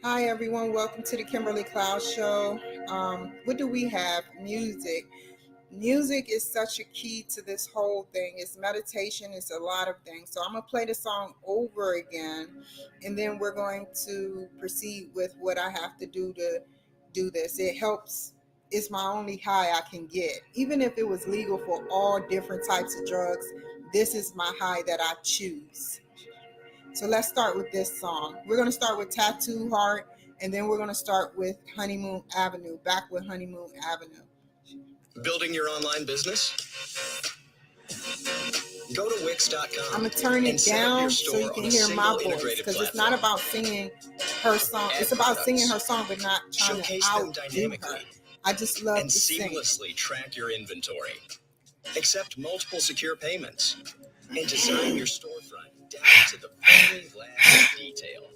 Hi, everyone. Welcome to the Kimberly Cloud Show. What do we have? Music. Music is such a key to this whole thing. It's meditation, it's a lot of things. So I'm going to play the song over again, and then we're going to proceed with what I have to do to do this. It helps. It's my only high I can get. Even if it was legal for all different types of drugs, this is my high that I choose. So let's start with this song. We're going to start with Tattoo Heart, and then we're going to start with Honeymoon Avenue, back with Honeymoon Avenue. Building your online business? Go to Wix.com. I'm going to turn it down so you can hear my voice, because it's not about singing her song. It's about singing her song, but not trying to outdo her. I just love to sing. And seamlessly track your inventory. Accept multiple secure payments. And design your storefront down to the very last detail.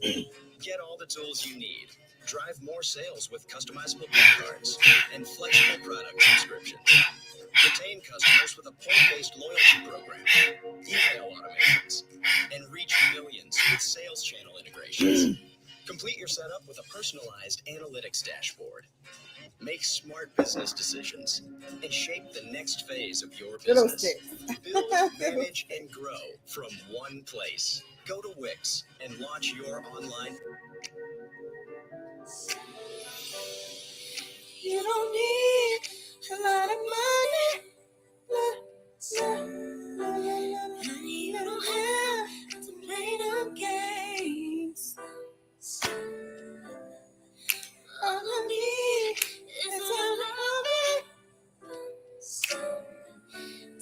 Get all the tools you need. Drive more sales with customizable gift cards and flexible product subscriptions. Retain customers with a point-based loyalty program, email automations, and reach millions with sales channel integrations. Complete your setup with a personalized analytics dashboard. Make smart business decisions and shape the next phase of your business. Build, manage, and grow from one place. Go to Wix and launch your online. You don't need a lot of money. Honey, you don't have to play no games. All I need is a love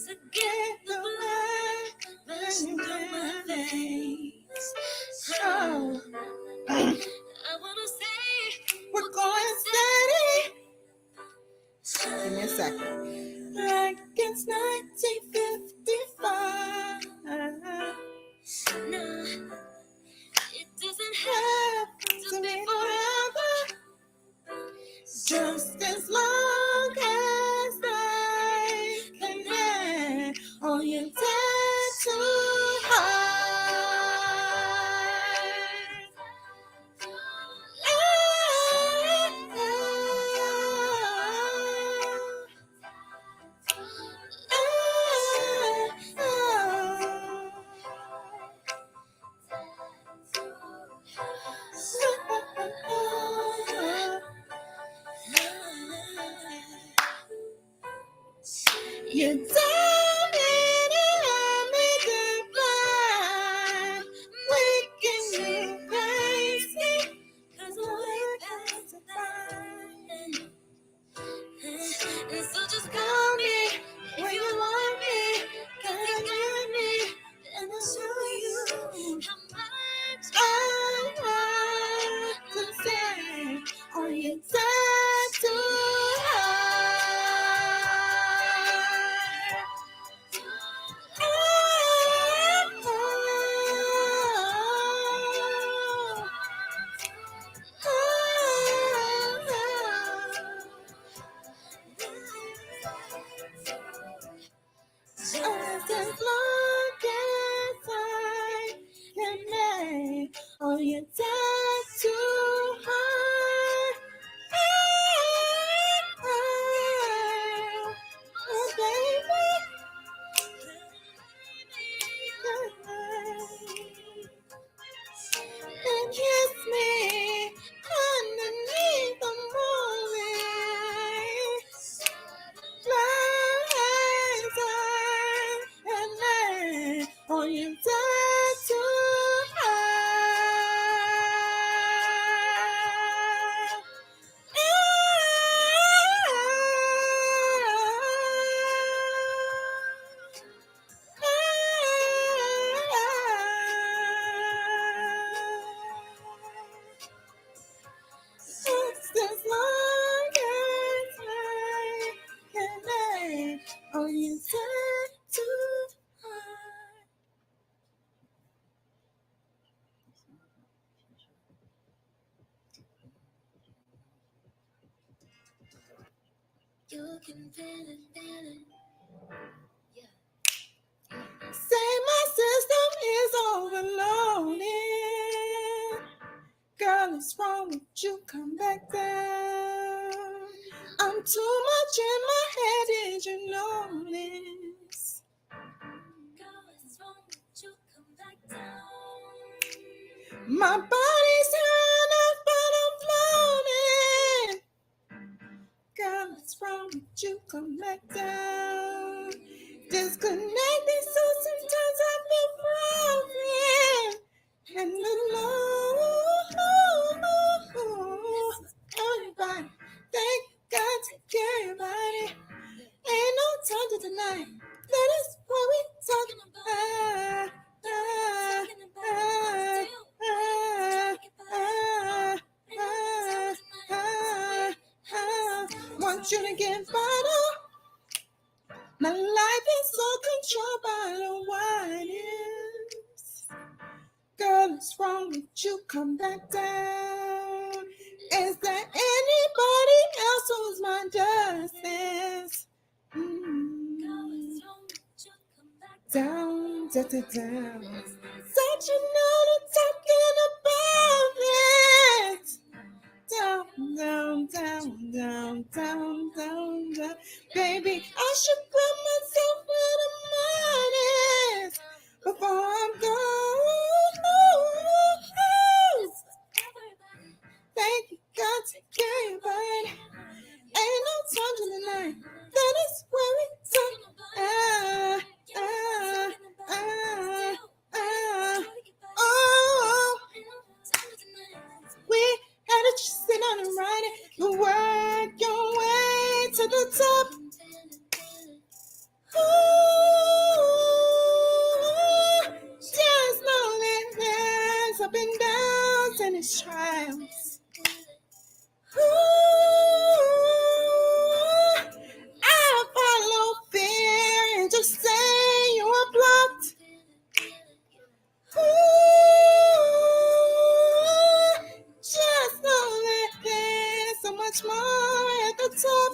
to get the blood rushing through my veins. Oh, I wanna say we're going steady. Give me a second. Like it's 1955. No, it doesn't have to be forever. Just as long as I can get on your tattoo heart. You don't make it blind, making me crazy, 'cause I work out to find. And so just call me if you want me, 'cause you got me, and I'll show you how much I want to say on your tattoo just as long as I can lay on your tattoo heart. Oh, baby. And kiss me underneath the moonlight. Flies and lay on your tattoo heart. Just as long as I can lay on your tattoo heart. You can feel it, yeah. Say my system is overloaded. Girl, Girl, what's wrong with you? Come back down. I'm too much in my head, did you know this? Girl, what's wrong with you? Come back down. My body's turned up, but I'm floating. Girl, what's wrong with you? Come back down. Disconnected, so sometimes I feel broken. And alone. Everybody, thank God to everybody. Ain't no time to deny. That is what we talking about. Want you to get better. My life is so controlled by the wires. Girl, what's wrong with you? Come back down. Is there anybody else who's my justice? Down, down, down, down. Such you know the talking about it. Down, down, down, down, down, down, down. Baby, I should put myself where the mind is before I'm gone. Thank you, God, to everybody. Ain't no time to deny. That is where we talk. Oh, we had to just sit on and write it. You work your way to the top. Ooh, just know that there's up and downs and it's trials. Ooh, I follow fear and just say you are blocked. Ooh, just know that there's so much more at the top.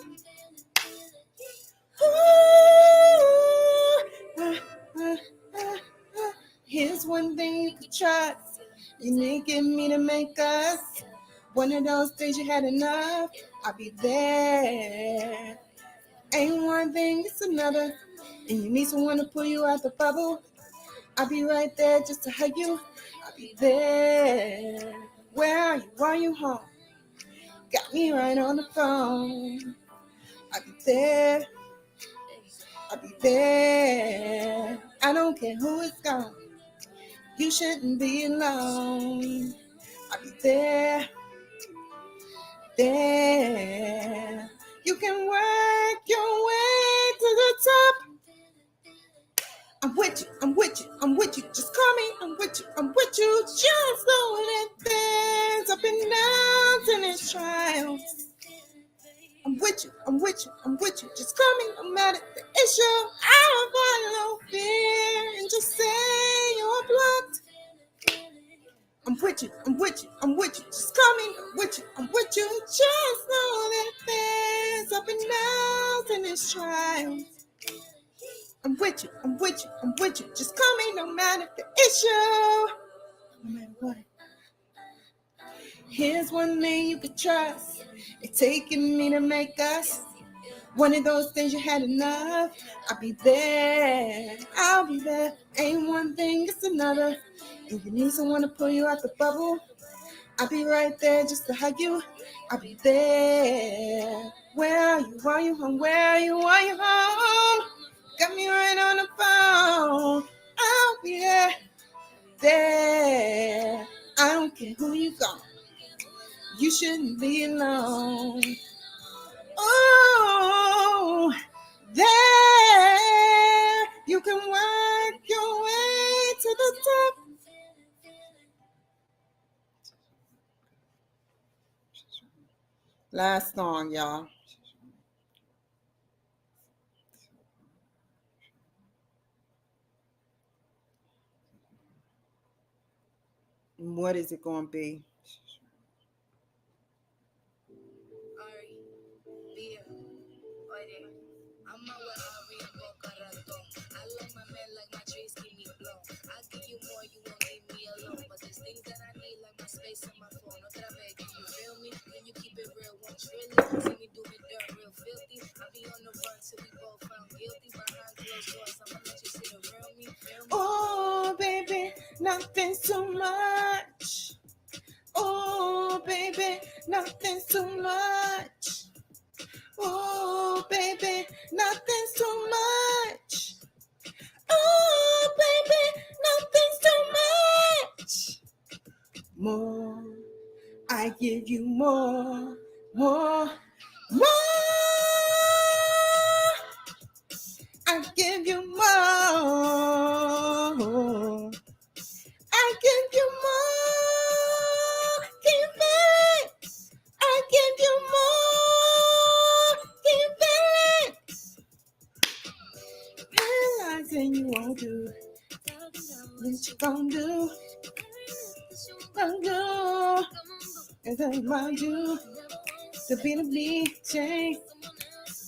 Here's one thing you could trust. You making me to make us. One of those days you had enough. I'll be there. Ain't one thing, it's another. And you need someone to pull you out the bubble. I'll be right there just to hug you. I'll be there. Where are you? Are you home? Got me right on the phone. I'll be there. I'll be there. I don't care who is gone. You shouldn't be alone. I'll be there. There. You can work your way to the top. I'm with you, I'm with you, I'm with you. Just call me, I'm with you, I'm with you. Just know that there's up and downs and there's trials. I'm with you, I'm with you, I'm with you. Just call me, no matter the issue. I don't follow fear and just say you're blocked. I'm with you, I'm with you, I'm with you. Just call me, I'm with you, I'm with you. Just know that there's up and downs and there's trials. I'm with you, I'm with you, I'm with you. Just call me no matter the issue. No matter what. Here's one thing you could trust. It's taking me to make us. One of those things you had enough. I'll be there. I'll be there. Ain't one thing, it's another. If you need someone to pull you out the bubble, I'll be right there just to hug you. I'll be there. Where are you? Are you home? Where are you? Are you home? Got me right on the phone. I'll be there. There. I don't care who you got. You shouldn't be alone. Oh, there. You can work your way to the top. Last song, y'all. What is it going to be? There's things that I need, like my space on my phone. Otra vez, can you feel me? When you keep it real, won't you really see me do the dirt real filthy? I'll be on the run till we both found guilty. Behind closed doors, I'ma let you see the real me. Oh, baby, nothing's too much. Oh, baby, nothing's too much. Oh, baby, nothing's too much. Oh, baby, nothing's too much. More, I give you more, more, more. I give you more. I give you more. Give it. I give you more. Give it. Realizing you won't do. What you gonna do? Gonna do. As I remind you to be the BJ.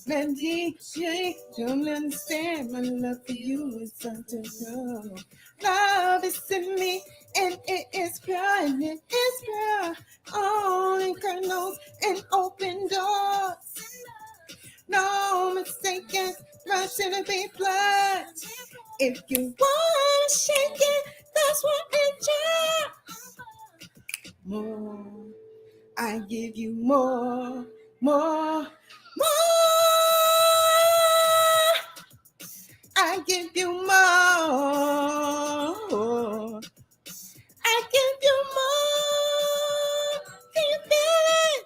Let DJ, don't understand. My love for you is something pure. Love is in me, and it is pure, and it is pure. Only kernels and open doors. No mistaken, love shouldn't be blood. If you want to shake it, that's what it's more. I give you more, more, more. I give you more. I give you more. Can you feel it?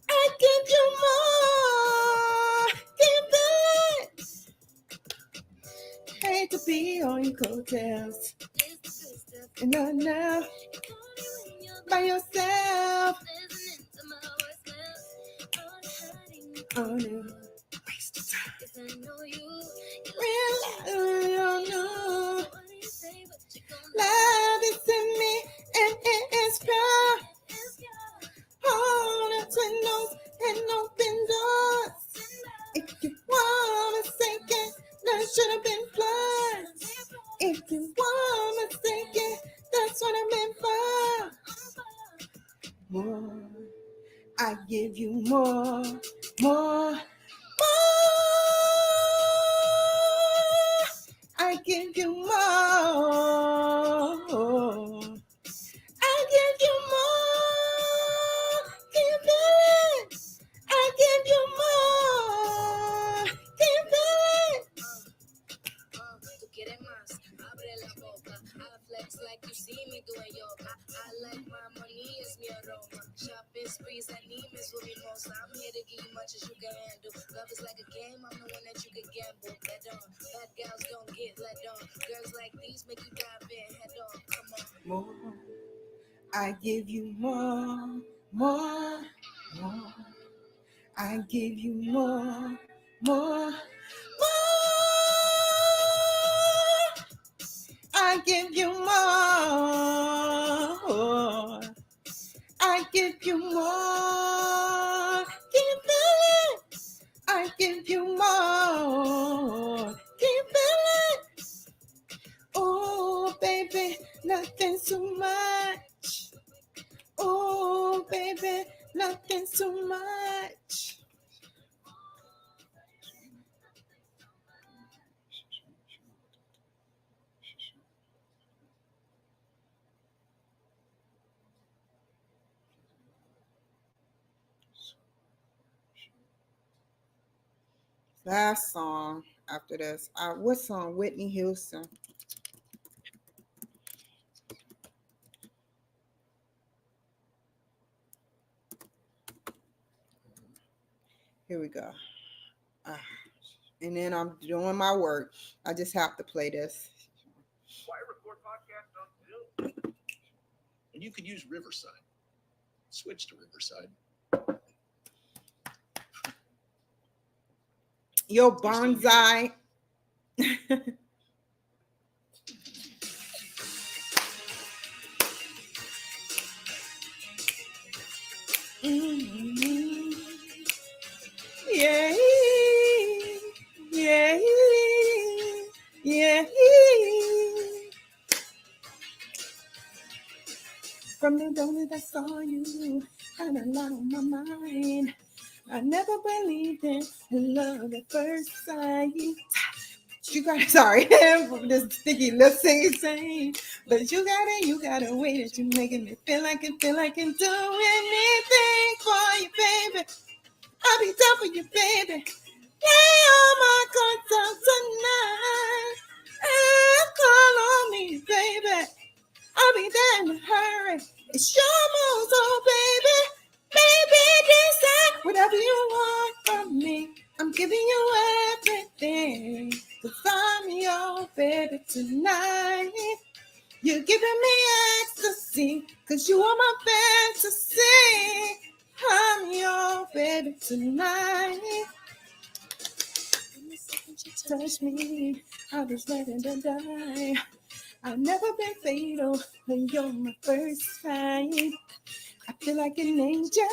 I give you more. Can you feel it? Hate to be on your coattails. And not now. By yourself. Oh no. Waste of time. Really don't know. Love is in me and it is pure. All the windows and open doors. If you wanna sink it, that should have been blood. If you wanna sink it, that's what I meant for. More. I give you more, more, more. I give you more. I give you more. Can you feel it? I give you more. Can you feel it? Tú quieres más, abre la boca. I flex like you see me doing yoga. I like my money, it's mi aroma. Shopping sprees, I need me with me most. I'm here to give you much as you can handle. Love is like a game, I'm the one that you can gamble. Bet on, bad gals don't get let on. Girls like these make you dive in, head on, come on. More, I give you more, more, more. I give you more, more, more. I give you more. I give you more. Can you feel it? I give you more. Can you feel it? Oh, baby, nothing's too much. Oh, baby, nothing's too much. Last song after this. What song? Whitney Houston. Here we go. And then I'm doing my work. I just have to play this. Why record podcast on Zoom? And you could use Riverside. Switch to Riverside. Yo, bonsai. Mm-hmm. Yeah, yeah, yeah. don't know that's all you. Got a lot on my mind. I never believed in love at first sight. You got sorry, this sticky lip singing, but you gotta wait it. You making me feel like I can do anything for you, baby. I'll be down for you, baby. Lay all my cards out tonight. Call on me, baby. I'll be there in a hurry. It's your moves, oh baby. Baby, decide whatever you want from me. I'm giving you everything. Cause I'm your baby tonight. You're giving me ecstasy. Cause you are my fantasy. I'm your baby tonight. The second you touch me, I was ready to die. I've never been fatal, but you're my first fight. I feel like an angel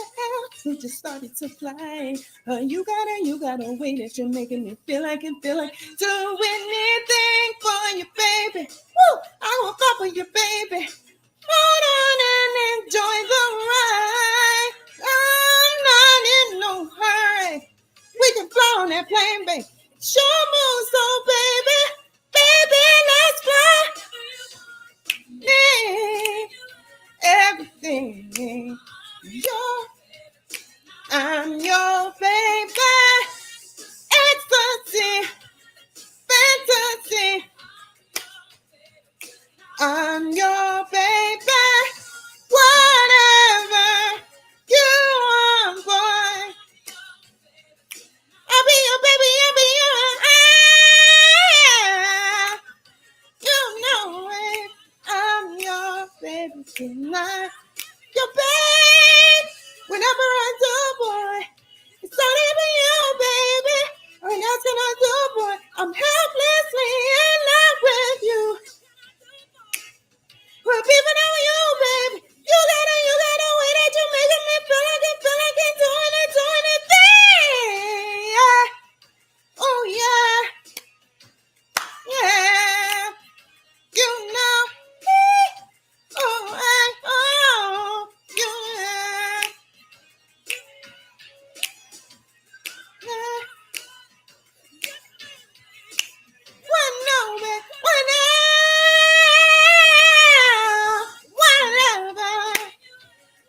who just started to fly. You gotta wait it. You're making me feel like do anything for you, baby. Woo! I will fall for you, baby. Hold on and enjoy the ride. I'm not in no hurry. We can fly on that plane, baby. Show moves, so baby, let's fly. Everything. I'm your baby. Ecstasy, fantasy. I'm your baby. Whatever you want, boy. I'll be your baby. I'll be your. You know it. I'm your baby tonight. Your babe. Whenever I do, boy, it's only for you, baby. What else can I do, boy? I'm helplessly in love with you. We're beeping over you, baby. You gotta wait that you're making me feel like I'm doing it thing. Yeah. Oh, yeah. Yeah. You know. Oh, yeah. Yeah.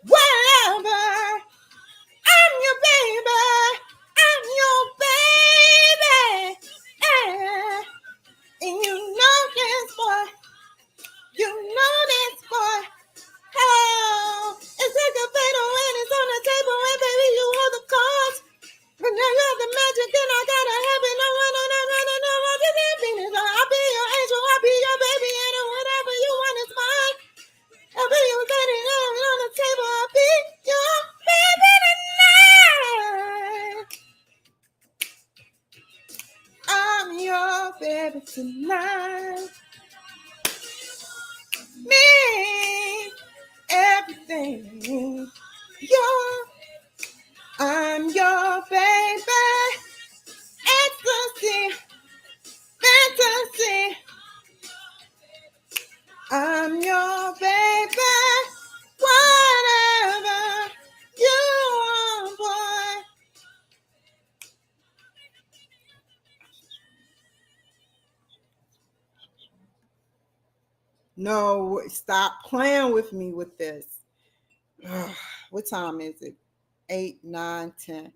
Whatever. I'm your baby. I'm your baby. Yeah. And you know this, boy. You know this, boy. Oh, it's like a fatal when it's on the table, and baby, you hold the cards. But now you have the magic, then I gotta have it. No one on that run, no one to the finish. I'll be your angel, I'll be your baby, and whatever you want is mine. I'll be your baby, on the table, I'll be your baby tonight. I'm your baby tonight. Me, everything. I'm your baby. Ecstasy, fantasy. I'm your baby. Whatever you want, boy. No, stop playing with me with this. What time is it? 8, 9, 10.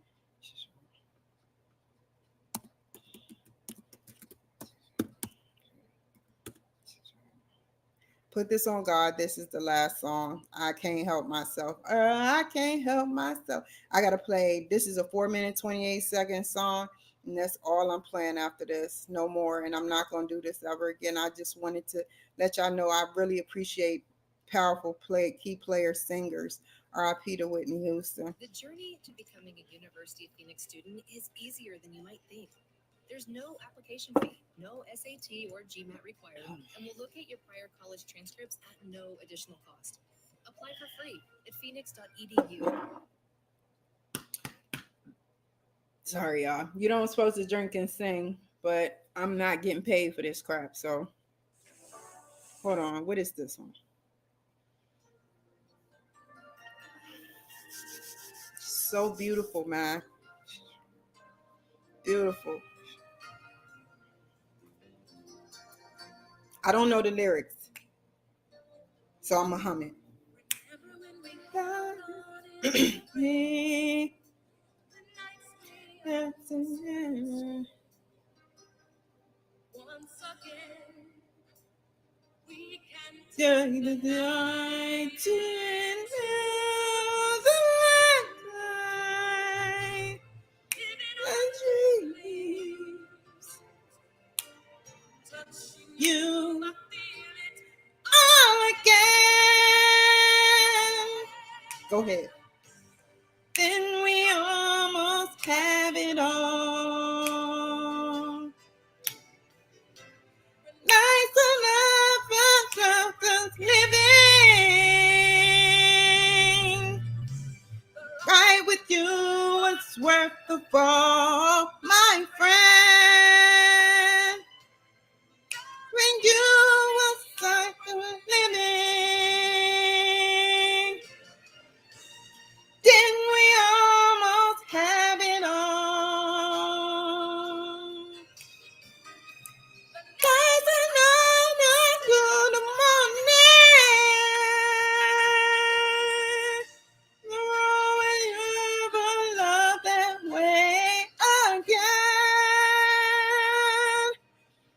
Put this on God. This is the last song. I can't help myself. I can't help myself. I gotta play. This is a 4 minute 28 second song, and that's all I'm playing after this. No more. And I'm not gonna do this ever again. I just wanted to let y'all know I really appreciate powerful key player singers. R.I.P. to Whitney Houston. The journey to becoming a University of Phoenix student is easier than you might think. There's no application fee, no SAT or GMAT required, and we'll locate your prior college transcripts at no additional cost. Apply for free at phoenix.edu. Sorry, y'all. You don't supposed to drink and sing, but I'm not getting paid for this crap. So hold on. What is this one? so beautiful, man. Beautiful. I don't know the lyrics, so I'm going to hum it. You all again. Go ahead. Then we almost have it all. Nice enough for living. Right with you, it's worth the fall, my friend. When you were start living, then we almost have it all. Guys, I know good morning. Oh, will you ever love that way again?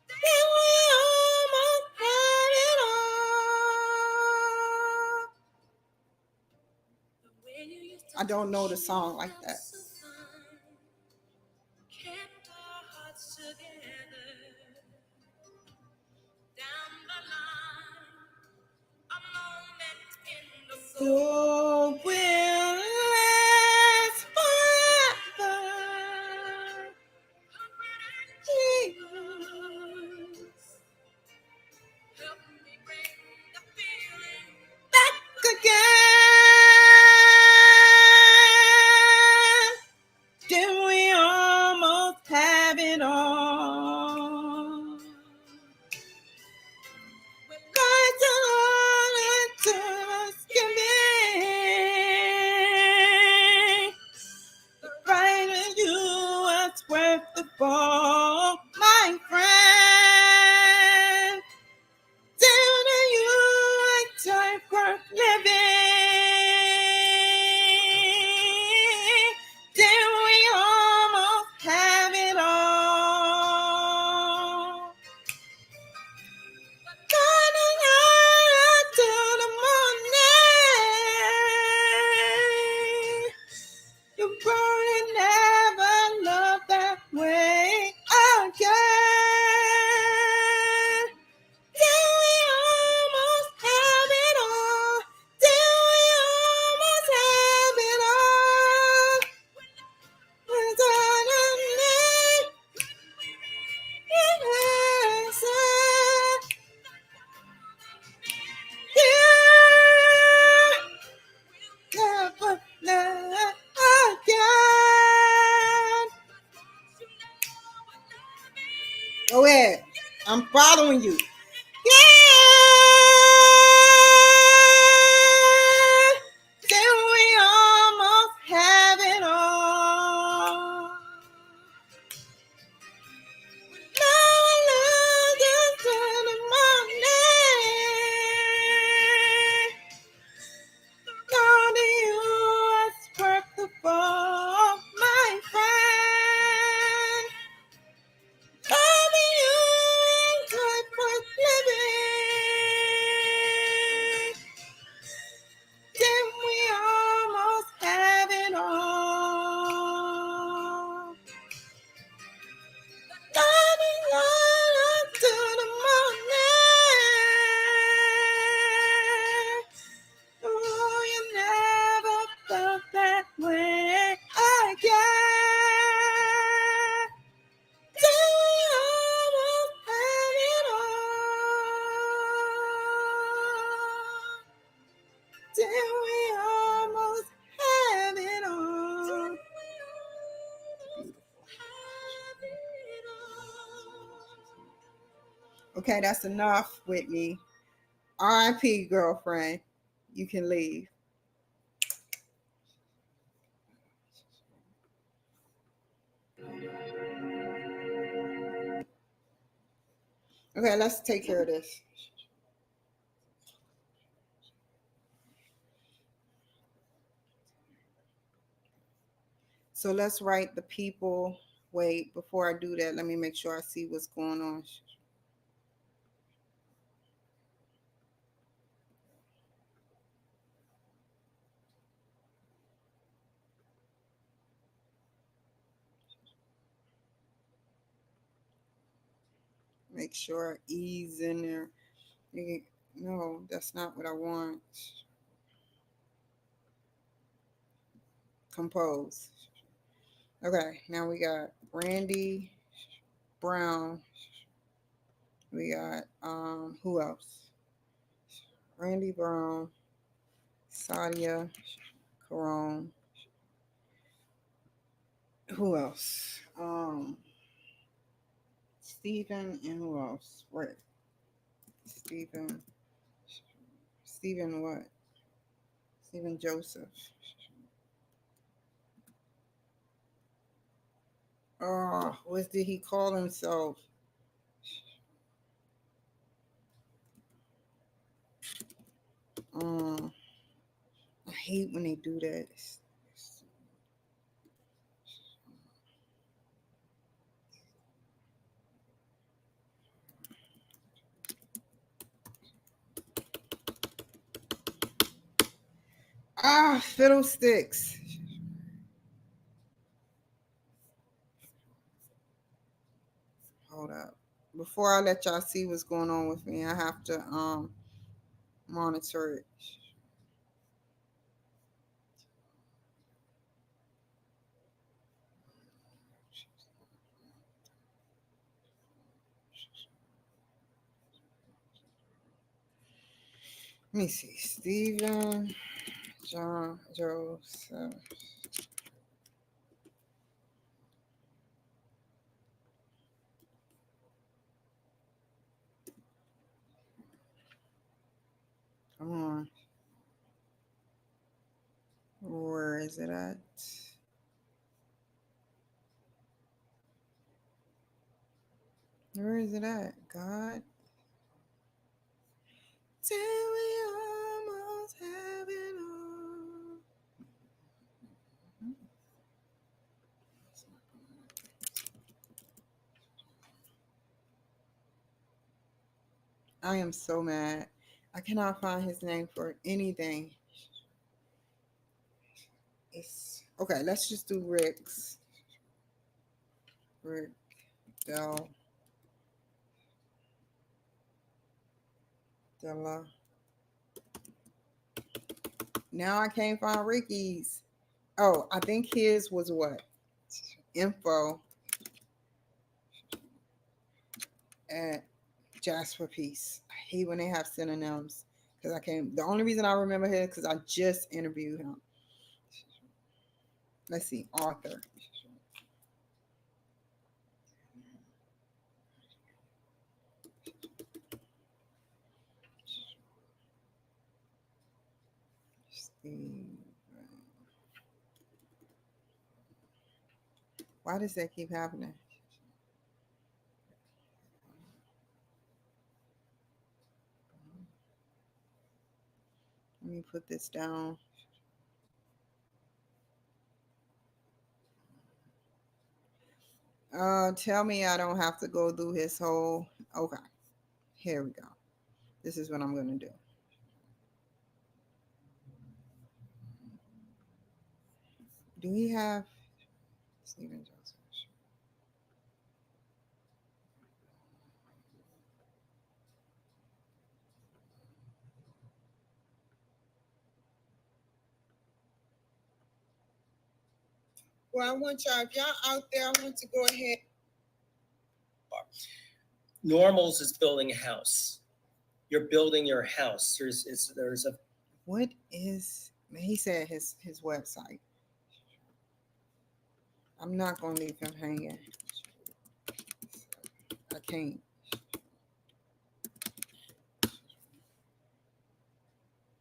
Then we almost had it all. I don't know the song like that. So will last forever. Jesus. Help me bring the feeling back again. Then we almost have it all. God's all to us giving. The brighter you are, it's worth the fall, my friend. Sooner you are time worth living. Then we almost have it all. Turning out to the morning. You probably never loved that way again. Till we almost have it all. Till we almost have it all. It's on a name. Yes, never love again. Go ahead. I'm following you. Yeah. Till we almost have it all. Now I love you till the morning. Gone to you, it's worth the fall, my friend. Loving you is life worth living. Then we almost have it all. Loving on to the morning. Oh, you never felt that way again. Till we almost have it all. Till we almost have it all. Okay, that's enough, Whitney. R.I.P. girlfriend. You can leave. Okay, let's take care of this. So let's write the people. Wait, before I do that, let me make sure I see what's going on. Make sure E's in there. No, that's not what I want. Compose. Okay, now we got Randy Brown. We got who else? Randy Brown, Sadia Caron. Who else? Stephen and who else? Right. Stephen. Stephen what? Stephen Joseph. Oh, what did he call himself? Um, I hate when they do that. Ah, fiddlesticks. Hold up. Before I let y'all see what's going on with me, I have to monitor it. Let me see. Stephen John Joseph. Come on. Where is it at? Where is it at? God. Till we almost have it all. I am so mad. I cannot find his name for anything. It's okay. Let's just do Rick's. Rick Del Della. Now I can't find Ricky's. Oh, I think his was what? Info at Jasper Peace. I hate when they have synonyms because I can't. The only reason I remember him because I just interviewed him. Let's see, author. Steve. Why does that keep happening? Let me put this down. Tell me I don't have to go through his whole. Okay, here we go. This is what I'm gonna do. Do we have Stephen Joseph? Well, I want y'all, if y'all out there, I want to go ahead. Normals is building a house. You're building your house. There's a What is, he said his website. I'm not gonna leave him hanging. I can't.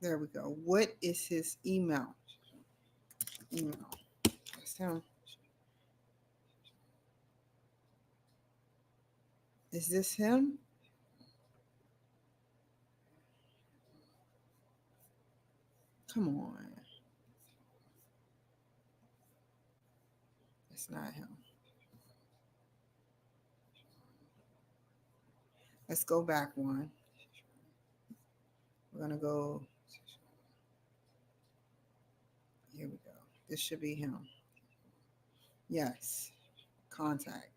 There we go. What is his email? Email. That's him. Is this him? Come on. It's not him. Let's go back one. We're gonna go. Here we go. This should be him. Yes. Contact.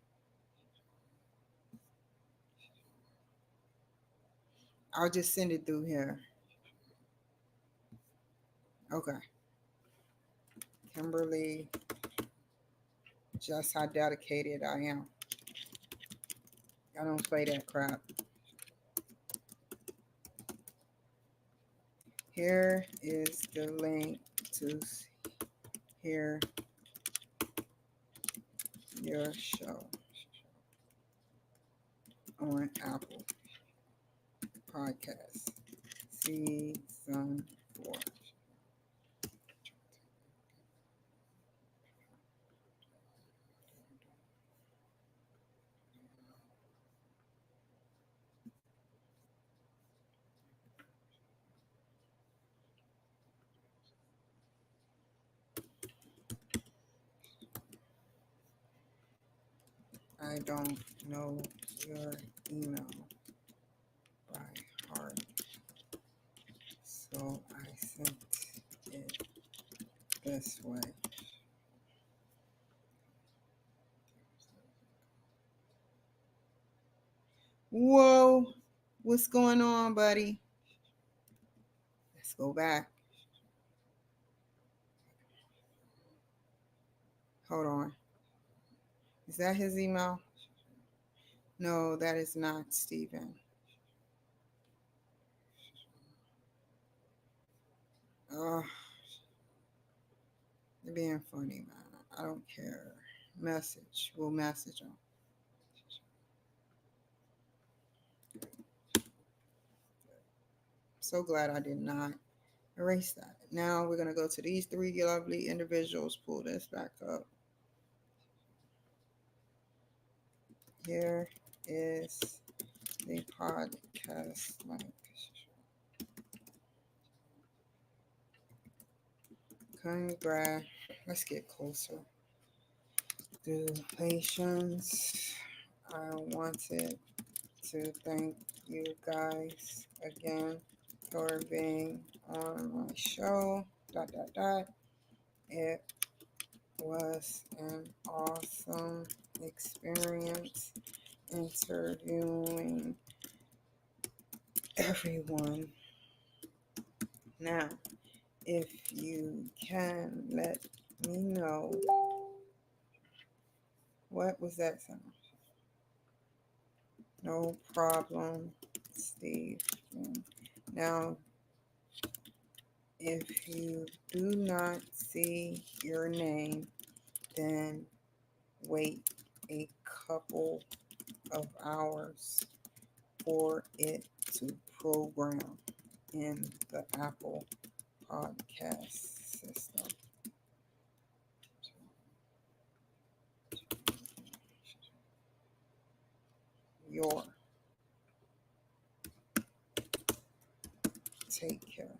I'll just send it through here. Okay. Kimberly, just how dedicated I am. I don't play that crap. Here is the link to hear your show on Apple Podcasts. Season 4. I don't know your email by heart, so I sent it this way. Whoa, what's going on, buddy? Let's go back. Hold on. Is that his email? No, that is not Steven. Oh, they're being funny, man. I don't care. Message. We'll message him. So glad I did not erase that. Now we're going to go to these three lovely individuals. Pull this back up. Here is the podcast link. Congrats. Let's get closer. Congratulations. I wanted to thank you guys again for being on my show. ... It was an awesome experience interviewing everyone. Now, if you can let me know, what was that sound? No problem, Steve. Now, if you do not see your name, then wait a couple of hours for it to program in the Apple podcast system. Your take care.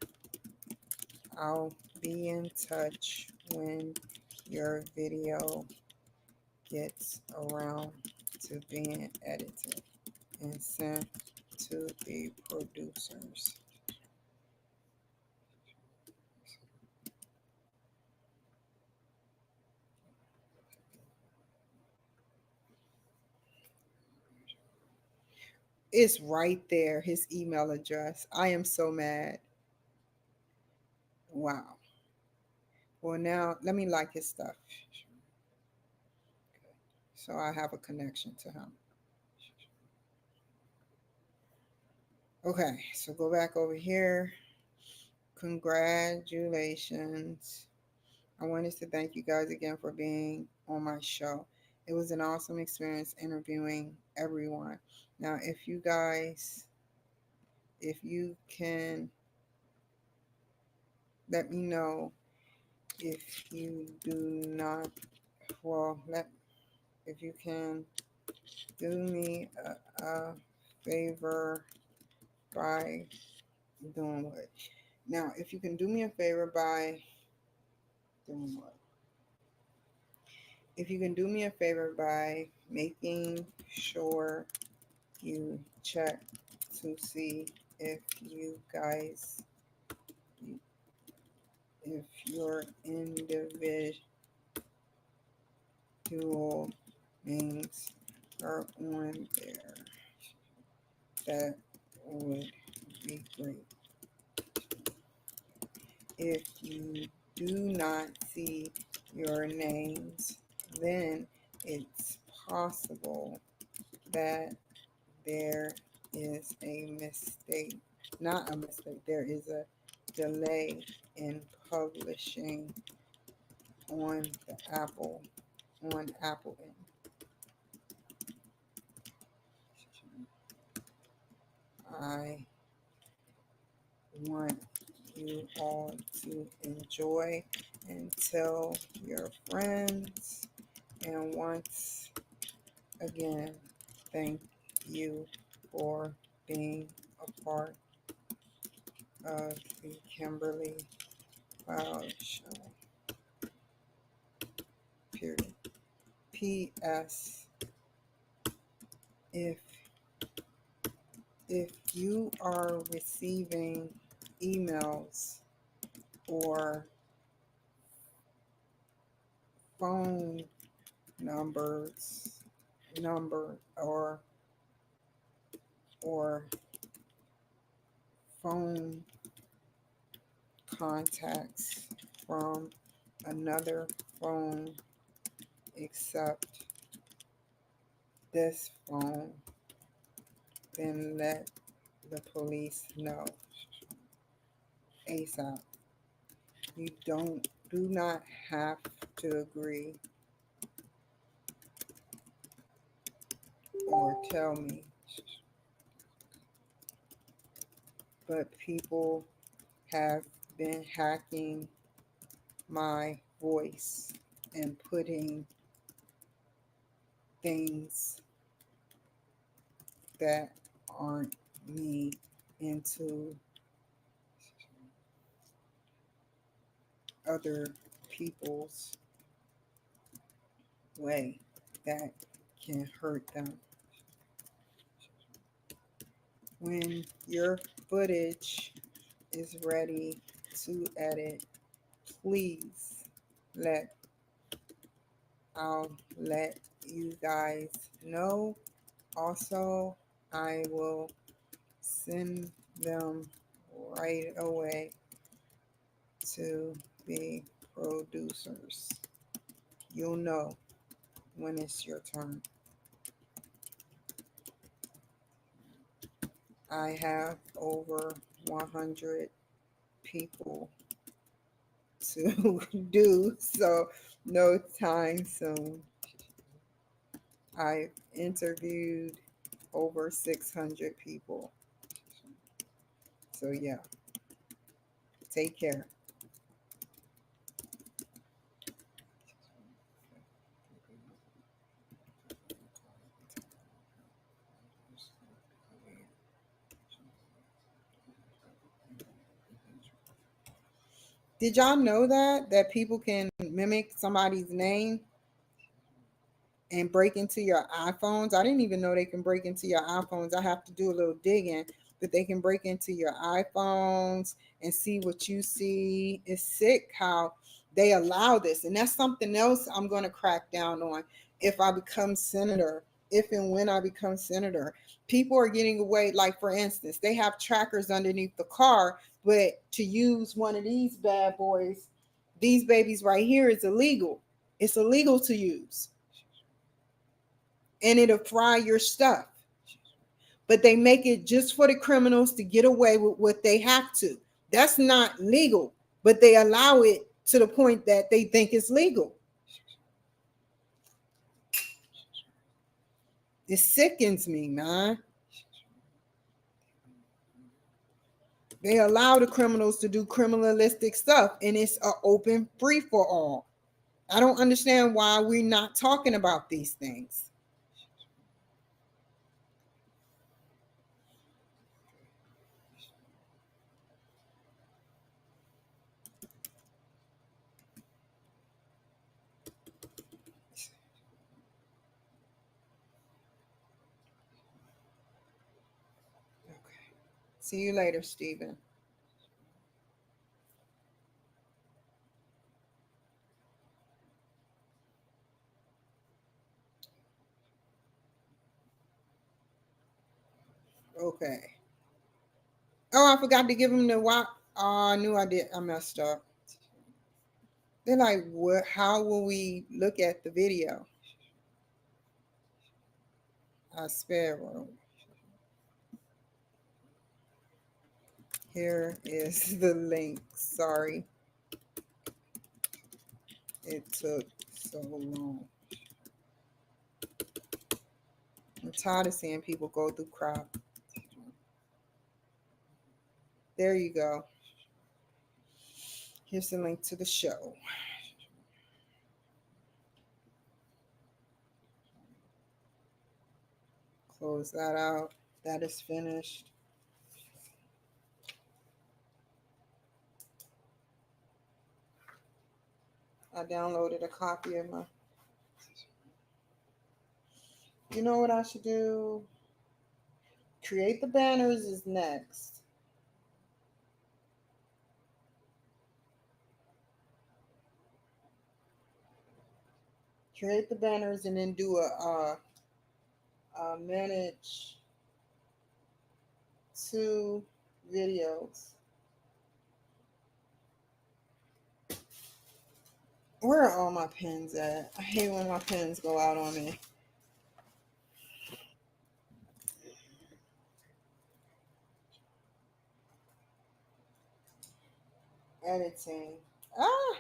I'll be in touch when your video gets around to being edited and sent to the producers. It's right there, his email address. I am so mad. Wow. Well, now let me like his stuff. So I have a connection to him. Okay, so go back over here. Congratulations. I wanted to thank you guys again for being on my show. It was an awesome experience interviewing everyone. Now, if you can let me know if you do not, if you can do me a favor by doing what? Now, if you can do me a favor by doing what? If you can do me a favor by making sure you check to see if you guys, if your individual names are on there, that would be great. If you do not see your names, then it's possible that there is a mistake. Not a mistake, there is a delay in publishing on the Apple end. I want you all to enjoy and tell your friends. And once again, thank you for being a part of the Kimberly Cloud Show. Period. P.S. If you are receiving emails or phone number or phone contacts from another phone except this phone, then let the police know ASAP. You do not have to agree or tell me, but people have been hacking my voice and putting things that aren't me into other people's way that can hurt them. When your footage is ready to edit, please let I'll let you guys know. Also, I will send them right away to the producers. You'll know when it's your turn. I have over 100 people to do, so no time soon. I've interviewed over 600 people. So yeah, take care. Did y'all know that people can mimic somebody's name and break into your iPhones? I didn't even know they can break into your iPhones. I have to do a little digging, but they can break into your iPhones and see what you see. It's sick how they allow this. And that's something else I'm going to crack down on if I become senator, if and when I become senator. People are getting away, like for instance, they have trackers underneath the car, but to use one of these bad boys, these babies right here is illegal. It's illegal to use and it'll fry your stuff. But they make it just for the criminals to get away with what they have to. That's not legal, but they allow it to the point that they think it's legal. It sickens me, man. They allow the criminals to do criminalistic stuff, and it's an open free for all. I don't understand why we're not talking about these things. See you later, Stephen. Okay. Oh, I forgot to give him the what? Oh, I knew I did. I messed up. They're like, what? How will we look at the video? I sparrow. Here is the link. Sorry, it took so long. I'm tired of seeing people go through crap. There you go. Here's the link to the show. Close that out. That is finished. I downloaded a copy of my. You know what I should do? Create the banners is next. Create the banners and then do a manage two videos. Where are all my pens at? I hate when my pens go out on me. Editing. Ah!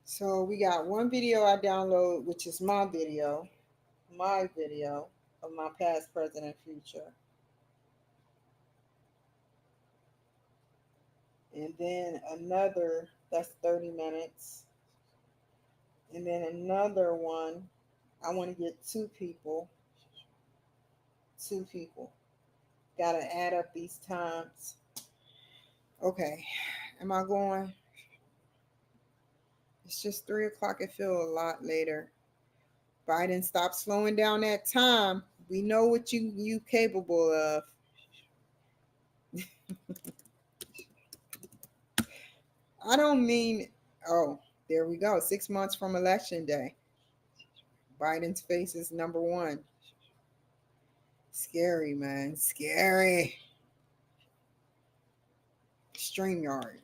So we got one video I download, which is my video of my past, present, and future. And then another that's 30 minutes. And then another one, I want to get two people. Two people. Gotta add up these times. Okay. Am I going? It's just 3 o'clock. It feels a lot later. Biden, stop slowing down that time. We know what you capable of. I don't mean, oh, there we go. 6 months from election day. Biden's face is number one. Scary, man. Scary. StreamYard.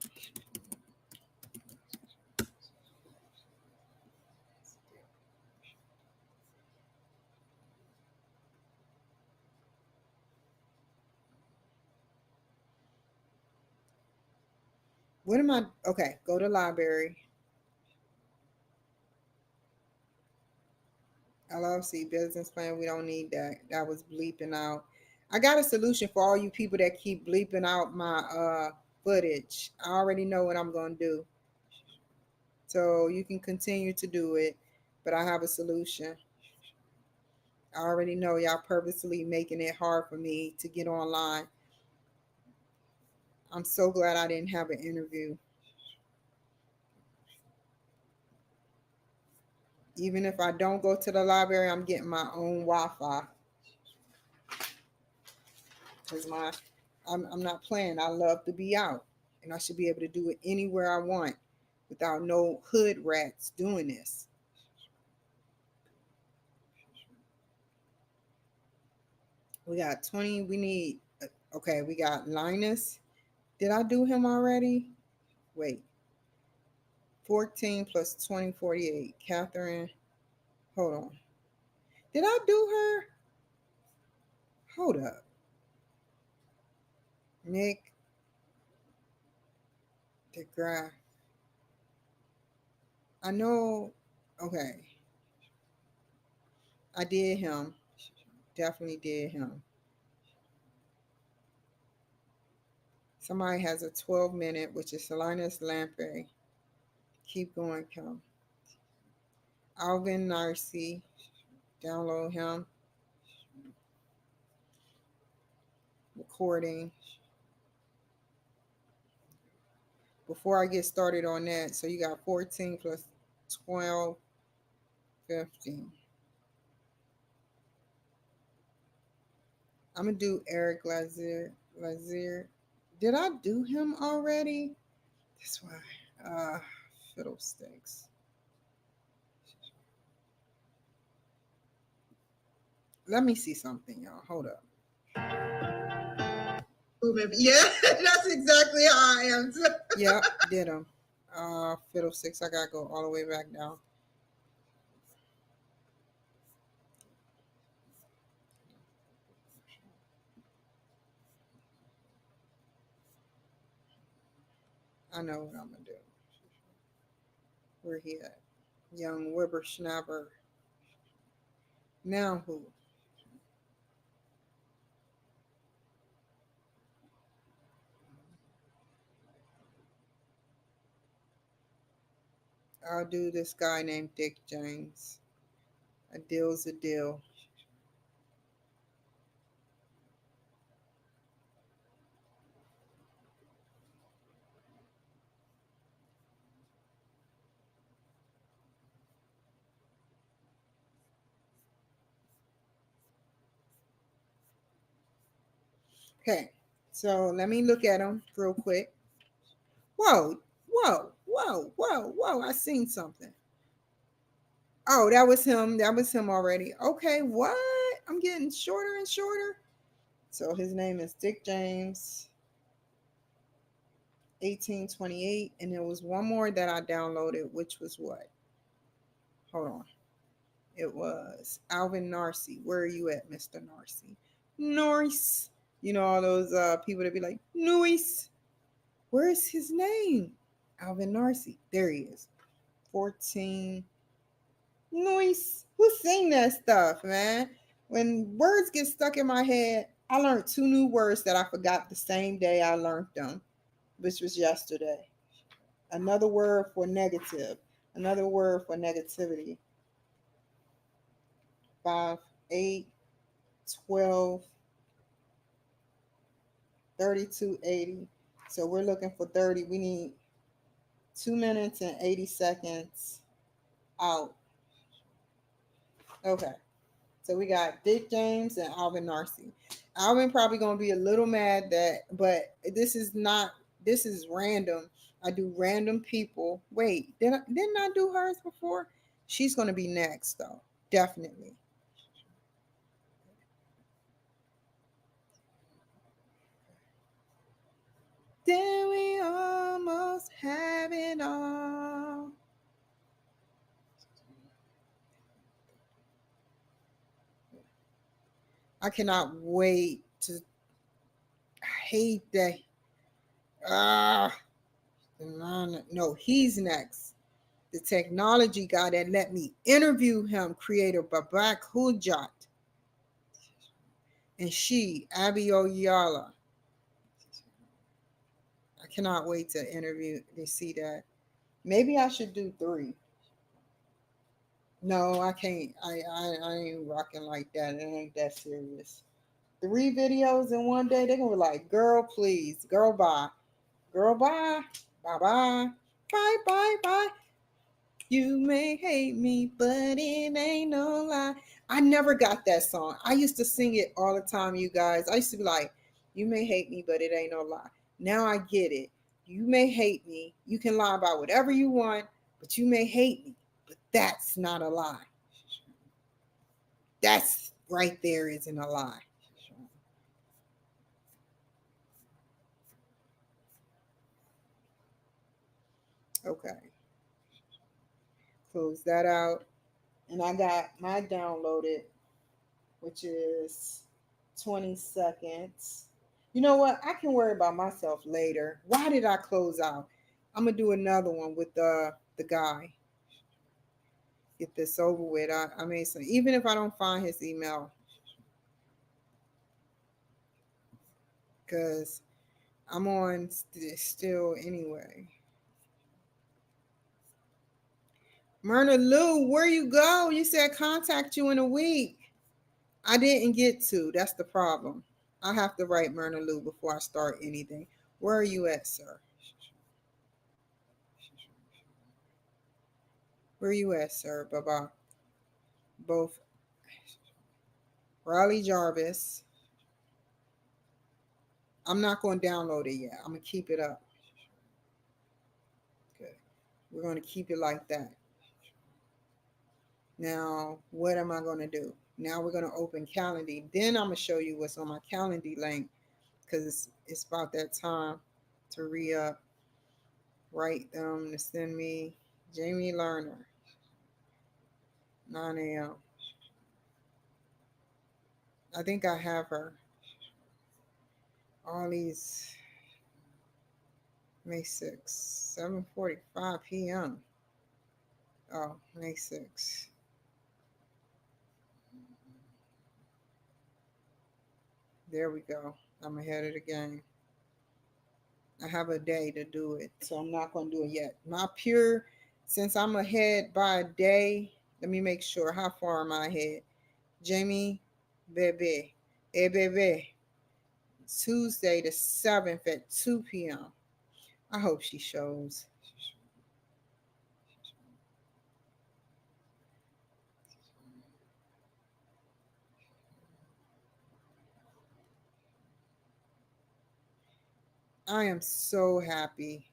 What am I? Okay, go to library. LLC business plan. We don't need that. That was bleeping out. I got a solution for all you people that keep bleeping out my footage. I already know what I'm gonna do. So you can continue to do it, but I have a solution. I already know y'all purposely making it hard for me to get online. I'm so glad I didn't have an interview. Even if I don't go to the library, I'm getting my own Wi-Fi because I'm not playing. I love to be out, and I should be able to do it anywhere I want without no hood rats doing this. We got 20. We need. Okay, we got Linus. Did I do him already? Wait. 14 plus 20, 48. Catherine. Hold on. Did I do her? Hold up. Nick DeGraff. I know. Okay. I did him. Definitely did him. Somebody has a 12-minute, which is Salinas Lampe. Keep going, Kim. Alvin Narcy. Download him. Recording. Before I get started on that, so you got 14 plus 12, 15. I'm gonna do Eric Lazier. Lazier. Did I do him already? That's why. Fiddlesticks. Let me see something, y'all. Hold up. Yeah, that's exactly how I am. Yep, did him. Fiddlesticks. I gotta go all the way back down. I know what I'm gonna do. Where he at? Young whippersnapper. Now who? I'll do this guy named Dick James. A deal's a deal. Okay, so let me look at him real quick. Whoa, whoa, whoa, whoa, whoa. I seen something. Oh, that was him. That was him already. Okay, what? I'm getting shorter and shorter. So his name is Dick James, 1828. And there was one more that I downloaded, which was what? Hold on. It was Alvin Narcy. Where are you at, Mr. Narcy? Norris. You know, all those people that be like, Noise. Where's his name? Alvin Narcy. There he is. 14. Noise. Who sing that stuff, man? When words get stuck in my head, I learned 2 new words that I forgot the same day I learned them, which was yesterday. Another word for negative. Another word for negativity. 5, 8, 12, 32, 80. So we're looking for 30. We need 2 minutes and 80 seconds out. Okay. So we got Dick James and Alvin Narcy. Alvin probably gonna be a little mad that, but this is not. This is random. I do random people. Wait, didn't I do hers before? She's gonna be next though, definitely. Then we almost have it all. I cannot wait to. I hate that. Ah, no, he's next. The technology guy that let me interview him, creator Babak Hujat, and she, Abby Oyala. I cannot wait to interview to see that. Maybe I should do 3. No, I can't. I ain't rocking like that. It ain't that serious. 3 videos in one day, they're gonna be like, girl, please, girl, bye. Girl, bye. Bye bye. Bye bye bye. You may hate me, but it ain't no lie. I never got that song. I used to sing it all the time, you guys. I used to be like, you may hate me, but it ain't no lie. Now I get it. You may hate me. You can lie about whatever you want, but you may hate me. But that's not a lie. That's right there isn't a lie. Okay. Close that out. And I got my downloaded, which is 20 seconds. You know what? I can worry about myself later. Why did I close out? I'm gonna do another one with the guy. Get this over with. I mean, so even if I don't find his email, because I'm on still anyway. Myrna Lou, where you go? You said contact you in a week. I didn't get to. That's the problem. I have to write Myrna Lou before I start anything. Where are you at, sir? Where are you at, sir? Bye-bye. Both Riley Jarvis. I'm not going to download it yet. I'm going to keep it up. Good. We're going to keep it like that. Now, what am I going to do? Now we're going to open Calendly. Then I'm going to show you what's on my Calendly link because it's about that time to re-up. Write them to send me. Jamie Lerner, 9 a.m. I think I have her. All these May 6th, 7:45 p.m. Oh, May 6th. There we go. I'm ahead of the game. I have a day to do it, so I'm not going to do it yet. My pure, since I'm ahead by a day, let me make sure. How far am I ahead? Jamie Bebe. Bebe. Tuesday the 7th at 2 p.m. I hope she shows. I am so happy.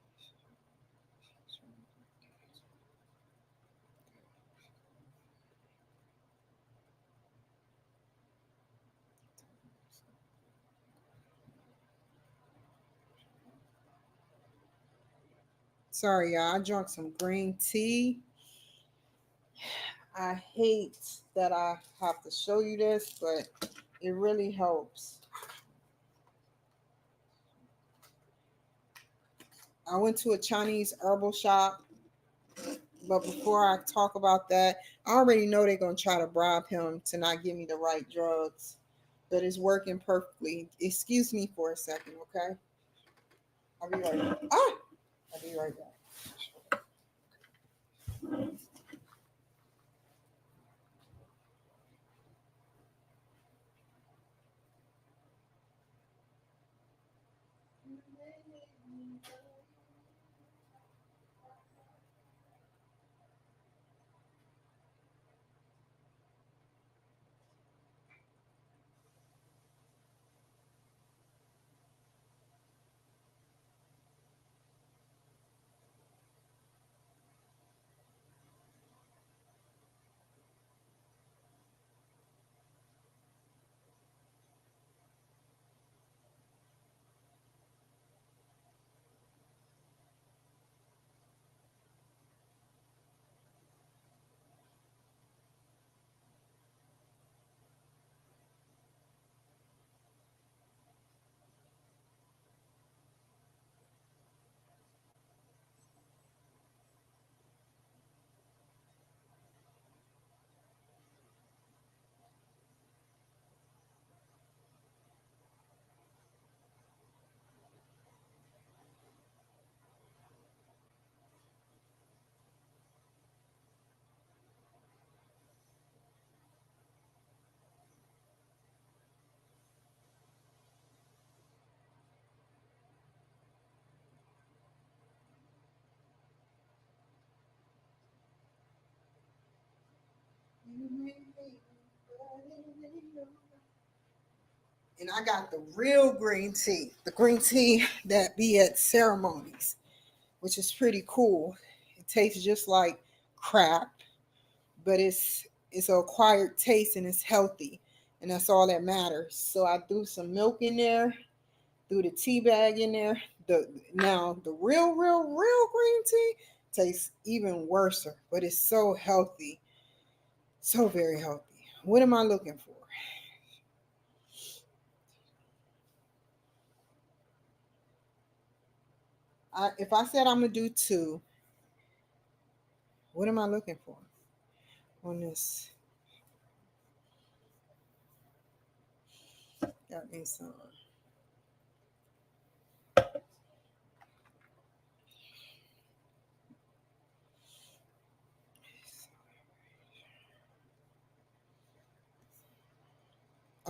Sorry, y'all. I drank some green tea. I hate that I have to show you this, but it really helps. I went to a Chinese herbal shop, but before I talk about that, I already know they're going to try to bribe him to not give me the right drugs, but it's working perfectly. Excuse me for a second, okay? I'll be right back. I'll be right back. And I got the real green tea, the green tea that be at ceremonies, which is pretty cool. It tastes just like crap, but it's an acquired taste and it's healthy, and that's all that matters. So I threw some milk in there, threw the tea bag in there. The real green tea tastes even worse, but it's so healthy, so very healthy. What am I looking for? If I said I'm gonna do two, what am I looking for on this? Got me some.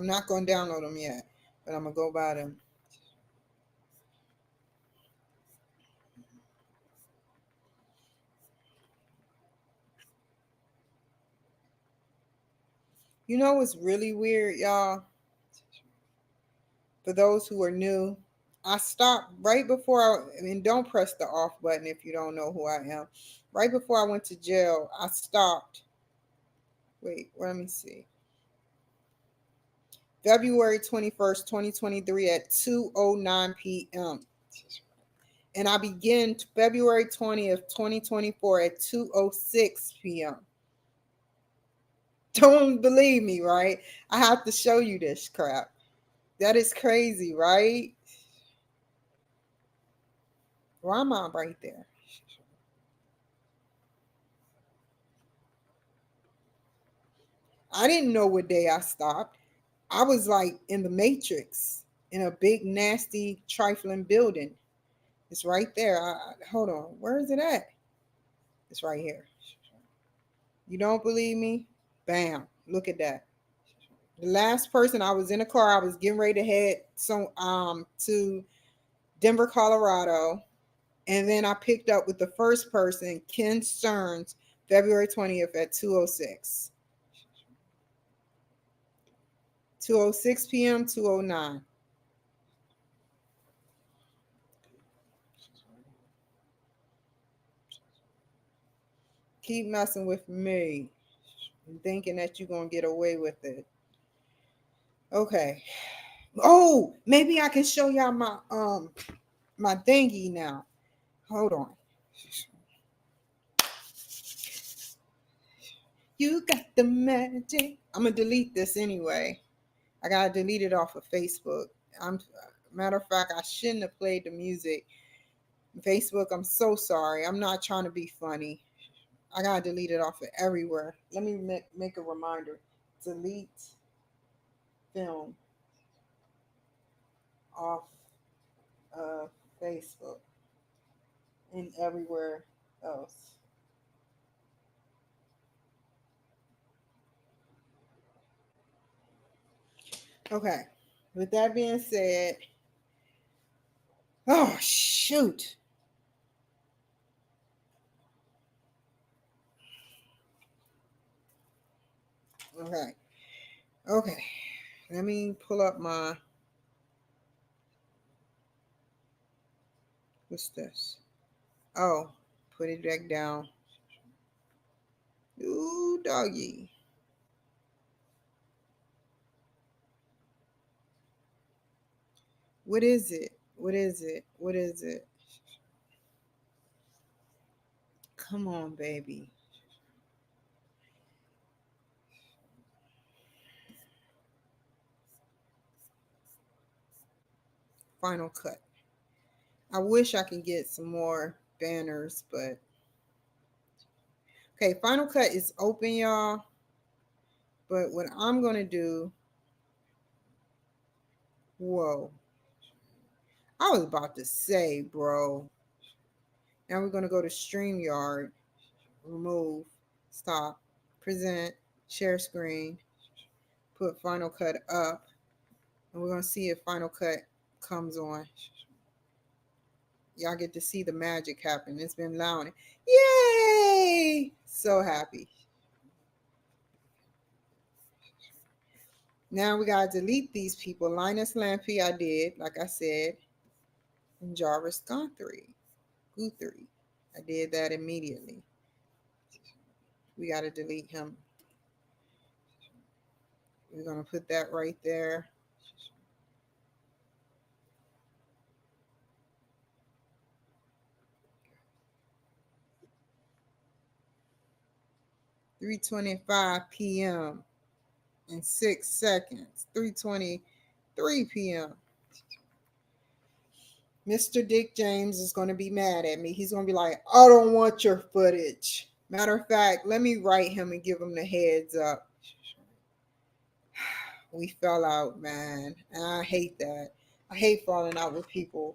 I'm not going to download them yet, but I'm going to go buy them. You know what's really weird, y'all? For those who are new, I stopped right before I mean, don't press the off button if you don't know who I am. Right before I went to jail, I stopped. Wait, let me see. February 21st, 2023 at 2:09 p.m. And I began February 20th, 2024 at 2:06 p.m. Don't believe me, right? I have to show you this crap. That is crazy, right? Why am I right there? I didn't know what day I stopped. I was like in the Matrix in a big, nasty, trifling building. It's right there. Hold on. Where is it at? It's right here. You don't believe me? Bam. Look at that. The last person, I was in a car. I was getting ready to head to Denver, Colorado. And then I picked up with the first person, Ken Stearns, February 20th at 2:06. 2:06 p.m., 2:09. Keep messing with me and thinking that you're going to get away with it. Okay. Oh, maybe I can show y'all my thingy now. Hold on. You got the magic. I'm gonna delete this anyway. I gotta delete it off of Facebook. I'm Matter of fact, I shouldn't have played the music. Facebook, I'm so sorry. I'm not trying to be funny. I gotta delete it off of everywhere. Let me make a reminder. Delete film off of Facebook and everywhere else. Okay. With that being said, oh shoot. Okay. Okay. Let me pull up my, what's this? Oh, put it back down. Ooh, doggy. What is it? What is it? What is it? Come on, baby. Final cut. I wish I could get some more banners, but okay, Final Cut is open, y'all. But what I'm gonna do, whoa, I was about to say, bro. Now we're gonna go to StreamYard, remove, stop, present, share screen, put Final Cut up, and we're gonna see if Final Cut comes on. Y'all get to see the magic happen. It's been loud. Yay! So happy. Now we gotta delete these people. Linus Lampy, I did, like I said, and Jarvis Guthrie. I did that immediately. We gotta delete him. We're gonna put that right there. (3:25 p.m.) in 6 seconds. 3:23 p.m. Mr. Dick James is going to be mad at me. He's going to be like, I don't want your footage. Matter of fact, let me write him and give him the heads up. We fell out, man. And I hate that. I hate falling out with people.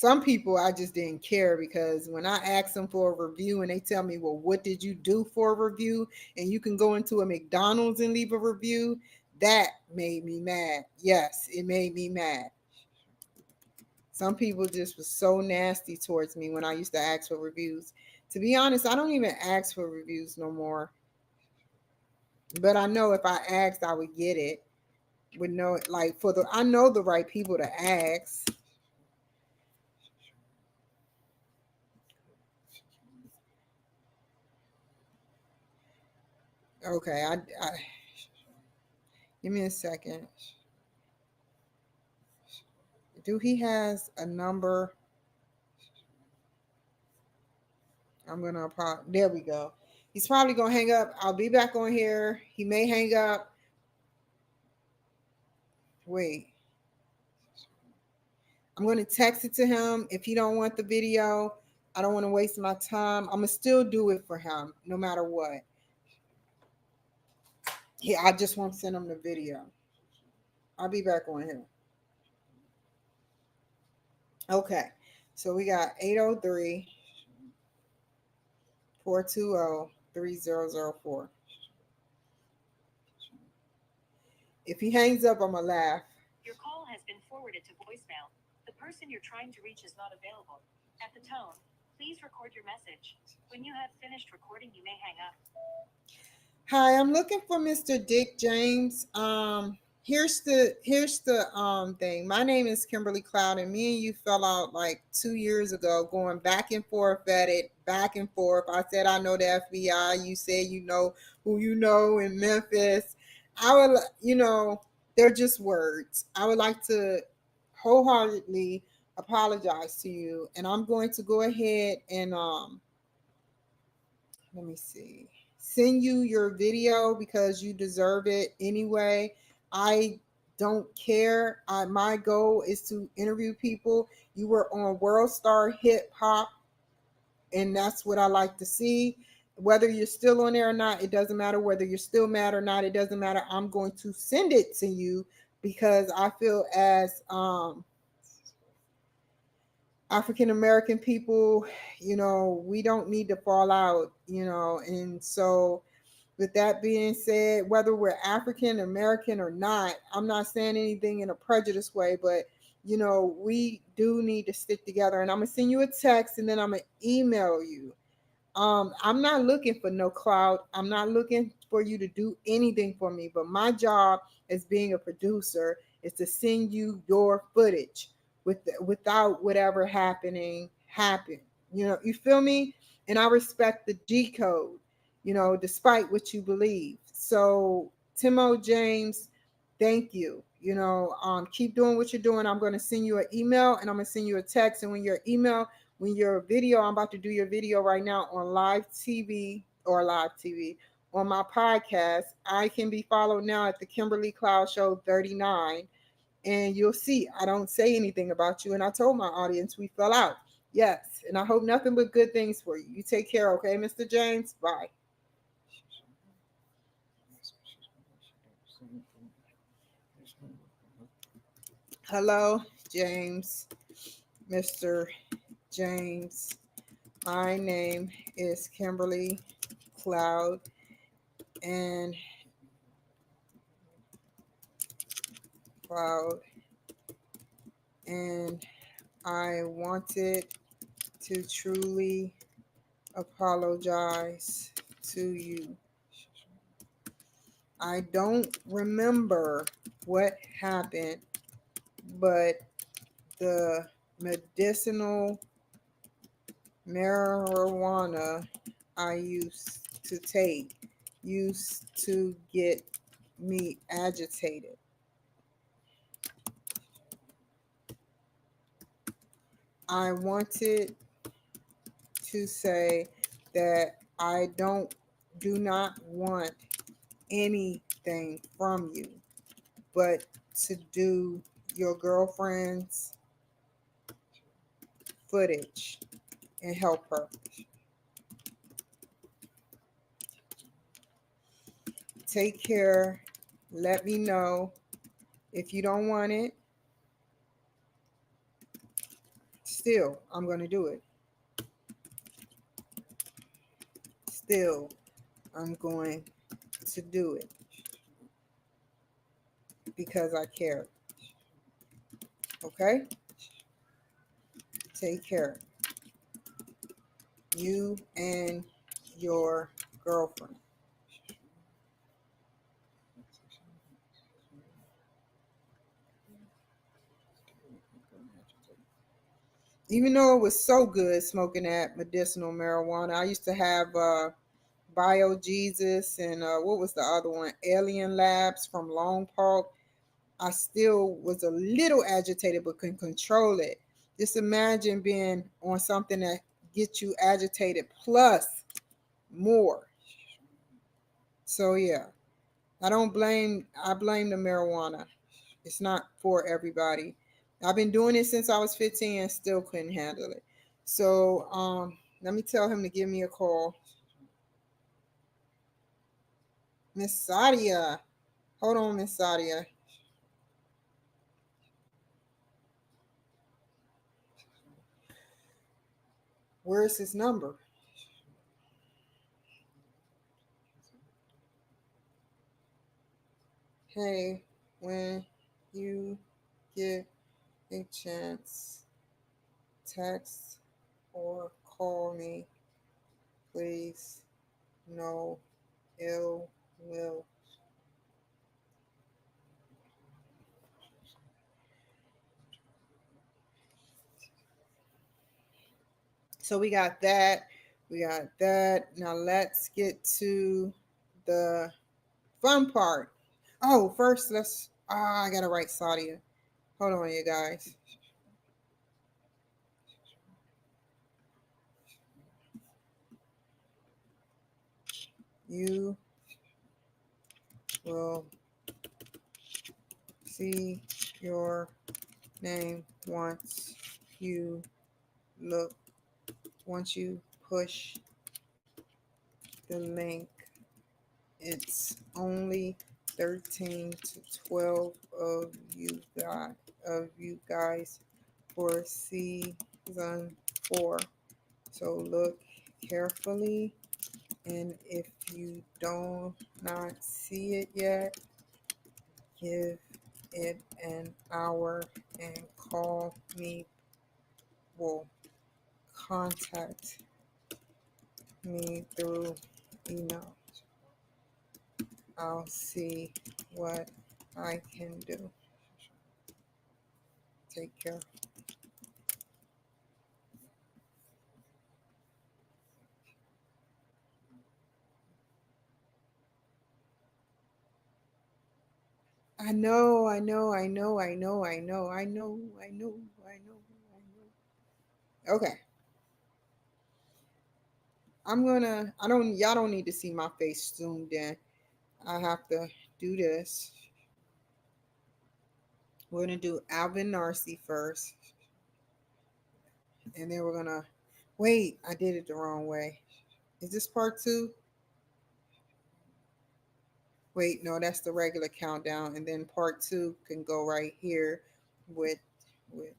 some people I just didn't care, because when I ask them for a review and they tell me, well, what did you do for a review? And you can go into a McDonald's and leave a review. That made me mad. Yes, it made me mad. Some people just was so nasty towards me when I used to ask for reviews. To be honest, I don't even ask for reviews no more. But I know if I asked, I would get it. Would know it, like, I know the right people to ask. Okay, I give me a second. Do he has a number? I'm gonna there we go. He's probably gonna hang up. I'll be back on here. He may hang up. Wait. I'm gonna text it to him. If he don't want the video, I don't want to waste my time. I'm gonna still do it for him, no matter what. Yeah, I just won't send him the video. I'll be back on here. Okay. So we got 803 420 3004. If he hangs up, I'm gonna laugh. Your call has been forwarded to voicemail. The person you're trying to reach is not available. At the tone, please record your message. When you have finished recording, you may hang up. Hi, I'm looking for Mr. Dick James. Here's the thing. My name is Kimberly Cloud, and me and you fell out like 2 years ago, going back and forth at it, back and forth. I said I know the FBI. You said you know who you know in Memphis. They're just words. I would like to wholeheartedly apologize to you, and I'm going to go ahead and let me see, send you your video because you deserve it anyway. I don't care. My goal is to interview people. You were on World Star Hip Hop, and that's what I like to see. Whether you're still on there or not, it doesn't matter. Whether you're still mad or not, it doesn't matter. I'm going to send it to you because I feel as African American people, we don't need to fall out, and so with that being said, whether we're African American or not, I'm not saying anything in a prejudiced way, but we do need to stick together. And I'm gonna send you a text, and then I'm gonna email you. I'm not looking for no clout. I'm not looking for you to do anything for me. But my job as being a producer is to send you your footage without whatever happen. You feel me? And I respect the G code, despite what you believe. So Timo James, thank you. Keep doing what you're doing. I'm going to send you an email, and I'm going to send you a text. And when your video, I'm about to do your video right now on live TV on my podcast. I can be followed now at the Kimberly Cloud Show 39. And you'll see, I don't say anything about you. And I told my audience we fell out. Yes. And I hope nothing but good things for you. You take care, okay, Mr. James? Bye. Hello, James. Mr. James. My name is Kimberly Cloud, and I wanted to truly apologize to you. I don't remember what happened, but the medicinal marijuana I used to take used to get me agitated. I wanted to say that I do not want anything from you, but to do your girlfriend's footage and help her. Take care. Let me know if you don't want it. Still, I'm going to do it. Still, I'm going to do it because I care. Okay? Take care. You and your girlfriend. Even though it was so good smoking that medicinal marijuana, I used to have Bio Jesus and what was the other one? Alien Labs from Long Park. I still was a little agitated but couldn't control it. Just imagine being on something that gets you agitated plus more. So yeah, I blame the marijuana. It's not for everybody. I've been doing it since I was 15 and still couldn't handle it. So let me tell him to give me a call. Miss Sadia. Hold on, Miss Sadia. Where's his number? Hey, when you get a chance, text or call me, please. No ill will. So we got that. We got that. Now let's get to the fun part. Oh, first let's. I gotta write Sadia. Hold on, you guys. You will see your name look once you push the link. It's only 13 to 12 of you guys for season 4. So look carefully, and if you do not see it yet, give it an hour and call me. Will contact me through email. I'll see what I can do. Take care. I know, I know, I know, I know, I know, I know, I know, I know, I know. Okay. Y'all don't need to see my face zoomed in. I have to do this. We're gonna do Alvin Narcy first. And then we're gonna, wait, I did it the wrong way. Is this part 2? Wait, no, that's the regular countdown. And then part 2 can go right here with, wait,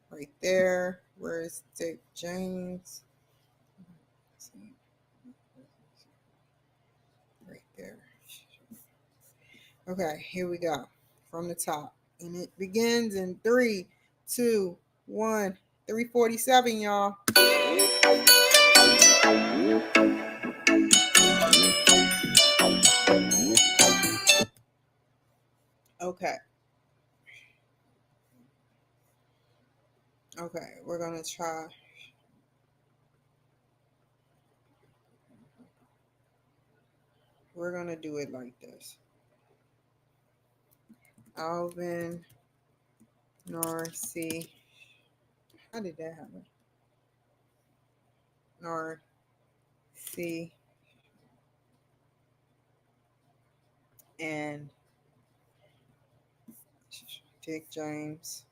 right there. Where's Dick James? Right there. Okay, here we go from the top. And it begins in 3, 2, 1, 3:47, y'all. Okay. Okay, we're gonna try. We're gonna do it like this. Alvin Narcy. How did that happen? Narcy and Dick James.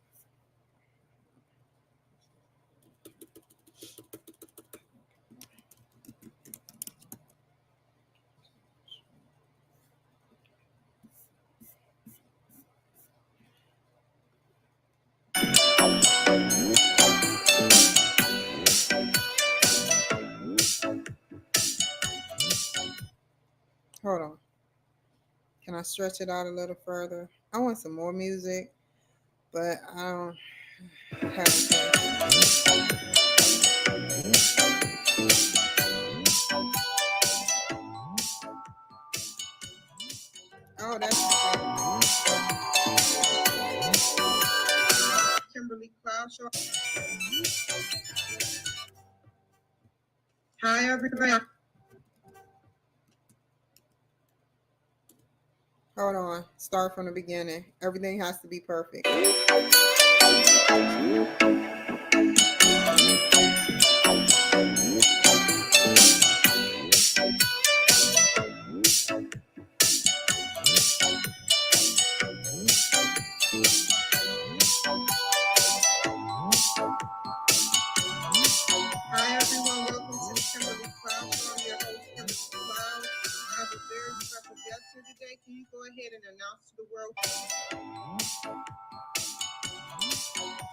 Can I stretch it out a little further? I want some more music, but I don't have to. Oh, that's Kimberly Cloud Show. Hi, everybody. Hold on. Start from the beginning. Everything has to be perfect. Hi, everyone. Welcome to the Kimberly Cloud Show. I'm your host, Kimberly Cloud. I have a very special guest here today. Can you go ahead and announce to the world?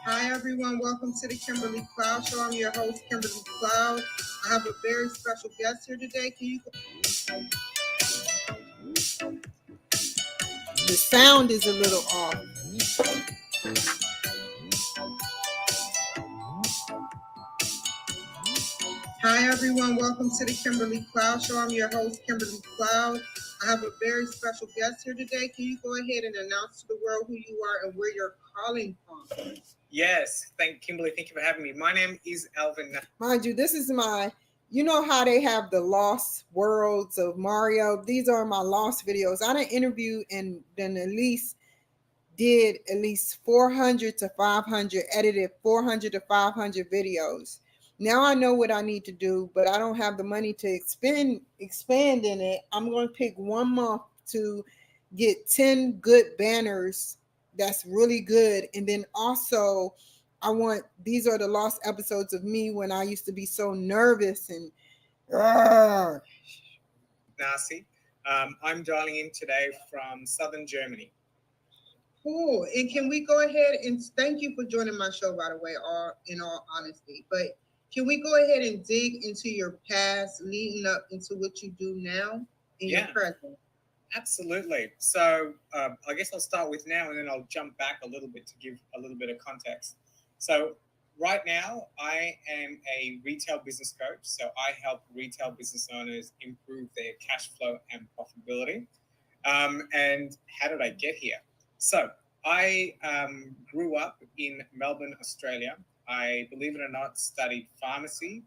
Hi, everyone. Welcome to the Kimberly Cloud Show. I'm your host, Kimberly Cloud. I have a very special guest here today. Can you? The sound is a little off. Hi, everyone. Welcome to the Kimberly Cloud Show. I'm your host, Kimberly Cloud. I have a very special guest here today. Can you go ahead and announce to the world who you are and where you're calling from? Yes, Kimberly. Thank you for having me. My name is Alvin. Mind you, this is my, you know how they have the lost worlds of Mario? These are my lost videos. I done interviewed and then did at least 400 to 500, edited 400 to 500 videos. Now I know what I need to do, but I don't have the money to expand in it. I'm going to pick 1 month to get 10 good banners that's really good. And then also these are the lost episodes of me when I used to be so nervous and Nasi. I'm dialing in today from southern Germany. Cool. And can we go ahead and thank you for joining my show, by the way, in all honesty. But can we go ahead and dig into your past leading up into what you do now in your present? Absolutely. So I guess I'll start with now and then I'll jump back a little bit to give a little bit of context. So right now I am a retail business coach. So I help retail business owners improve their cash flow and profitability. And how did I get here? So I grew up in Melbourne, Australia. I, believe it or not, studied pharmacy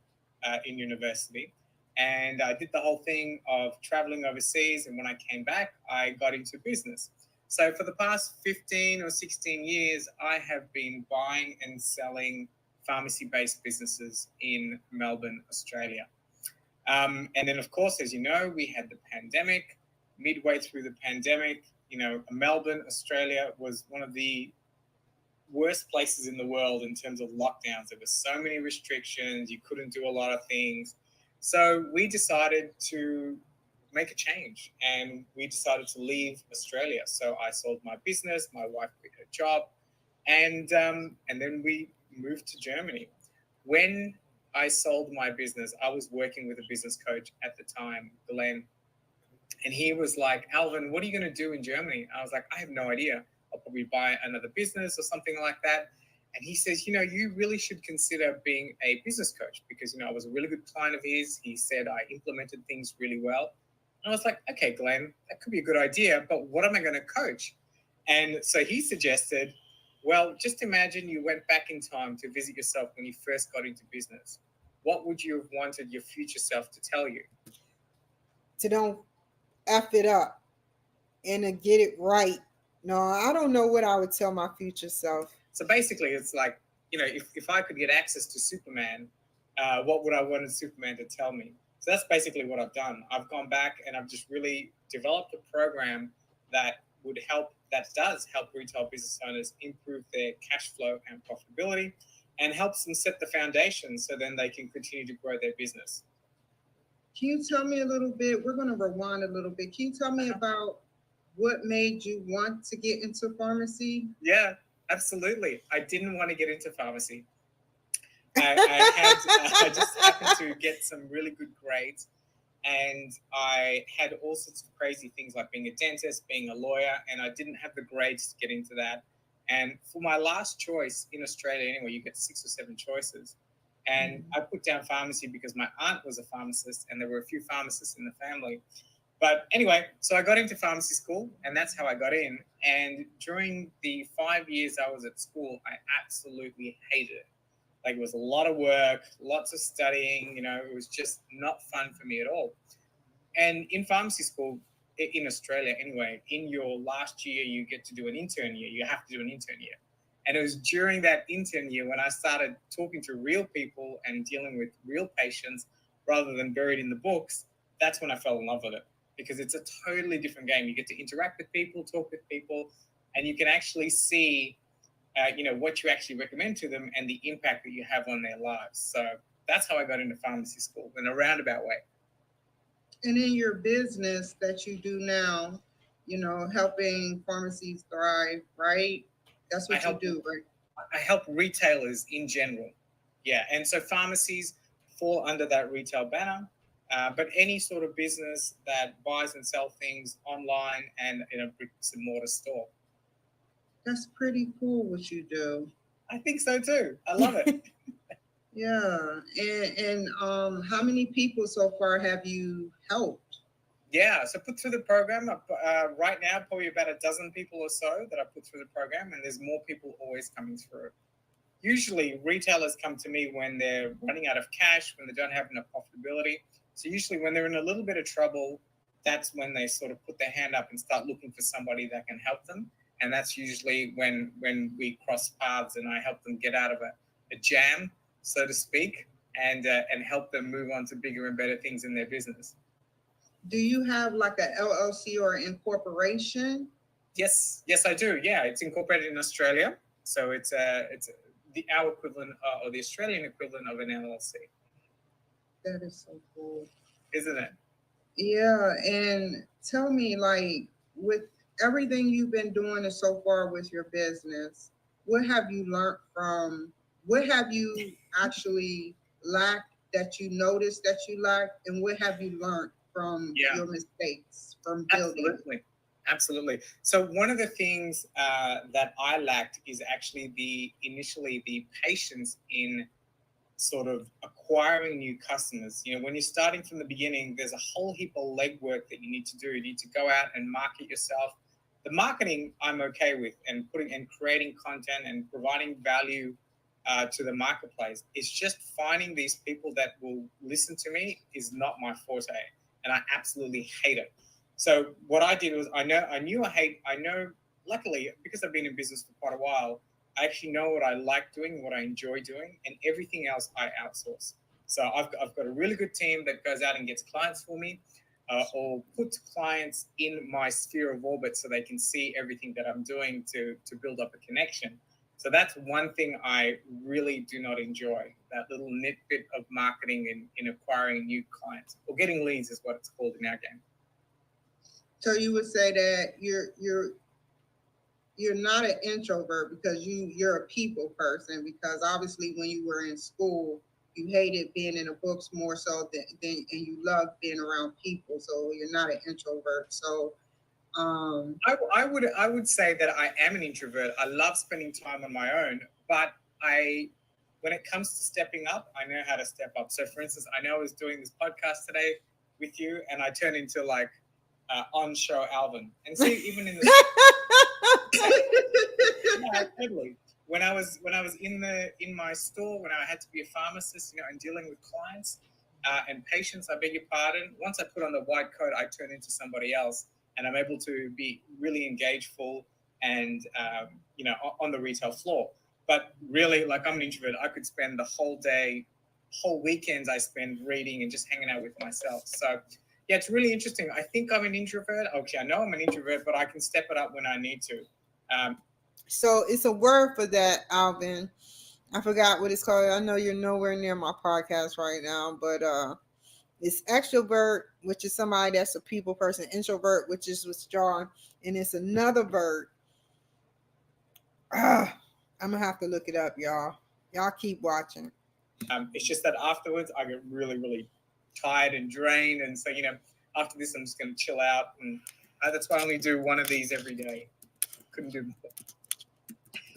in university. And I did the whole thing of traveling overseas. And when I came back, I got into business. So for the past 15 or 16 years, I have been buying and selling pharmacy-based businesses in Melbourne, Australia. And then, of course, as you know, we had the pandemic. Midway through the pandemic, Melbourne, Australia was one of the worst places in the world in terms of lockdowns. There were so many restrictions. You couldn't do a lot of things. So we decided to make a change and we decided to leave Australia. So I sold my business, my wife quit her job, and then we moved to Germany. When I sold my business, I was working with a business coach at the time, Glenn, and he was like, Alvin, what are you going to do in Germany? I was like, I have no idea. I'll probably buy another business or something like that. And he says, you really should consider being a business coach because, I was a really good client of his. He said I implemented things really well. And I was like, okay, Glenn, that could be a good idea, but what am I going to coach? And so he suggested, well, just imagine you went back in time to visit yourself when you first got into business. What would you have wanted your future self to tell you? To don't F it up and to get it right. No, I don't know what I would tell my future self. So basically, it's like, if I could get access to Superman, what would I want Superman to tell me? So that's basically what I've done. I've gone back and I've just really developed a program that does help retail business owners improve their cash flow and profitability and helps them set the foundation so then they can continue to grow their business. Can you tell me a little bit? We're going to rewind a little bit. Can you tell me about what made you want to get into pharmacy? Yeah, absolutely. I didn't want to get into pharmacy. I just happened to get some really good grades. and I had all sorts of crazy things like being a dentist, being a lawyer, and I didn't have the grades to get into that. And for my last choice in Australia, anyway, you get 6 or 7 choices. And I put down pharmacy because my aunt was a pharmacist and there were a few pharmacists in the family. But anyway, so I got into pharmacy school and that's how I got in. And during the 5 years I was at school, I absolutely hated it. Like it was a lot of work, lots of studying, it was just not fun for me at all. And in pharmacy school, in Australia anyway, in your last year, you get to do an intern year. You have to do an intern year. And it was during that intern year when I started talking to real people and dealing with real patients rather than buried in the books. That's when I fell in love with it because it's a totally different game. You get to interact with people, talk with people, and you can actually see, what you actually recommend to them and the impact that you have on their lives. So that's how I got into pharmacy school in a roundabout way. And in your business that you do now, helping pharmacies thrive, right? That's what you do, right? I help retailers in general. Yeah. And so pharmacies fall under that retail banner. But any sort of business that buys and sells things online and in a bricks and mortar store. That's pretty cool what you do. I think so too. I love it. Yeah. And how many people so far have you helped? Yeah, so put through the program right now, probably about a dozen people or so that I put through the program, and there's more people always coming through. Usually, retailers come to me when they're running out of cash, when they don't have enough profitability. So usually, when they're in a little bit of trouble, that's when they sort of put their hand up and start looking for somebody that can help them. And that's usually when we cross paths and I help them get out of a jam, so to speak, and help them move on to bigger and better things in their business. Do you have like a LLC or incorporation? Yes, I do. Yeah, it's incorporated in Australia, so it's our equivalent or the Australian equivalent of an LLC. That is so cool, isn't it? Yeah, and tell me, like, with everything you've been doing so far with your business, what have you learned from? What have you actually lacked that you noticed that you lacked, and what have you learned from your mistakes from building? Absolutely. So one of the things that I lacked is actually initially the patience in sort of acquiring new customers. When you're starting from the beginning, there's a whole heap of legwork that you need to do. You need to go out and market yourself. The marketing I'm okay with, and creating content and providing value to the marketplace. It's just finding these people that will listen to me is not my forte, and I absolutely hate it. So what I did was I know, luckily, because I've been in business for quite a while, I actually know what I like doing, what I enjoy doing, and everything else I outsource. So I've got a really good team that goes out and gets clients for me, or puts clients in my sphere of orbit so they can see everything that I'm doing to build up a connection. So that's one thing I really do not enjoy, that little nitbit of marketing in acquiring new clients, or getting leads is what it's called in our game. So you would say that you're not an introvert because you're a people person, because obviously when you were in school, you hated being in the books more so than and you love being around people. So you're not an introvert. So I would say that I am an introvert. I love spending time on my own, but when it comes to stepping up, I know how to step up. So for instance, I know I was doing this podcast today with you, and I turn into like on-show Alvin. And see, even in the yeah, totally. When I was in my store, when I had to be a pharmacist, and dealing with clients and patients, I beg your pardon. Once I put on the white coat, I turn into somebody else, and I'm able to be really engageful and on the retail floor. But really, like, I'm an introvert. I could spend the whole day, whole weekends I spend reading and just hanging out with myself. So yeah, it's really interesting. I think I'm an introvert. Okay, I know I'm an introvert, but I can step it up when I need to. So it's a word for that, Alvin. I forgot what it's called. I know you're nowhere near my podcast right now, but it's extrovert, which is somebody that's a people person. Introvert, which is withdrawn, and it's another word. I'm gonna have to look it up, y'all. Y'all keep watching. It's just that afterwards I get really, really tired and drained, and so after this, I'm just going to chill out, and that's why I only do one of these every day. Couldn't do more.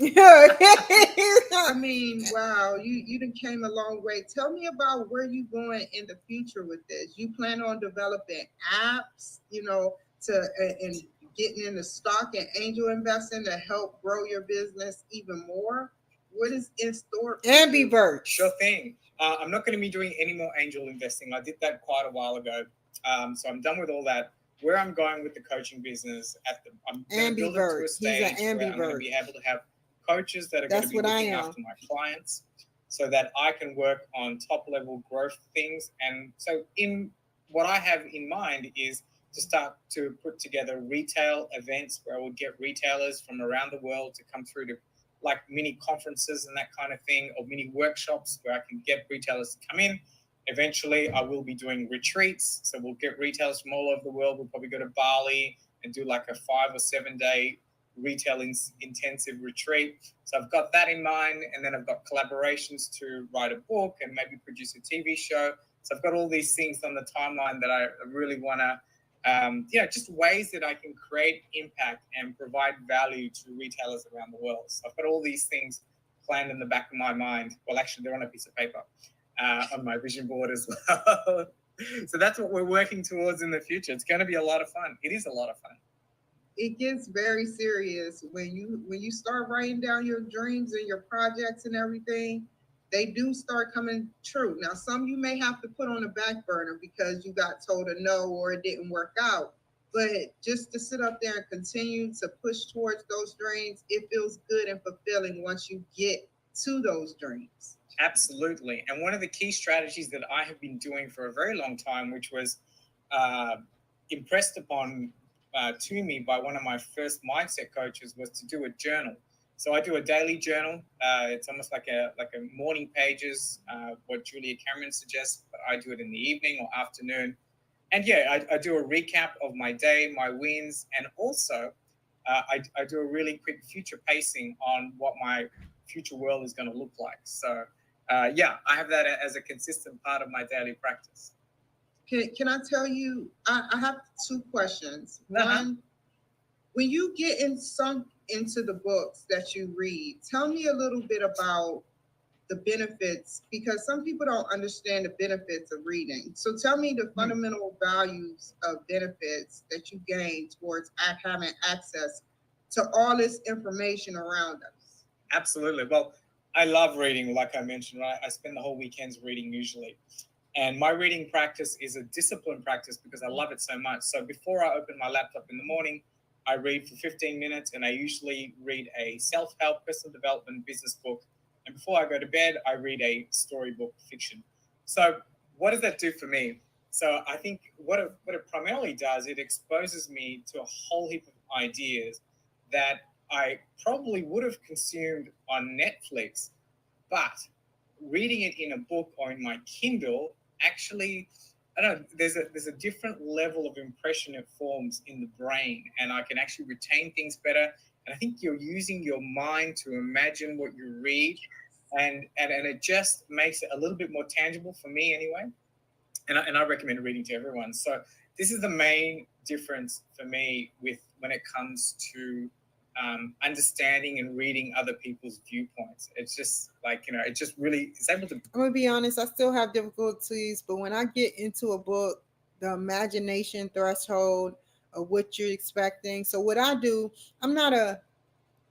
I mean, wow, you done came a long way. Tell me about where you going in the future with this. You plan on developing apps, and getting into stock and angel investing to help grow your business even more. What is in store? Ambivert. Sure thing. I'm not going to be doing any more angel investing. I did that quite a while ago, so I'm done with all that. Where I'm going with the coaching business, I'm going to build it to a stage where I'm going to be able to have coaches that are going to be looking after my clients, so that I can work on top level growth things. And so, in what I have in mind is to start to put together retail events where I will get retailers from around the world to come through to like mini conferences and that kind of thing, or mini workshops where I can get retailers to come in. Eventually, I will be doing retreats. So we'll get retailers from all over the world. We'll probably go to Bali and do like a 5 or 7 day retail intensive retreat. So I've got that in mind. And then I've got collaborations to write a book and maybe produce a TV show. So I've got all these things on the timeline that I really want to, just ways that I can create impact and provide value to retailers around the world. So I've got all these things planned in the back of my mind. Well, actually, they're on a piece of paper on my vision board as well. So that's what we're working towards in the future. It's going to be a lot of fun. It is a lot of fun. It gets very serious when you start writing down your dreams and your projects and everything. They do start coming true. Now, some you may have to put on the back burner because you got told a no or it didn't work out. But just to sit up there and continue to push towards those dreams, it feels good and fulfilling once you get to those dreams. Absolutely. And one of the key strategies that I have been doing for a very long time, which was impressed upon to me by one of my first mindset coaches, was to do a journal. So I do a daily journal. It's almost like a morning pages, what Julia Cameron suggests, but I do it in the evening or afternoon. And I do a recap of my day, my wins, and also I do a really quick future pacing on what my future world is going to look like. So I have that as a consistent part of my daily practice. Can I tell you, I have 2 questions. One, when you get sunk into the books that you read, tell me a little bit about the benefits, because some people don't understand the benefits of reading. So tell me the fundamental values of benefits that you gain towards having access to all this information around us. Absolutely. Well, I love reading, like I mentioned, right? I spend the whole weekends reading usually. And my reading practice is a disciplined practice because I love it so much. So before I open my laptop in the morning, I read for 15 minutes, and I usually read a self-help, personal development business book. And before I go to bed, I read a storybook fiction. So what does that do for me? So I think what it primarily does, it exposes me to a whole heap of ideas that I probably would have consumed on Netflix, but reading it in a book or in my Kindle, actually, I don't know, there's a different level of impression it forms in the brain, and I can actually retain things better. And I think you're using your mind to imagine what you read, and it just makes it a little bit more tangible for me anyway. And I recommend reading to everyone. So this is the main difference for me with when it comes to understanding and reading other people's viewpoints. It's just like, it just really is able to. I'm gonna be honest, I still have difficulties, but when I get into a book, the imagination threshold of what you're expecting. So what I do, I'm not a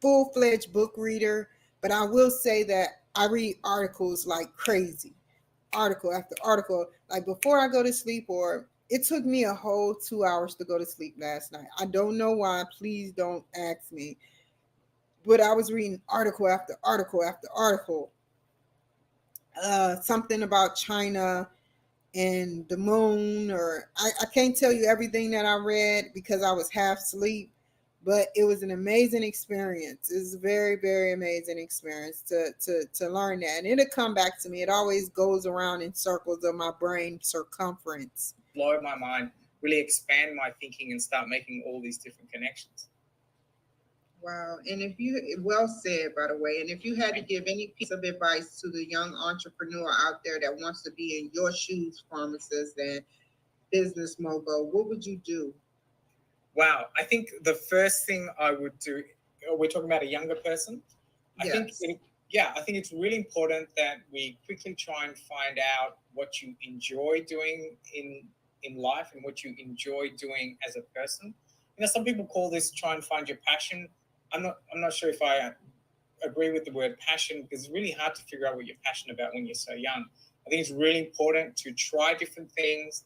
full-fledged book reader, but I will say that I read articles like crazy, article after article. Like before I go to sleep, or it took me a whole 2 hours to go to sleep last night. I don't know why. Please don't ask me. But I was reading article after article after article. Something about China and the moon, or I can't tell you everything that I read because I was half asleep, but it was an amazing experience. It was a very, very amazing experience to learn that. And it'll come back to me. It always goes around in circles of my brain circumference. Blow my mind, really expand my thinking and start making all these different connections. Wow. And if you, well said, by the way, and if you had to give any piece of advice to the young entrepreneur out there that wants to be in your shoes, pharmacist and business mogul, what would you do? Wow, I think the first thing I would do, we're talking about a younger person. Yes. I think it's really important that we quickly try and find out what you enjoy doing in life and what you enjoy doing as a person. Some people call this try and find your passion. I'm not sure if I agree with the word passion, because it's really hard to figure out what you're passionate about when you're so young. I think it's really important to try different things,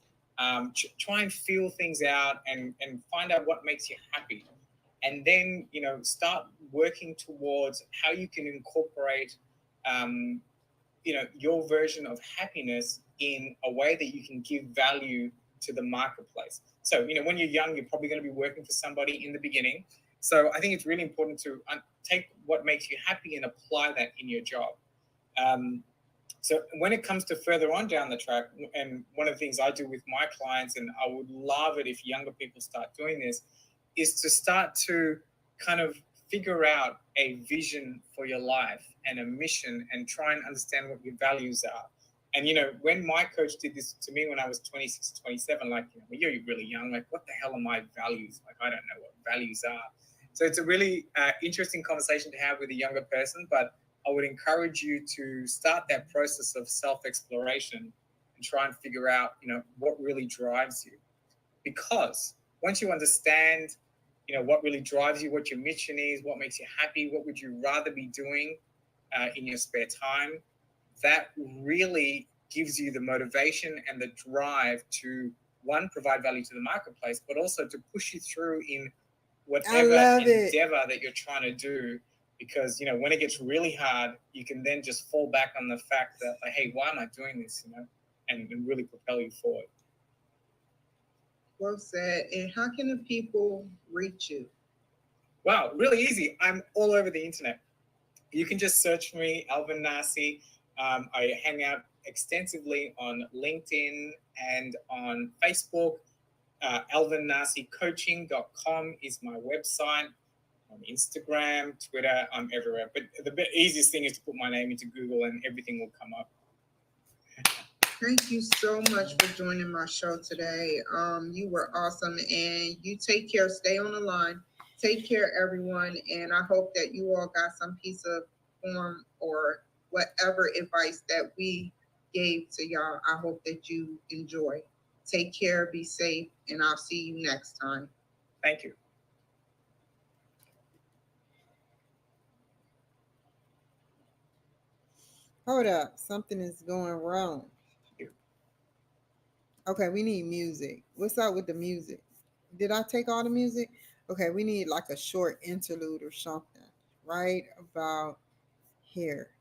try and feel things out, and find out what makes you happy. And then, start working towards how you can incorporate, your version of happiness in a way that you can give value to the marketplace. So, when you're young, you're probably going to be working for somebody in the beginning. So I think it's really important to take what makes you happy and apply that in your job. So when it comes to further on down the track, and one of the things I do with my clients, and I would love it if younger people start doing this, is to start to kind of figure out a vision for your life and a mission, and try and understand what your values are. And, when my coach did this to me when I was 26, 27, like, you're really young, like, what the hell are my values? Like, I don't know what values are. So it's a really interesting conversation to have with a younger person, but I would encourage you to start that process of self-exploration and try and figure out, what really drives you. Because once you understand, what really drives you, what your mission is, what makes you happy, what would you rather be doing in your spare time, that really gives you the motivation and the drive to, one, provide value to the marketplace, but also to push you through in whatever endeavor that you're trying to do. Because, when it gets really hard, you can then just fall back on the fact that, like, hey, why am I doing this, and really propel you forward. Well said. And how can the people reach you? Wow, really easy. I'm all over the internet. You can just search for me, Alvin Nasi. I hang out extensively on LinkedIn and on Facebook. AlvinNasiCoaching.com is my website. On Instagram, Twitter, I'm everywhere. But the easiest thing is to put my name into Google and everything will come up. Thank you so much for joining my show today. You were awesome, and you take care. Stay on the line. Take care, everyone, and I hope that you all got some piece of form or whatever advice that we gave to y'all. I hope that you enjoy. Take care, be safe, and I'll see you next time. Thank you. Hold up, something is going wrong. Okay, we need music. What's up with the music? Did I take all the music? Okay, we need like a short interlude or something right about here.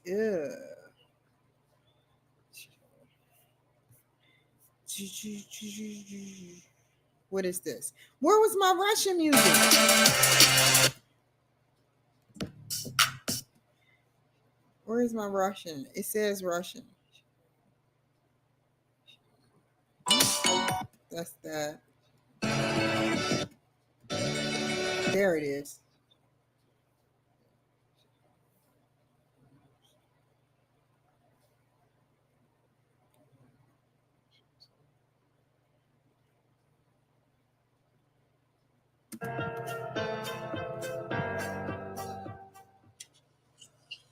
Ew. What is this? Where was my Russian music? Where is my Russian? It says Russian. That's that. There it is.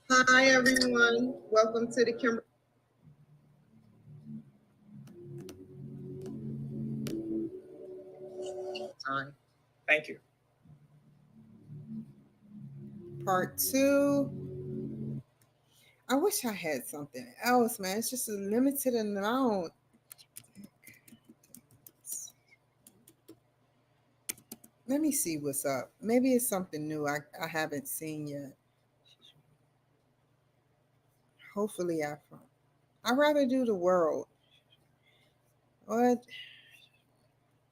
Hi, everyone. Welcome to the Kimberly time. Thank you. Part 2. I wish I had something else, man. It's just a limited amount. Let me see what's up. Maybe it's something new I haven't seen yet. Hopefully I find. I'd rather do the world. What?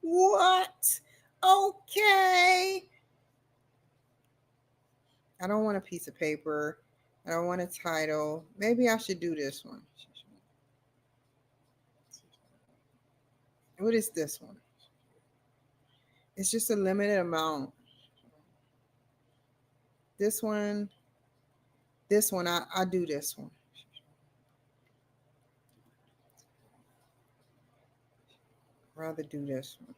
What? Okay. I don't want a piece of paper. I don't want a title. Maybe I should do this one. What is this one? It's just a limited amount. This one, I do this one. Rather do this one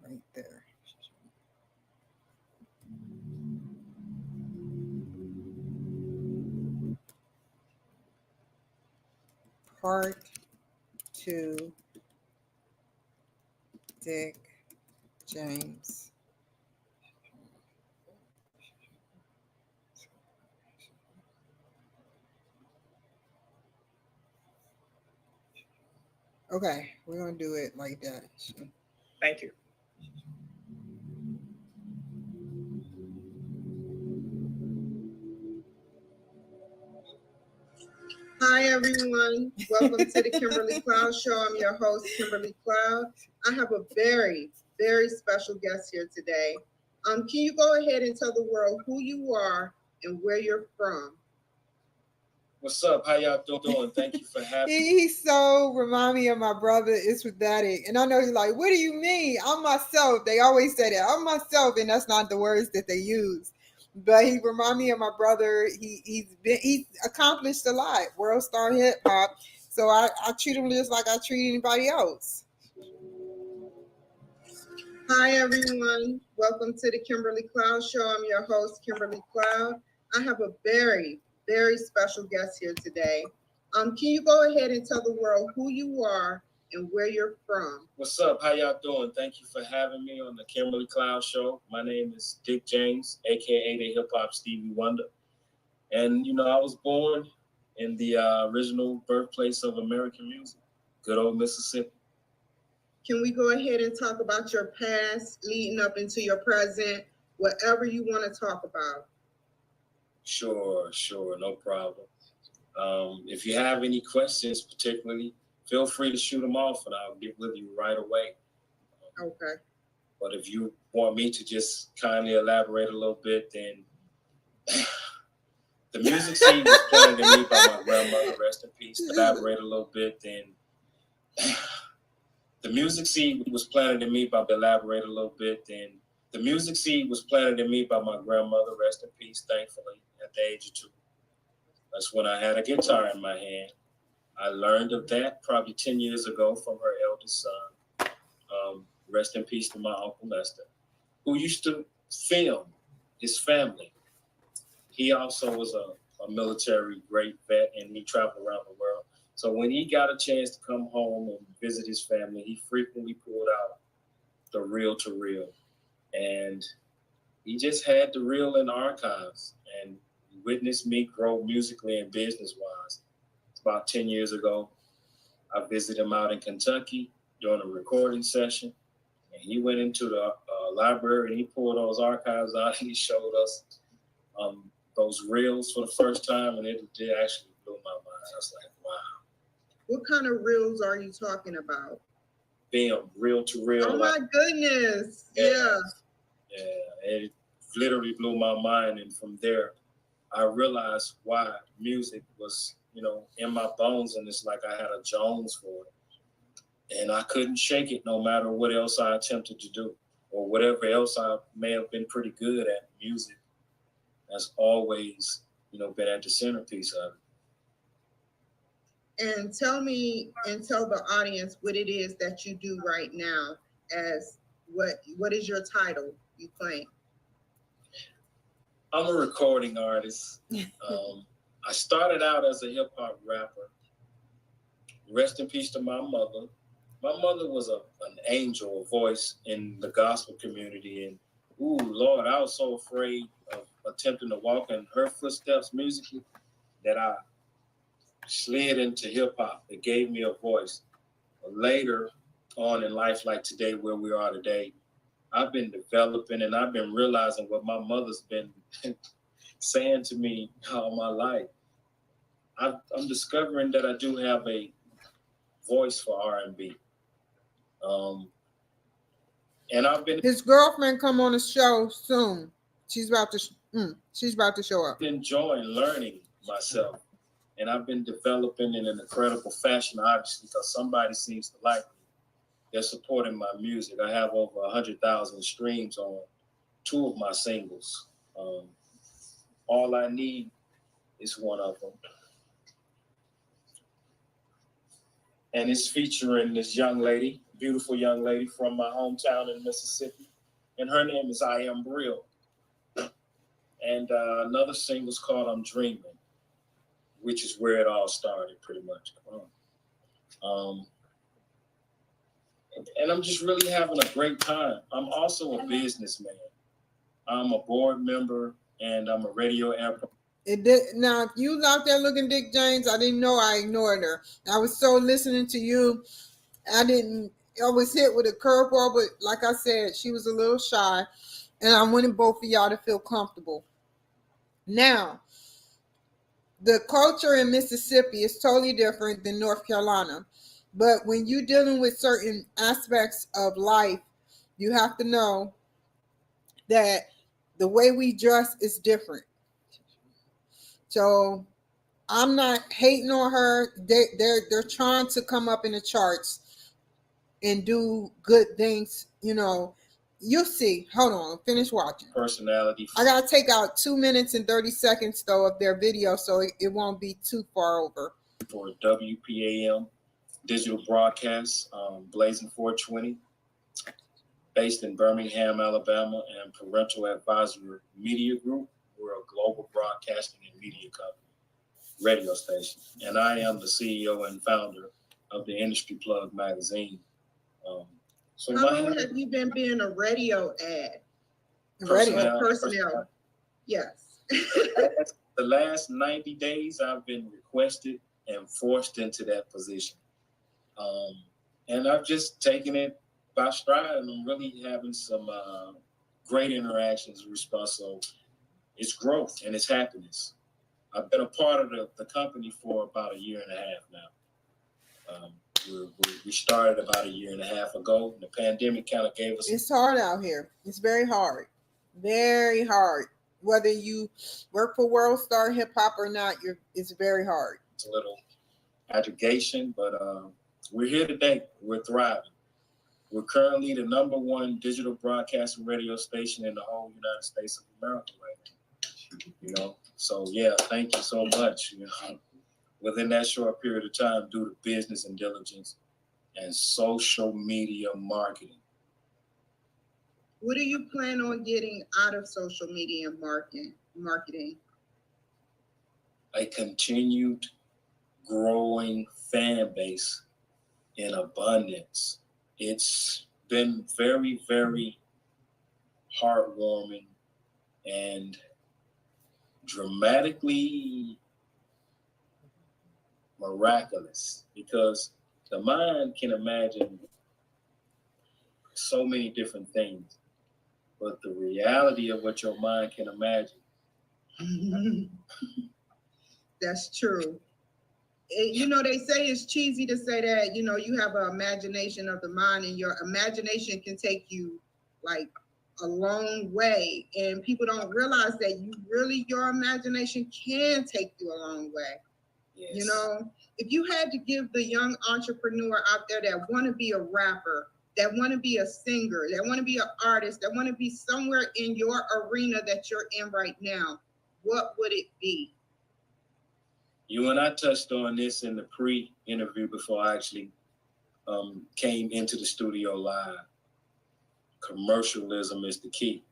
right there. Part 2, Dick James. Okay, we're gonna do it like that. Thank you. Hi everyone, welcome to the Kimberly Cloud Show. I'm your host, Kimberly Cloud. I have a very, very special guest here today. Can you go ahead and tell the world who you are and where you're from? What's up? How y'all doing? Thank you for having me. He's so remind me of my brother. It's with Daddy, and I know he's like, "What do you mean? I'm myself." They always say that I'm myself, and that's not the words that they use. But he remind me of my brother. He's accomplished a lot, world star hip hop. So I treat him just like I treat anybody else. Hi everyone, welcome to the Kimberly Cloud Show. I'm your host, Kimberly Cloud. I have a very, very special guest here today. Can you go ahead and tell the world who you are and where you're from? What's up? How y'all doing? Thank you for having me on the Kimberly Cloud Show. My name is Dick James, aka the Hip Hop Stevie Wonder. And I was born in the original birthplace of American music, good old Mississippi. Can we go ahead and talk about your past leading up into your present, whatever you want to talk about? Sure, no problem. If you have any questions particularly, feel free to shoot them off and I'll get with you right away. Okay. But if you want me to just kindly elaborate a little bit, then the music scene was planted in me by my grandmother, rest in peace. Elaborate a little bit, then the music seed was planted in me by elaborate a little bit, then the music seed was planted in me by my grandmother, rest in peace, thankfully, at the age of 2. That's when I had a guitar in my hand. I learned of that probably 10 years ago from her eldest son. Rest in peace to my Uncle Lester, who used to film his family. He also was a military great vet, and he traveled around the world. So when he got a chance to come home and visit his family, he frequently pulled out the reel to reel. And he just had the reel in the archives and witnessed me grow musically and business-wise. It's about 10 years ago. I visited him out in Kentucky during a recording session. And he went into the library and he pulled those archives out and he showed us those reels for the first time. And it actually blew my mind. I was like, wow. What kind of reels are you talking about? Film, reel to reel. Oh my goodness. Yeah. It literally blew my mind. And from there, I realized why music was, in my bones. And it's like I had a Jones for it. And I couldn't shake it no matter what else I attempted to do or whatever else I may have been pretty good at. Music has always, been at the centerpiece of it. And tell me and tell the audience what it is that you do right now. As what is your title you claim? I'm a recording artist. I started out as a hip hop rapper. Rest in peace to my mother. My mother was an angel, a voice in the gospel community. And, ooh, Lord, I was so afraid of attempting to walk in her footsteps musically that I slid into hip hop. It gave me a voice. Later on in life, like today, where we are today, I've been developing and I've been realizing what my mother's been saying to me all my life. I'm discovering that I do have a voice for R&B. And I've been His girlfriend come on the show soon. She's about to show up. Enjoying learning myself And I've been developing in an incredible fashion, obviously, because somebody seems to like me. They're supporting my music. I have over 100,000 streams on 2 of my singles. All I Need is one of them. And it's featuring this young lady, beautiful young lady from my hometown in Mississippi. And her name is I Am Real. And another single's called I'm Dreaming, which is where it all started, pretty much. And I'm just really having a great time. I'm also a businessman. I'm a board member, and I'm a radio amp. It did. Now, if you was out there looking Dick James, I didn't know I ignored her. I was so listening to you. I didn't always hit with a curveball, but like I said, she was a little shy, and I wanted both of y'all to feel comfortable. Now, the culture in Mississippi is totally different than North Carolina, but when you're dealing with certain aspects of life, you have to know that the way we dress is different. So I'm not hating on her. They're trying to come up in the charts and do good things. You know, you'll see. Hold on, finish watching. Personality. I gotta take out 2 minutes and 30 seconds though of their video, so it won't be too far over. For WPAM digital broadcast, Blazing 420, based in Birmingham, Alabama, and Parental Advisory Media Group. We're a global broadcasting and media company, radio station. And I am the CEO and founder of the Industry Plug magazine. So how long have you been being a radio ad? Personnel. Yes. The last 90 days, I've been requested and forced into that position. And I've just taken it by stride, and I'm really having some great interactions with response. So it's growth and it's happiness. I've been a part of the company for about a year and a half now. We started about a year and a half ago. The pandemic kind of gave us... It's hard out here. It's very hard. Very hard. Whether you work for World Star Hip Hop or not, it's very hard. It's a little aggregation, but we're here today. We're thriving. We're currently the #1 digital broadcasting radio station in the whole United States of America right now. You know, so yeah, thank you so much. You know, within that short period of time, due to business and diligence and social media marketing. What do you plan on getting out of social media marketing? A continued growing fan base in abundance. It's been very, very heartwarming and dramatically miraculous, because the mind can imagine so many different things, but the reality of what your mind can imagine. That's true. You know, they say it's cheesy to say that, you know, you have an imagination of the mind, and your imagination can take you like a long way. And people don't realize that your imagination can take you a long way. Yes. You know, if you had to give the young entrepreneur out there that want to be a rapper, that want to be a singer, that want to be an artist, that want to be somewhere in your arena that you're in right now, what would it be? You and I touched on this in the pre-interview before I actually came into the studio live. Commercialism is the key.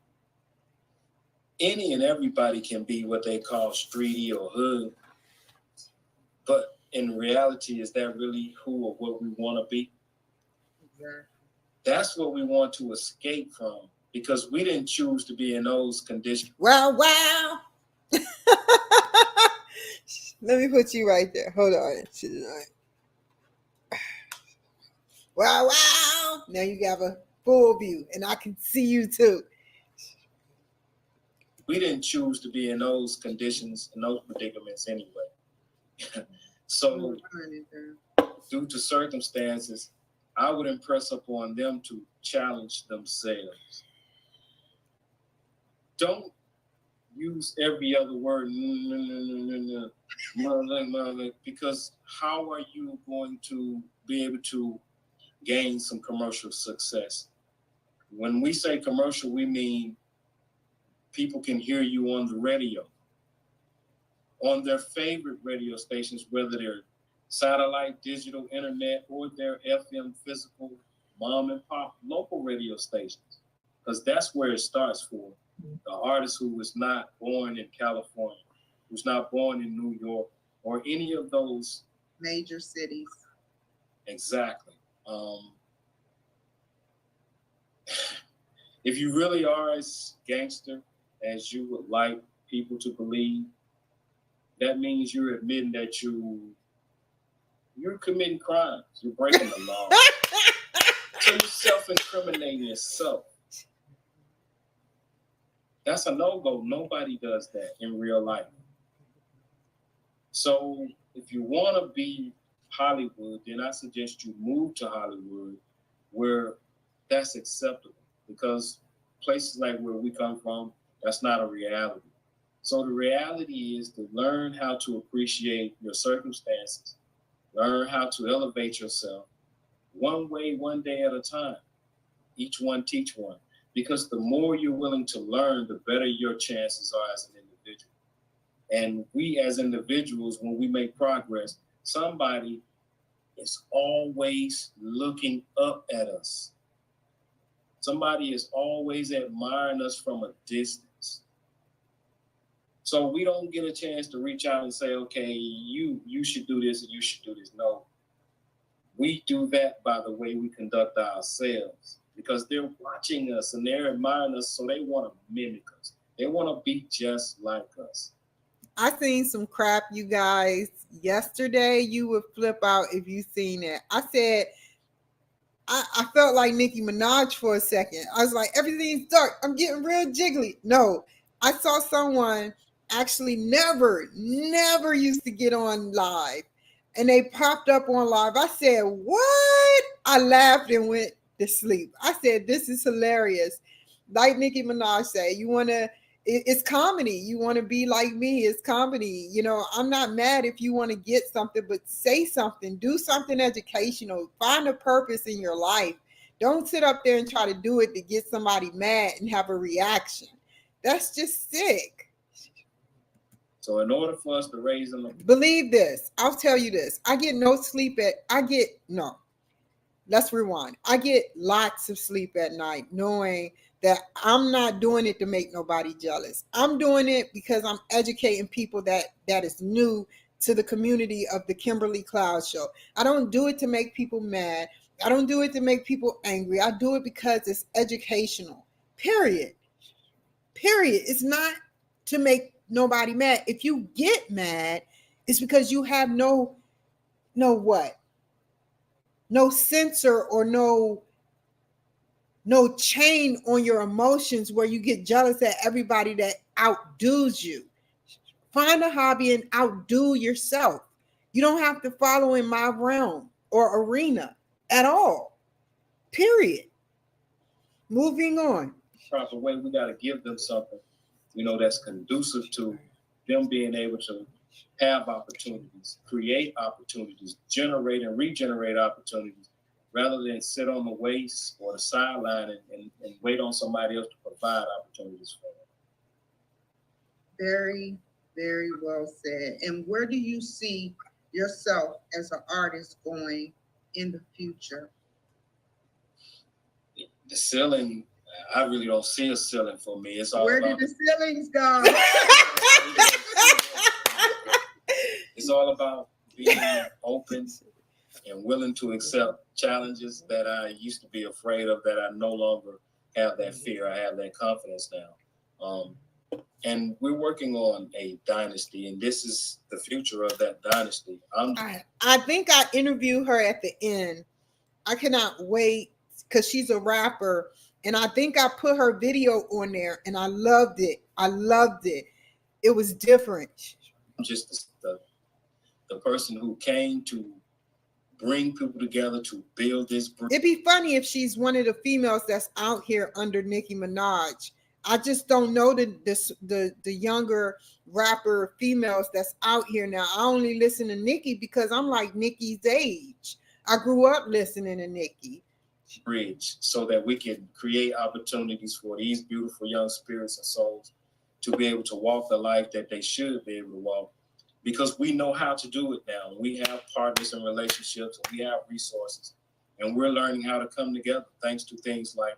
Any and everybody can be what they call streety or hood, but in reality, is that really who or what we want to be? Exactly. That's what we want to escape from, because we didn't choose to be in those conditions. Wow. Let me put you right there. Hold on. Wow. Now you got a full view, and I can see you too. We didn't choose to be in those conditions, in those predicaments anyway. So, due to circumstances, I would impress upon them to challenge themselves. Don't use every other word, because how are you going to be able to gain some commercial success? When we say commercial, we mean people can hear you on the radio, on their favorite radio stations, whether they're satellite, digital, internet, or their FM, physical, mom and pop, local radio stations. Because that's where it starts for the artist who was not born in California, who's not born in New York, or any of those major cities. Exactly. If you really are as gangster as you would like people to believe, that means you're admitting that you're committing crimes. You're breaking the law. So you're self-incriminating yourself. That's a no-go. Nobody does that in real life. So if you want to be Hollywood, then I suggest you move to Hollywood where that's acceptable, because places like where we come from, that's not a reality. So the reality is to learn how to appreciate your circumstances, learn how to elevate yourself one way, one day at a time. Each one teach one. Because the more you're willing to learn, the better your chances are as an individual. And we as individuals, when we make progress, somebody is always looking up at us. Somebody is always admiring us from a distance. So we don't get a chance to reach out and say, okay, you should do this and you should do this. No. We do that by the way we conduct ourselves, because they're watching us and they're admiring us, so they want to mimic us. They want to be just like us. I seen some crap, you guys, yesterday. You would flip out if you seen it. I said, I felt like Nicki Minaj for a second. I was like, everything's dark. I'm getting real jiggly. No, I saw someone actually never used to get on live, and they popped up on live. I said, what? I laughed and went to sleep. I said, this is hilarious. Like Nicki Minaj said, you want to, it's comedy. You want to be like me. It's comedy. You know, I'm not mad if you want to get something, but say something, do something educational, find a purpose in your life. Don't sit up there and try to do it to get somebody mad and have a reaction. That's just sick. So in order for us to raise them, believe this, I'll tell you this. I get lots of sleep at night, knowing that I'm not doing it to make nobody jealous. I'm doing it because I'm educating people that is new to the community of the Kimberly Cloud Show. I don't do it to make people mad. I don't do it to make people angry. I do it because it's educational. Period. It's not to make nobody mad. If you get mad, it's because you have no sensor or no chain on your emotions where you get jealous at everybody that outdoes you. Find a hobby and outdo yourself. You don't have to follow in my realm or arena at all. Period. Moving on. Proper way, we got to give them something, that's conducive to them being able to have opportunities, create opportunities, generate and regenerate opportunities, rather than sit on the waist or the sideline and wait on somebody else to provide opportunities for them. Very, very well said. And where do you see yourself as an artist going in the future? The ceiling, I really don't see a ceiling for me. It's all where about, did the ceilings go? It's all about being open and willing to accept challenges that I used to be afraid of, that I no longer have that fear. I have that confidence now. And we're working on a dynasty, and this is the future of that dynasty. I think I interviewed her at the end. I cannot wait, because she's a rapper, and I think I put her video on there, and I loved it. It was different. I'm just the person who came to bring people together to build this. It'd be funny if she's one of the females that's out here under Nicki Minaj. I just don't know the younger rapper females that's out here now. I only listen to Nicki because I'm like Nicki's age. I grew up listening to Nicki. Bridge so that we can create opportunities for these beautiful young spirits and souls to be able to walk the life that they should be able to walk, because we know how to do it now. We have partners and relationships, and we have resources, and we're learning how to come together thanks to things like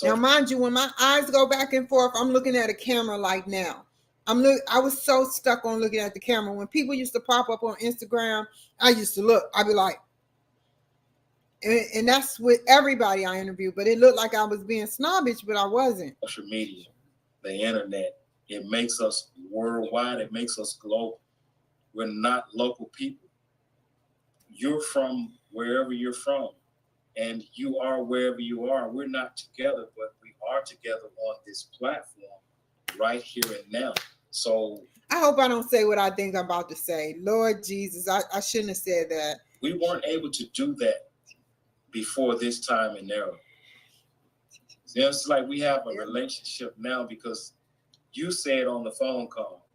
Now, mind you, when my eyes go back and forth, I'm looking at a camera like now. I was so stuck on looking at the camera. When people used to pop up on Instagram, I used to look. I'd be like, and that's with everybody I interviewed. But it looked like I was being snobbish, but I wasn't. social media, the internet, it makes us worldwide. It makes us global. We're not local people. You're from wherever you're from, and you are wherever you are. We're not together, but we are together on this platform right here and now. So I hope I don't say what I think I'm about to say. Lord Jesus, I shouldn't have said that. We weren't able to do that before this time and era. It's like we have a relationship now because you said on the phone call,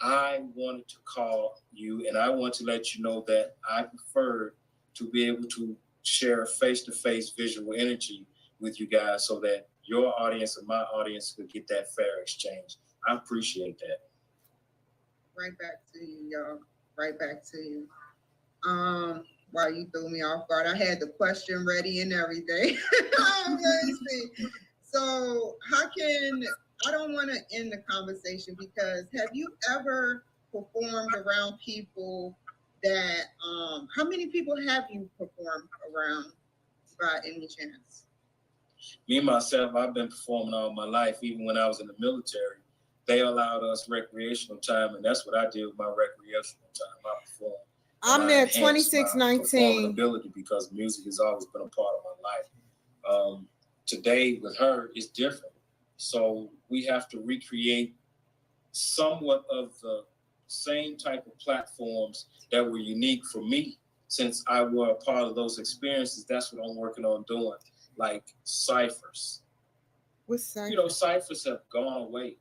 I wanted to call you and I want to let you know that I prefer to be able to share face-to-face visual energy with you guys so that your audience and my audience could get that fair exchange. I appreciate that. Right back to you, y'all. Right back to you. Wow, you threw me off guard. I had the question ready and everything. Amazing. So I don't want to end the conversation because have you ever performed around people that, how many people have you performed around by any chance? Me, myself, I've been performing all my life, even when I was in the military. They allowed us recreational time, and that's what I did with my recreational time. I performed. I'm there 2619. Ability because music has always been a part of my life. Today with her is different. So we have to recreate somewhat of the same type of platforms that were unique for me. Since I were a part of those experiences, that's what I'm working on doing. Like ciphers. What's ciphers? You know, ciphers have gone away.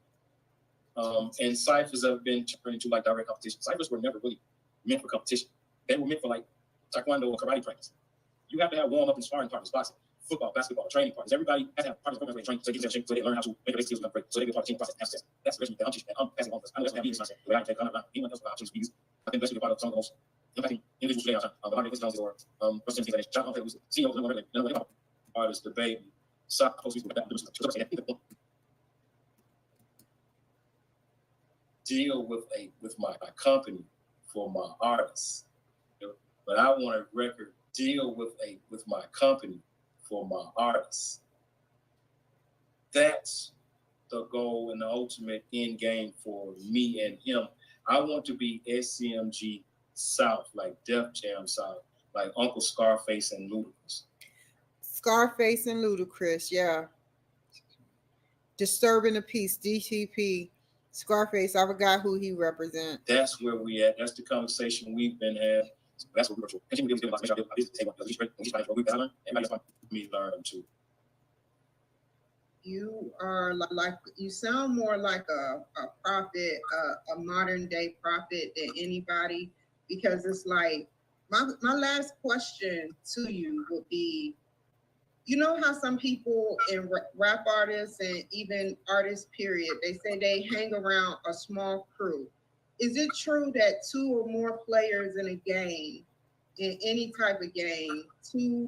And ciphers have been turned into like direct competition. Ciphers were never really meant for competition. They were meant for like taekwondo or karate practice. You have to have warm up and sparring partners, boxing, football, basketball, training partners. Everybody has to have partners programs where they train so they learn how to make their skills great. So they get part of the team process. That's the that I'm teaching. I'm passing on this. I know that's not easy. The way I take anyone else about opportunities. I think that's really part of some of the most impacting individuals today. The market is or President Things John was CEO of artist, the baby, deal with my company for my artists. But I want a record deal with my company for my artists. That's the goal and the ultimate end game for me and him. I want to be SCMG South, like Def Jam South, like Uncle Scarface and Ludacris. Scarface and Ludacris, yeah. Disturbing the Peace, DTP. Scarface, I forgot who he represents. That's where we at. That's the conversation we've been having. So that's what we're doing. Continue to me learn too. You are like you sound more like a prophet, a modern day prophet than anybody, because it's like my last question to you would be, you know how some people in rap artists and even artists period, they say they hang around a small crew. Is it true that 2 or more players in a game, in any type of game, 2,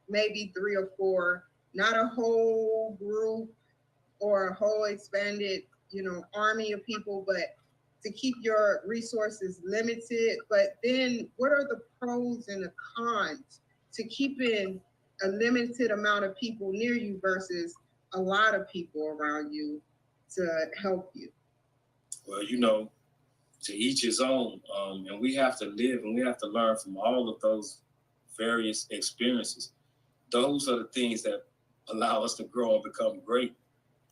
maybe 3 or 4, not a whole group or a whole expanded, army of people, but to keep your resources limited? But then what are the pros and the cons to keeping a limited amount of people near you versus a lot of people around you to help you? Well, to each his own. And we have to live and we have to learn from all of those various experiences. Those are the things that allow us to grow and become great.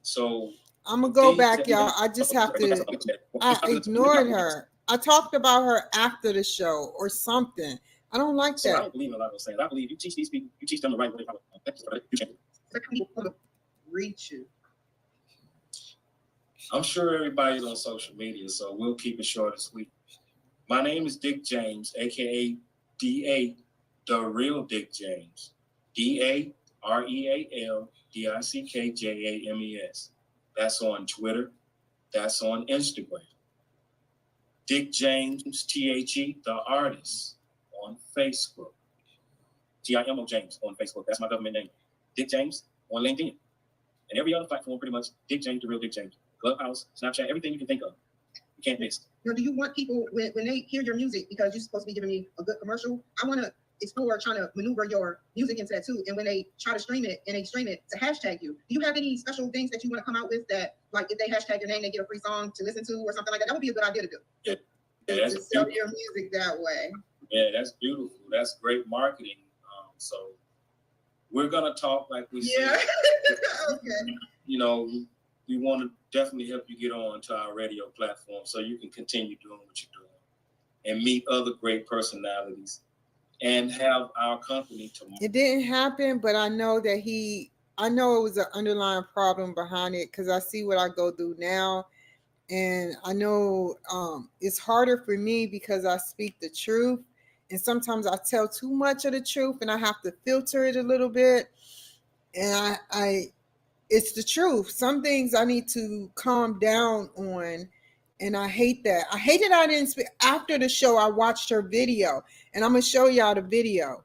So I'm gonna go back, y'all. I just have to. I ignored her. I talked about her after the show or something. I don't like that. I don't believe in a lot of those things. I believe you teach these people, you teach them the right way. People reach you. I'm sure everybody's on social media, so we'll keep it short and sweet. My name is Dick James, aka DA, the real Dick James. DAREALDICKJAMES. That's on Twitter. That's on Instagram. Dick James, THE, the artist, on Facebook. TIMO James on Facebook. That's my government name. Dick James on LinkedIn. And every other platform, pretty much, Dick James, the real Dick James. Clubhouse, Snapchat, everything you can think of. You can't miss. Now, do you want people, when they hear your music, because you're supposed to be giving me a good commercial, I want to explore trying to maneuver your music into that too. And when they try to stream it and they stream it to hashtag you, do you have any special things that you want to come out with that, like if they hashtag your name, they get a free song to listen to or something like that? That would be a good idea to do. Yeah, to sell your music that way. Yeah, that's beautiful. That's great marketing. So we're gonna talk like we said. Okay. You know, we want to definitely help you get on to our radio platform so you can continue doing what you're doing and meet other great personalities and have our company tomorrow. It didn't happen, but I know that I know it was an underlying problem behind it because I see what I go through now. And I know it's harder for me because I speak the truth. And sometimes I tell too much of the truth and I have to filter it a little bit. And it's the truth. Some things I need to calm down on. And I hate that. I hate that I didn't speak. After the show, I watched her video. And I'm going to show y'all the video.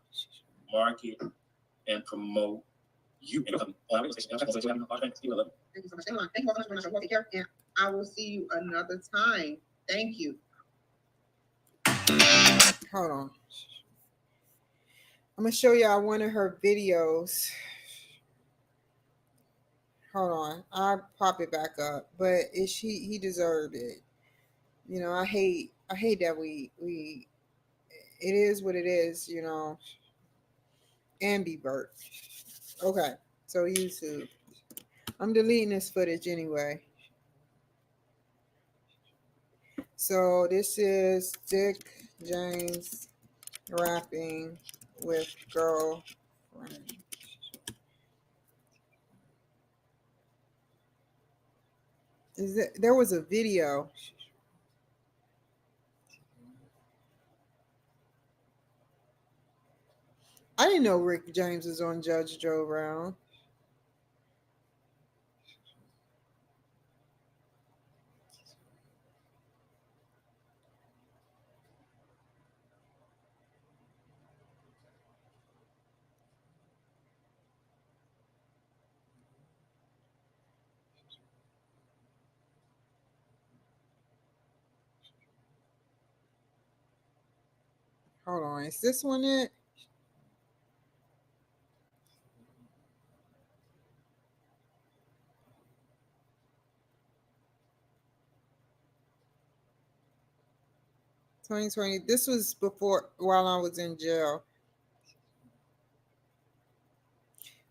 Market and promote you. Thank you so much. Thank you all so much for my show. Take care. And I will see you another time. Thank you. Hold on. I'm going to show y'all one of her videos. Hold on. I'll pop it back up. But he deserved it. You know, I hate that we it is what it is, you know. Ambivert. Okay. So YouTube. I'm deleting this footage anyway. So this is Dick James rapping with girlfriend. There was a video. I didn't know Rick James was on Judge Joe Brown. Hold on, is this one it? $2020. This was before, while I was in jail.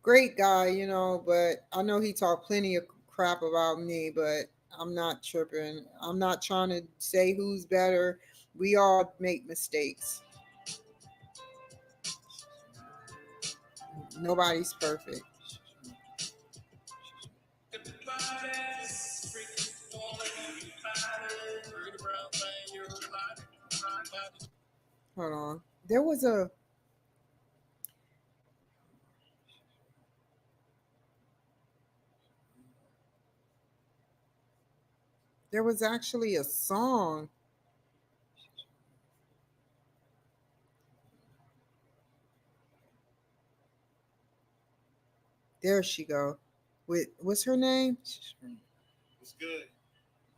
Great guy, you know, but I know he talked plenty of crap about me, but I'm not tripping. I'm not trying to say who's better. We all make mistakes. Nobody's perfect. Hold on. There was actually a song. There she go. With what's her name? What's good?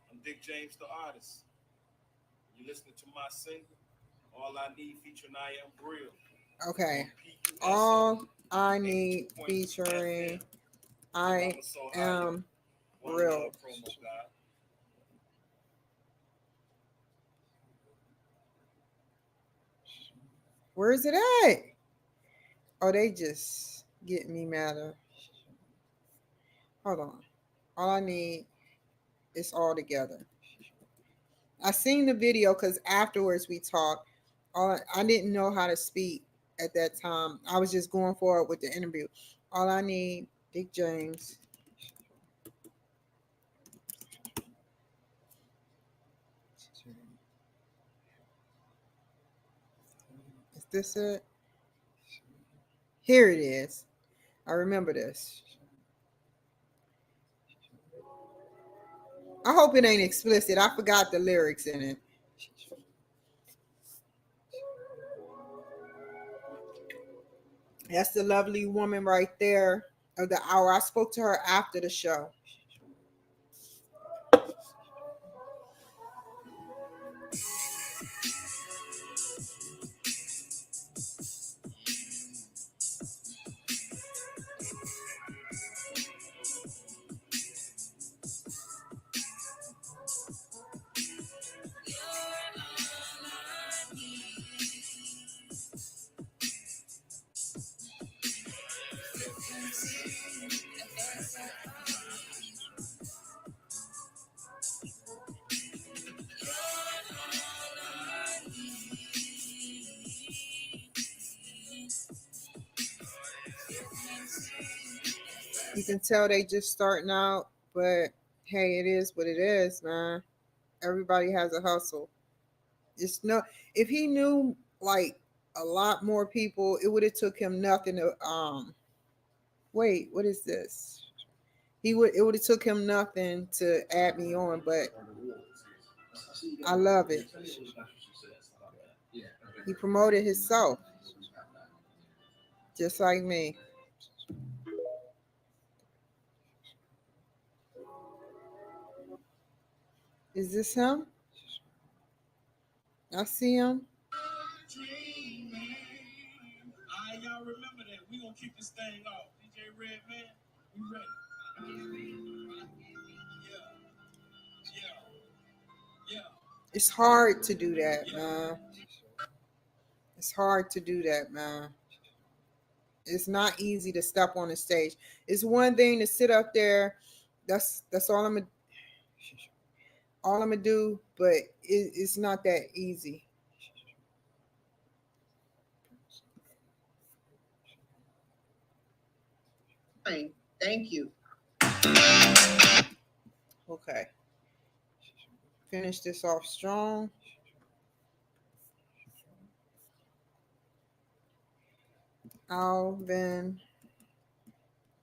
I'm Dick James, the artist. You listening to my single, All I Need featuring I Am Real. Okay. All I Need featuring I Am Real. Where is it at? Oh, they just get me madder. Hold on. All I need is all together. I seen the video because afterwards we talked. I didn't know how to speak at that time. I was just going forward with the interview. All I need, Dick James. This it? Here it is. I remember this. I hope it ain't explicit. I forgot the lyrics in it. That's the lovely woman right there of the hour. I spoke to her after the show. You can tell they just starting out, but hey, it is what it is, man. Everybody has a hustle. It's no, if he knew like a lot more people, it would have took him nothing to wait, what is this? It would have took him nothing to add me on, but I love it. He promoted himself, just like me. Is this him? I see him. Y'all remember that. We gonna kick this thing off. DJ Redman, we ready. Yeah. It's hard to do that, man. It's hard to do that, man. It's not easy to step on the stage. It's one thing to sit up there. That's all I'm gonna do, but it's not that easy. Fine. Thank you. Okay. Finish this off strong. Alvin,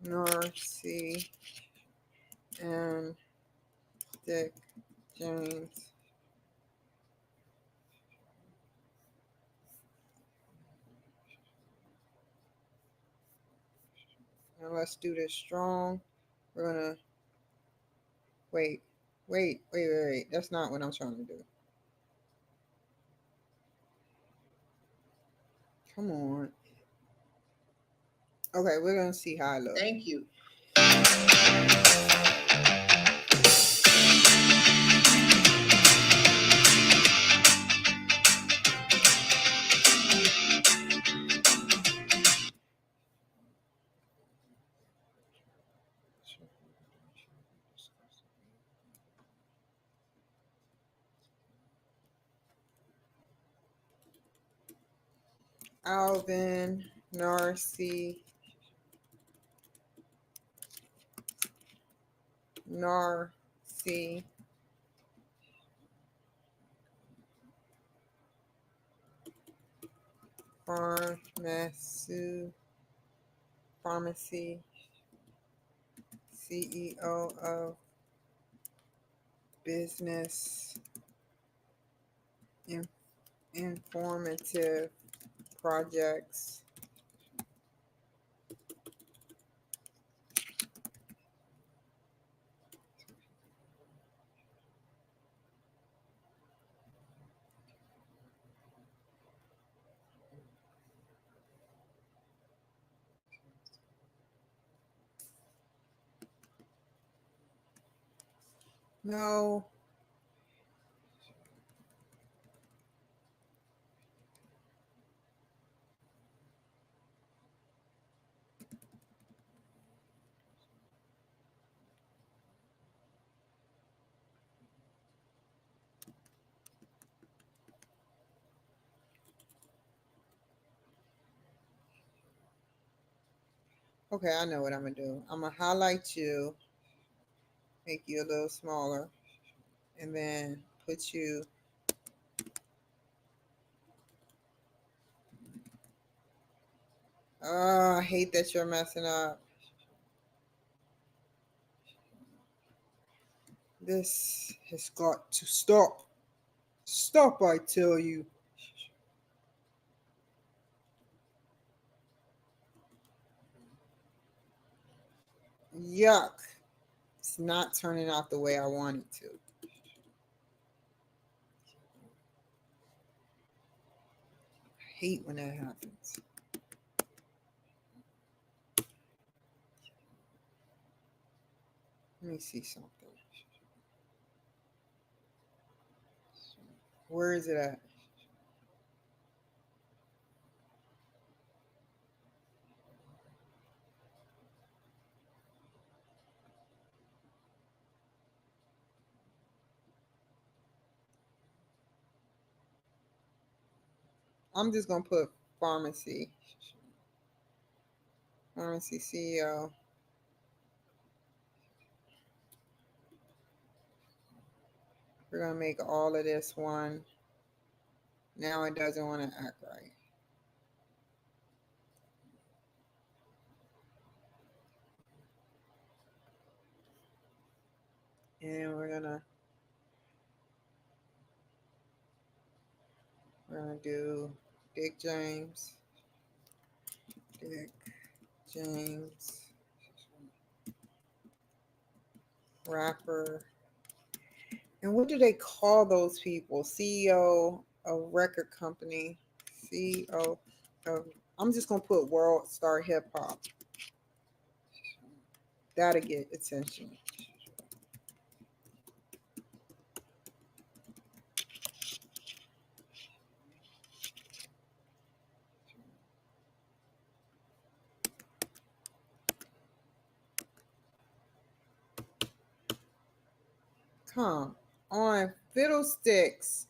Narcy, and Dick James. Now let's do this strong. We're gonna wait. That's not what I'm trying to do. Come on. Okay, we're gonna see how I look. Thank you. Alvin, Narcy, Pharmacy, CEO of Business Informative Projects. No. Okay, I know what I'm gonna do. I'm gonna highlight you, make you a little smaller, and then put you I hate that you're messing up. This has got to stop. Stop, I tell you. Yuck. It's not turning out the way I want it to. I hate when that happens. Let me see something. Where is it at? I'm just going to put pharmacy. Pharmacy CEO. We're going to make all of this one. Now it doesn't want to act right. And we're gonna do Dick James, rapper. And what do they call those people? CEO of record company, CEO of. I'm just gonna put World Star Hip Hop. That'll get attention. Come on, fiddlesticks.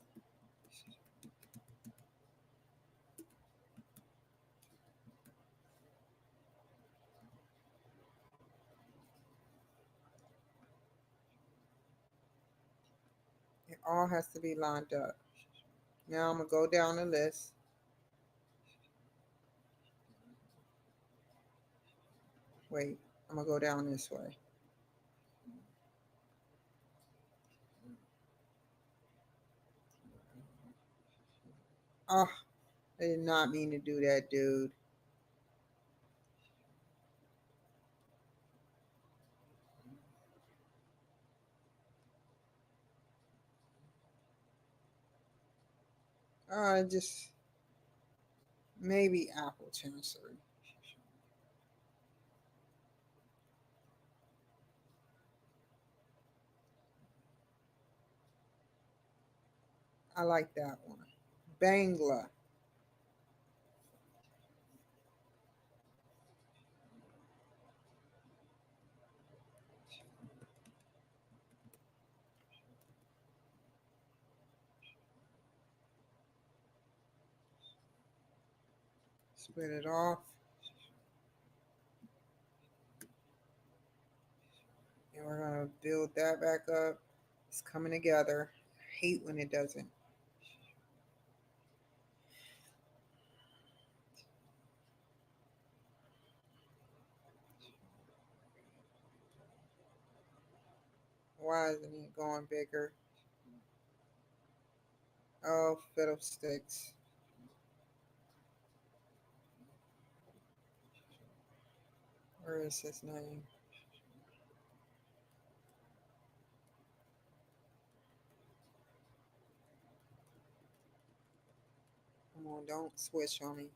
It all has to be lined up. Now I'm gonna go down the list. Wait, I'm gonna go down this way. Oh, I did not mean to do that, dude. Just maybe Apple Chancery. I like that one. Bangla. Split it off. And we're going to build that back up. It's coming together. I hate when it doesn't. Why isn't it going bigger? Oh, fiddlesticks. Where is his name? Come on, don't switch on me.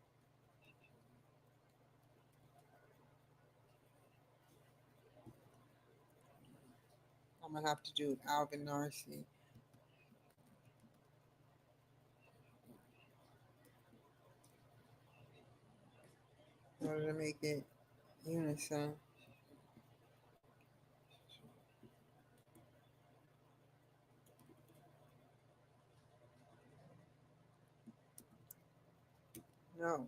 I'm going to have to do Alvin Narcy. In order to make it unison. No.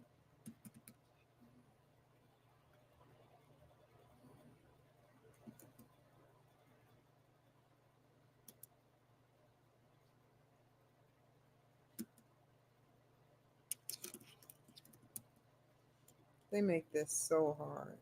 They make this so hard.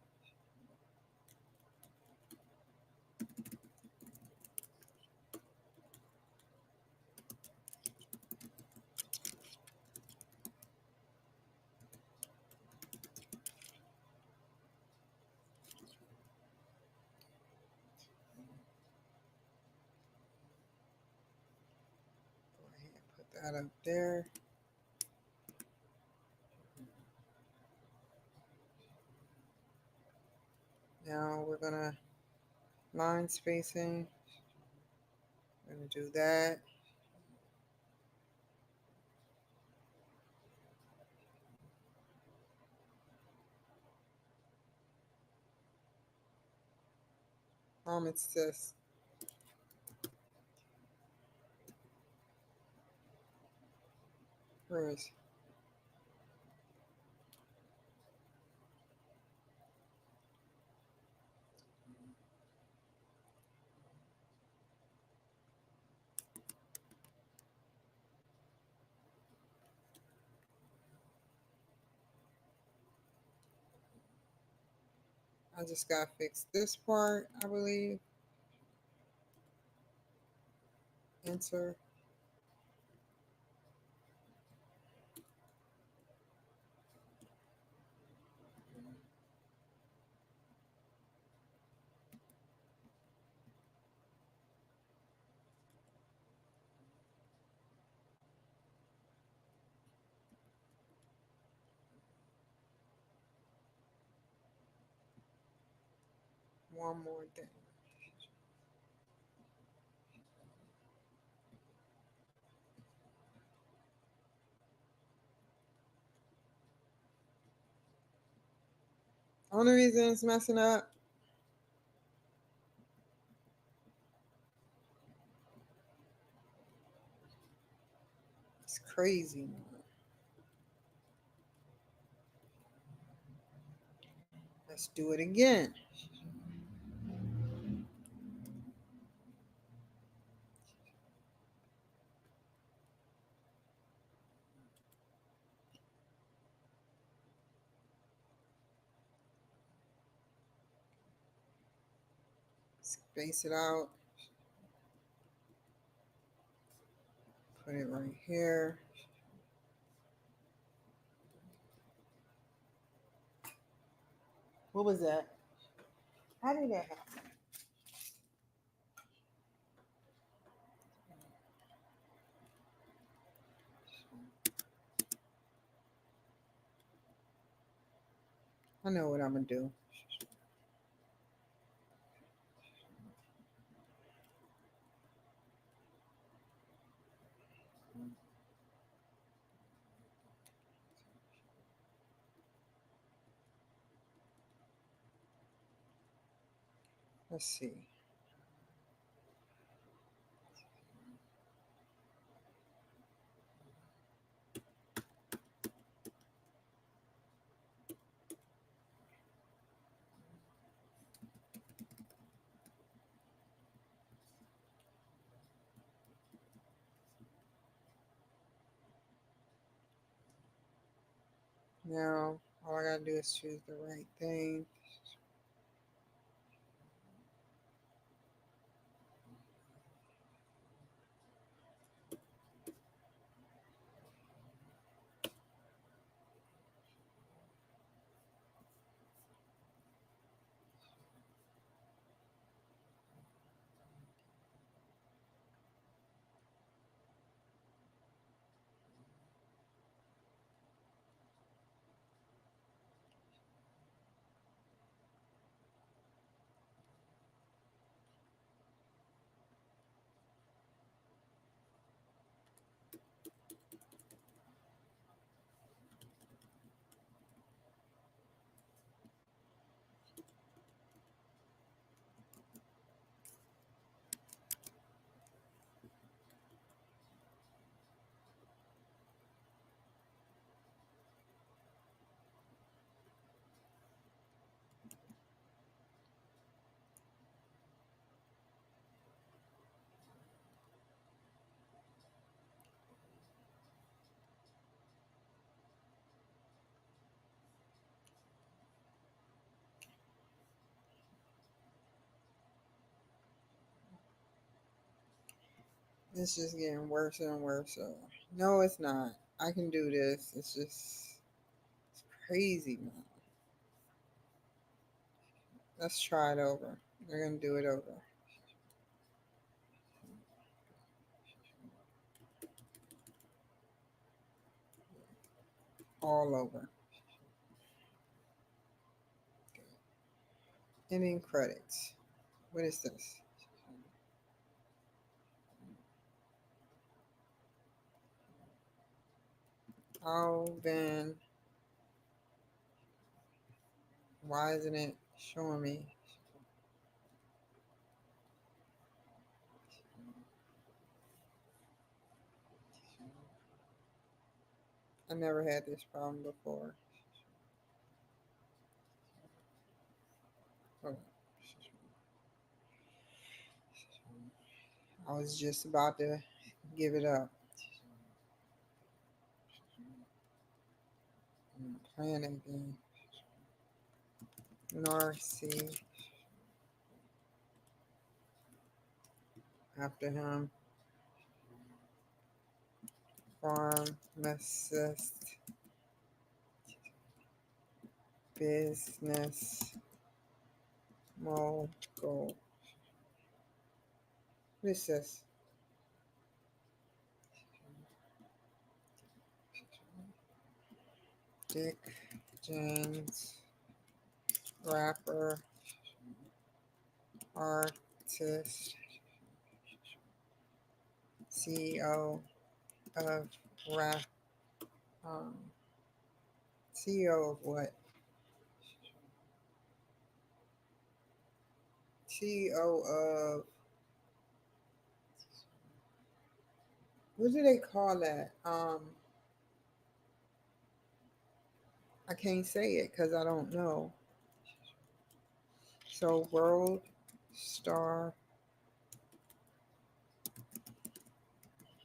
Go ahead and put that up there. Now we're gonna line spacing. We're gonna do that. It's this. Where is? I just gotta fix this part, I believe. Enter. One more thing. Only reason it's messing up, it's crazy. Let's do it again. Space it out. Put it right here. What was that? How did that happen? I know what I'm gonna do. Let's see. Now, all I gotta do is choose the right thing. It's just getting worse and worse. No, it's not. I can do this. It's crazy, man. Let's try it over. We're gonna do it over. All over. Ending credits. What is this? Oh, then why isn't it showing me? I never had this problem before. Hold on. I was just about to give it up. I'm playing that game. Narcy. After him. Pharmacist. Business. Mogul. What is this? Dick James. Rapper. Artist. CEO of rap. Um, CEO of what? CEO of what do they call that? I can't say it because I don't know. So World Star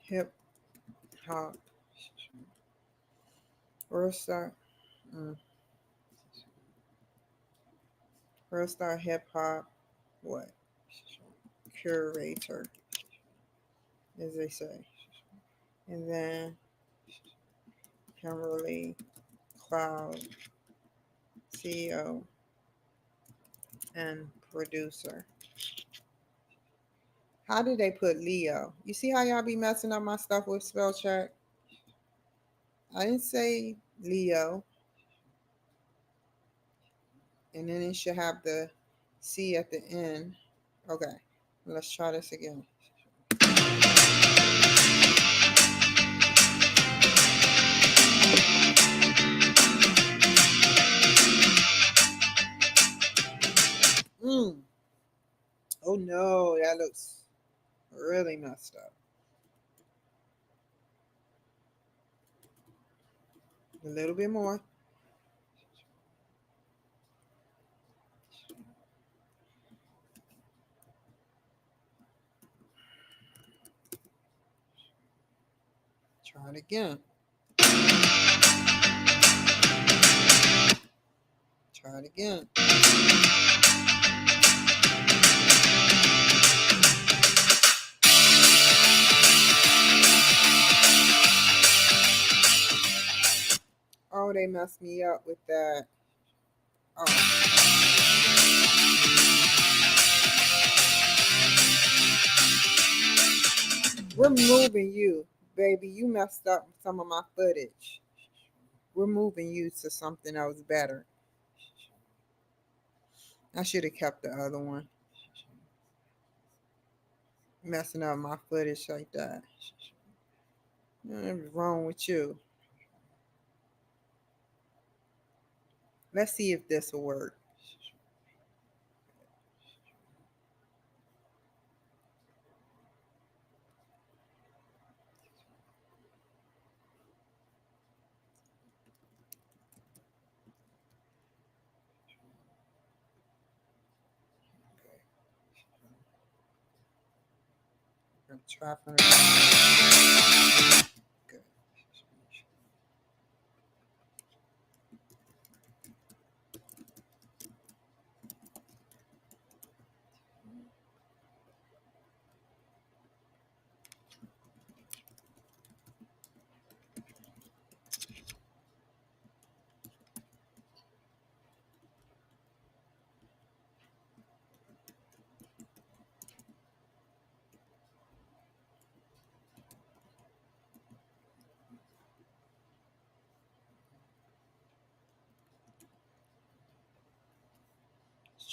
Hip Hop. World Star. Mm, World Star Hip Hop. What? Curator, as they say. And then Kimberly Cloud, CEO and producer. How did they put Leo? You see how y'all be messing up my stuff with spell check? I didn't say Leo. And then it should have the C at the end. Okay, let's try this again. Mm. Oh no, that looks really messed up. A little bit more. Try it again. Try it again. Oh, they messed me up with that. Oh, we're moving you, baby. You messed up some of my footage. We're moving you to something else better. I should have kept the other one. Messing up my footage like that. What's wrong with you? Let's see if this will work. I'm trying from good.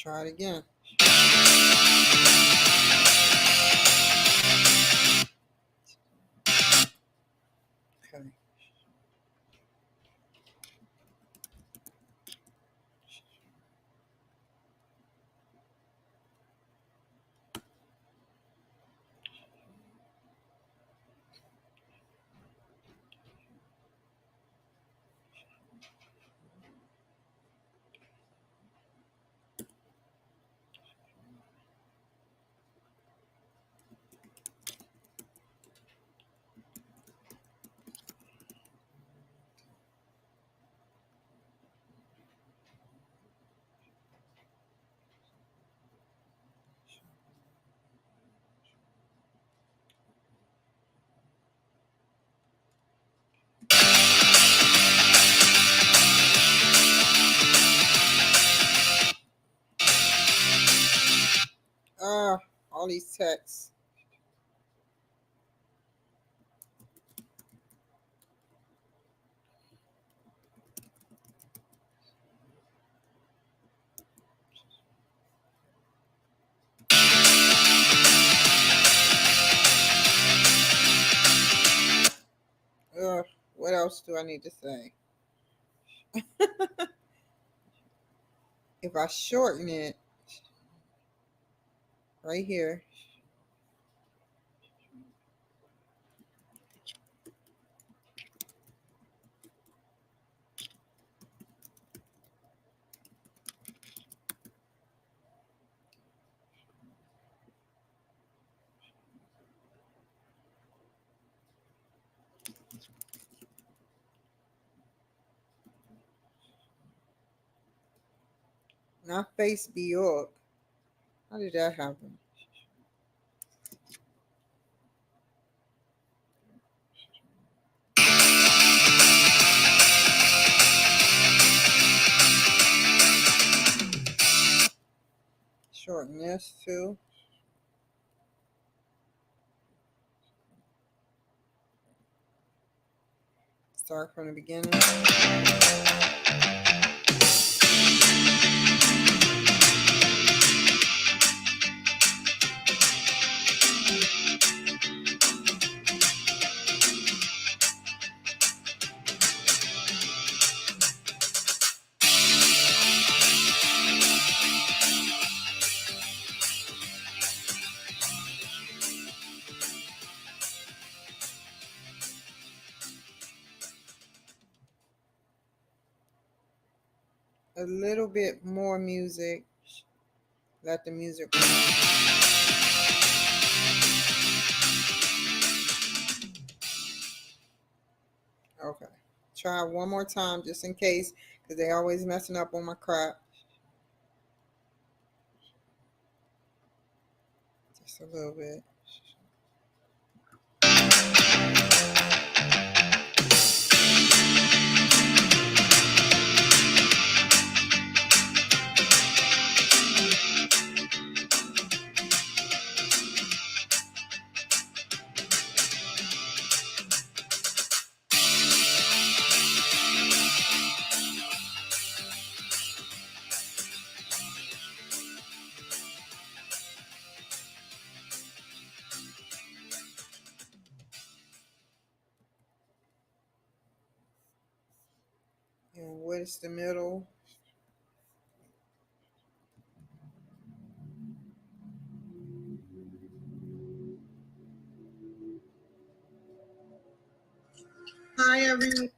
try it again. Okay. All these texts. What else do I need to say? If I shorten it right here, not face be York. How did that happen? Shorten this too. Start from the beginning. A little bit more music. Let the music run. Okay. Try one more time just in case, because they always messing up on my crap. Just a little bit. And what is the middle? Hi, everyone.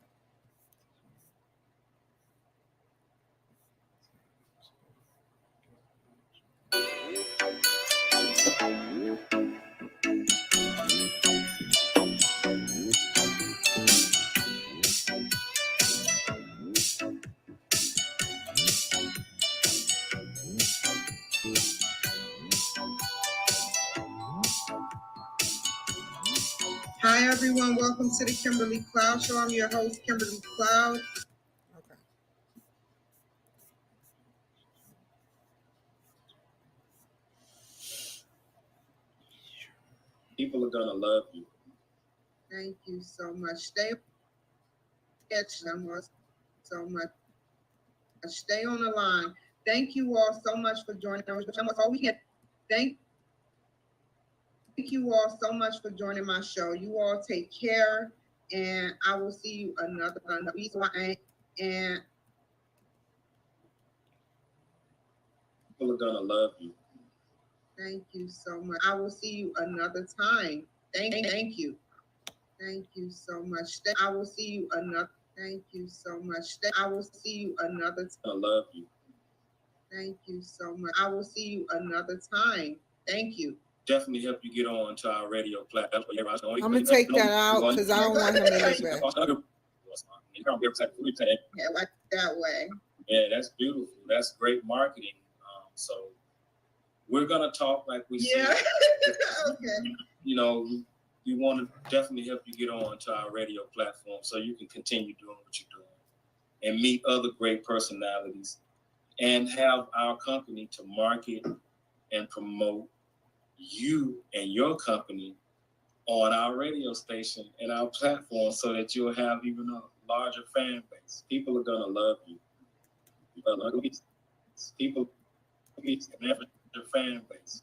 Hi, everyone. Welcome to the Kimberly Cloud Show. I'm your host, Kimberly Cloud. Okay. People are gonna love you. Thank you so much. Stay so much. Stay on the line. Thank you all so much for joining us. That's all we can. Thank you all so much for joining my show. You all take care, and I will see you another reason why. And People are gonna love you. thank you so much. I will see you another time. Thank you. Thank you so much. I will see you another. Thank you so much. I will see you another. I love you. Thank you so much. I will see you another time. Thank you. Definitely help you get on to our radio platform. I'm gonna take that out because I don't want him to look bad. Yeah, like that way. Yeah, that's beautiful. That's great marketing. So we're gonna talk like we Yeah. said. Okay. You know, we want to definitely help you get on to our radio platform so you can continue doing what you're doing and meet other great personalities and have our company to market and promote you and your company on our radio station and our platform so that you'll have even a larger fan base. People are gonna love you. People have a fan base.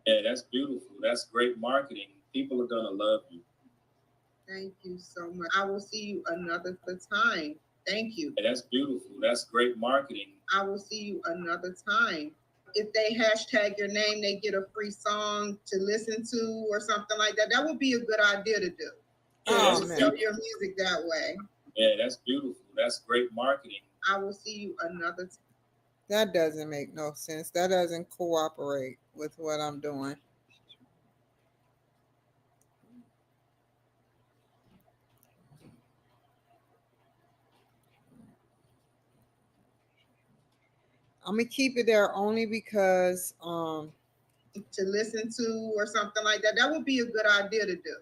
Yeah, that's beautiful. That's great marketing. People are gonna love you. Thank you so much. I will see you another time. Thank you. Yeah, that's beautiful. That's great marketing. I will see you another time. If they hashtag your name, they get a free song to listen to or something like that. That would be a good idea to do. Oh, To man. sell your music that way. Yeah, that's beautiful. That's great marketing. I will see you another time. That doesn't make no sense. That doesn't cooperate with what I'm doing. I'm gonna keep it there only because To listen to or something like that. That would be a good idea to do.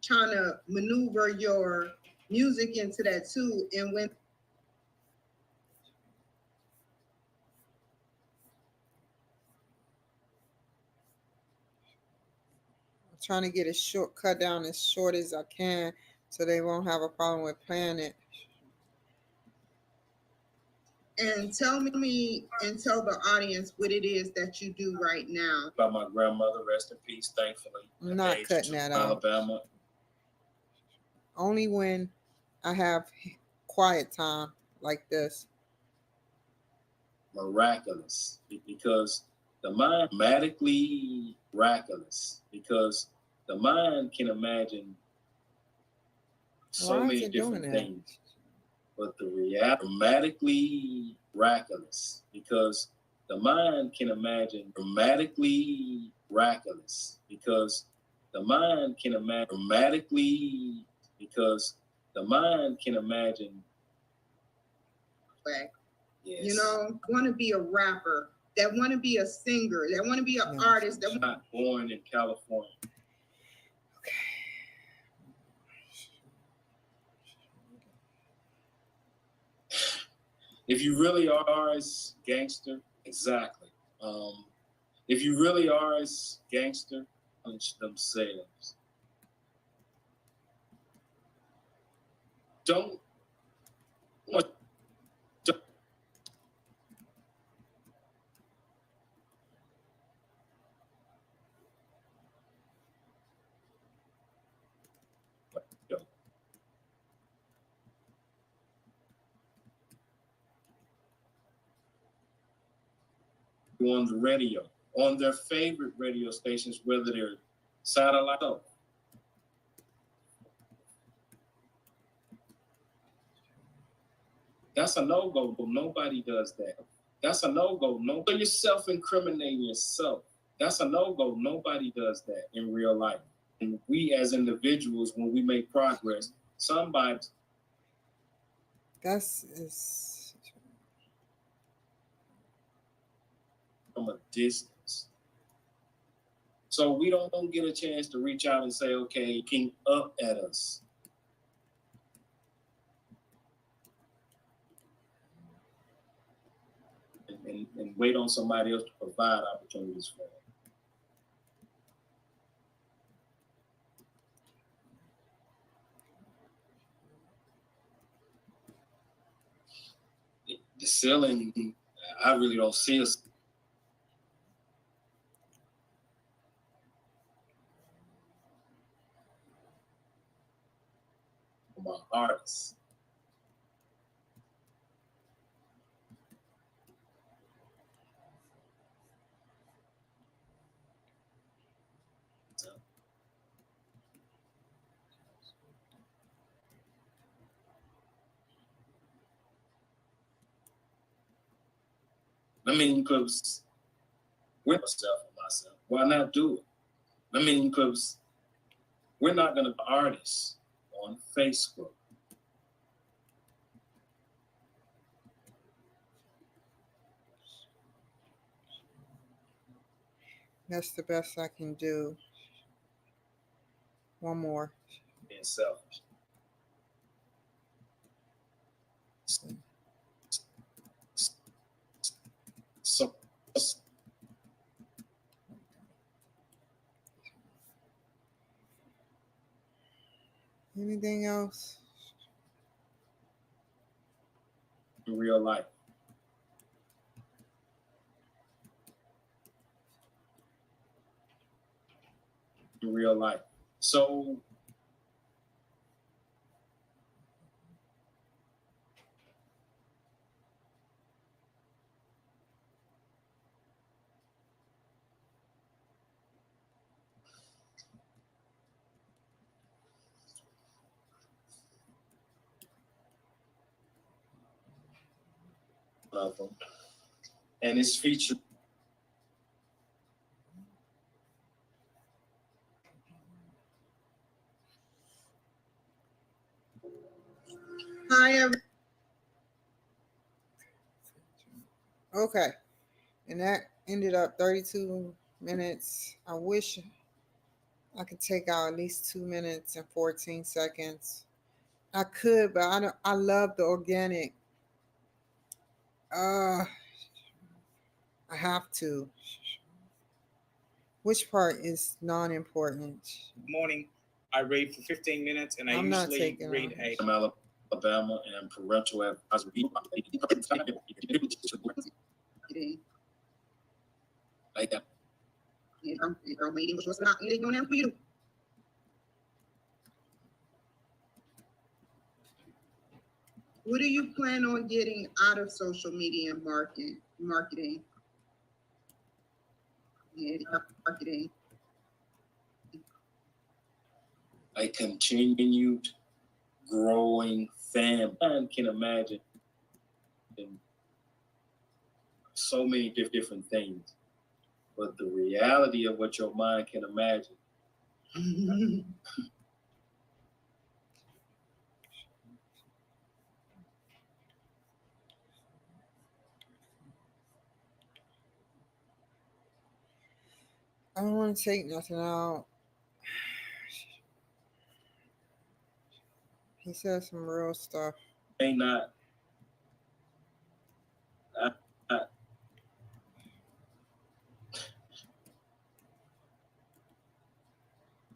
Trying to maneuver your music into that too. And when I'm trying to get it short, cut down as short as I can, so they won't have a problem with playing it. and tell me and tell the audience what it is that you do right now. By my grandmother, rest in peace, thankfully. I'm not Age cutting 2, that out. Alabama. Only when I have quiet time like this. Miraculous. Because the mind dramatically miraculous. Because the mind can imagine so Why is many it doing different that? things. But the reality dramatically miraculous. Because the mind can imagine dramatically miraculous. Because the mind can imagine dramatically, because the mind can imagine. Way. Yes. You know, want to be a rapper, that want to be a singer, that want to be an No. artist. That Not born in California. If you really are as gangster, exactly. If you really are as gangster, punch themselves. Don't. On the radio, on their favorite radio stations, whether they're satellite. That's a no-go. Nobody does that. That's a no-go. No, you're self-incriminating yourself. That's a no-go. Nobody does that in real life. And we as individuals, when we make progress, somebody. That's From a distance. So we don't get a chance to reach out and say, okay, king up at us. and wait on somebody else to provide opportunities for them. The ceiling, I really don't see us. My artists. I mean, because we're myself. Why not do it? I mean, because we're not going to be artists on Facebook. That's the best I can do. One more. Being selfish. So Anything else? in real life. In real life. So of them. And it's featured. Hi, Okay. And that ended up 32 minutes. I wish I could take out at least 2 minutes and 14 seconds. I could, but I love the organic. I have to. Which part is non-important? Morning, I read for 15 minutes, and I I'm not usually taking read on. a. Alabama and parental advisory. Like that. What do you plan on getting out of social media and marketing? Yeah, marketing. A continued growing fan. I can imagine so many different things, but the reality of what your mind can imagine. I don't want to take nothing out. He said some real stuff. May not.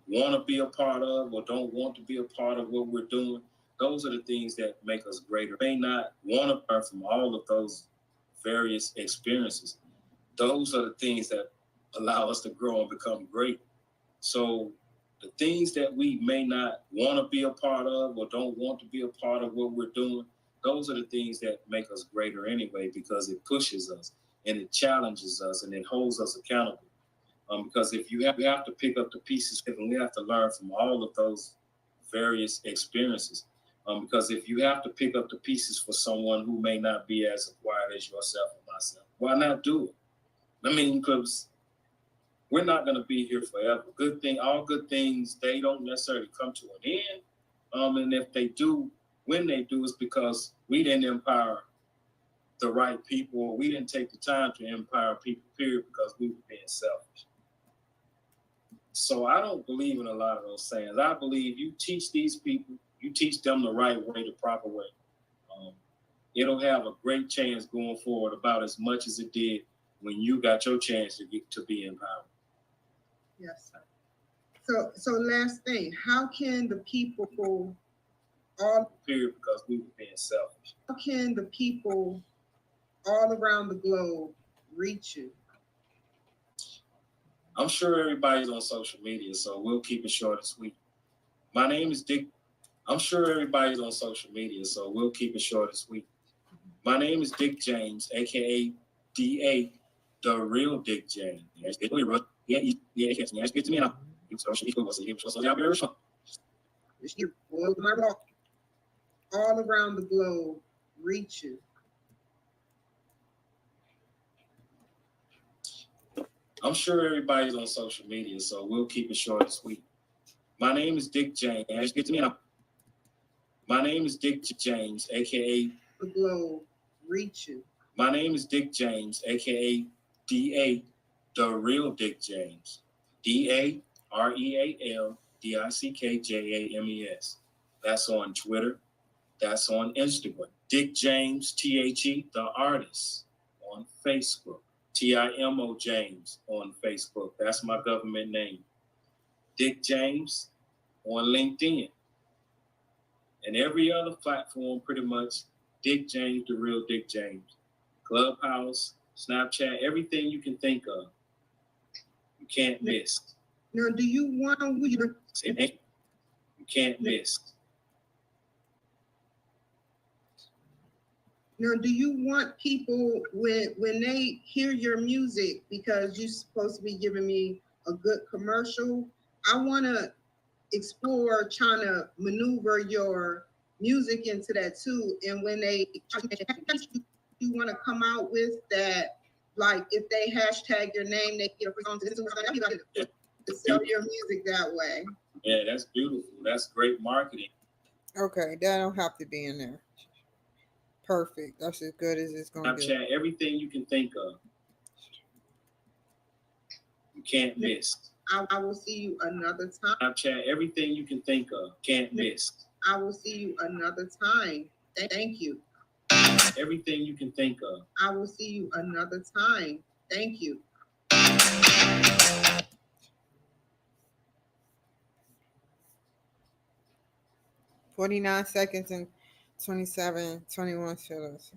Want to be a part of or don't want to be a part of what we're doing. Those are the things that make us greater. May not want to learn from all of those various experiences. Those are the things that allow us to grow and become great. So the things that we may not want to be a part of or don't want to be a part of what we're doing, those are the things that make us greater anyway, because it pushes us and it challenges us and it holds us accountable. Because if we have to pick up the pieces, and we have to learn from all of those various experiences. Because if you have to pick up the pieces for someone who may not be as acquired as yourself or myself, why not do it? I mean, because we're not going to be here forever. All good things, they don't necessarily come to an end. And if they do, when they do, it's because we didn't empower the right people, or we didn't take the time to empower people, period, because we were being selfish. So I don't believe in a lot of those sayings. I believe you teach these people, you teach them the right way, the proper way. it'll have a great chance going forward about as much as it did when you got your chance to get to be empowered. Yes, sir. So last thing, how can the people all Period, because we were being selfish. how can the people all around the globe reach you? I'm sure everybody's on social media, so we'll keep it short and sweet. My name is Dick. I'm sure everybody's on social media, so we'll keep it short and sweet. My name is Dick James, aka DA, the real Dick James. All around the globe reach you. I'm sure everybody's on social media, so we'll keep it short and sweet. My name is Dick James. My name is Dick James, aka The globe reach you. My name is Dick James, aka DA, the real Dick James. DAREALDICKJAMES. That's on Twitter. That's on Instagram. Dick James, THE, the artist, on Facebook. TIMO James on Facebook. That's my government name. Dick James on LinkedIn. And every other platform, pretty much, Dick James, the real Dick James. Clubhouse, Snapchat, everything you can think of. You can't miss. Now, do you want to? You can't miss. Now, do you want people when they hear your music, because you're supposed to be giving me a good commercial, I want to explore trying to maneuver your music into that too. And when they you want to come out with that, like if they hashtag your name, they get a song to sell your music that way. Yeah, that's beautiful. That's great marketing. Okay, that don't have to be in there. Perfect. That's as good as it's gonna be. Snapchat, everything you can think of. You can't miss. I will see you another time. Snapchat, everything you can think of. Can't miss. I will see you another time. Thank you. Everything you can think of. I will see you another time. Thank you. 49 seconds and 21 seconds.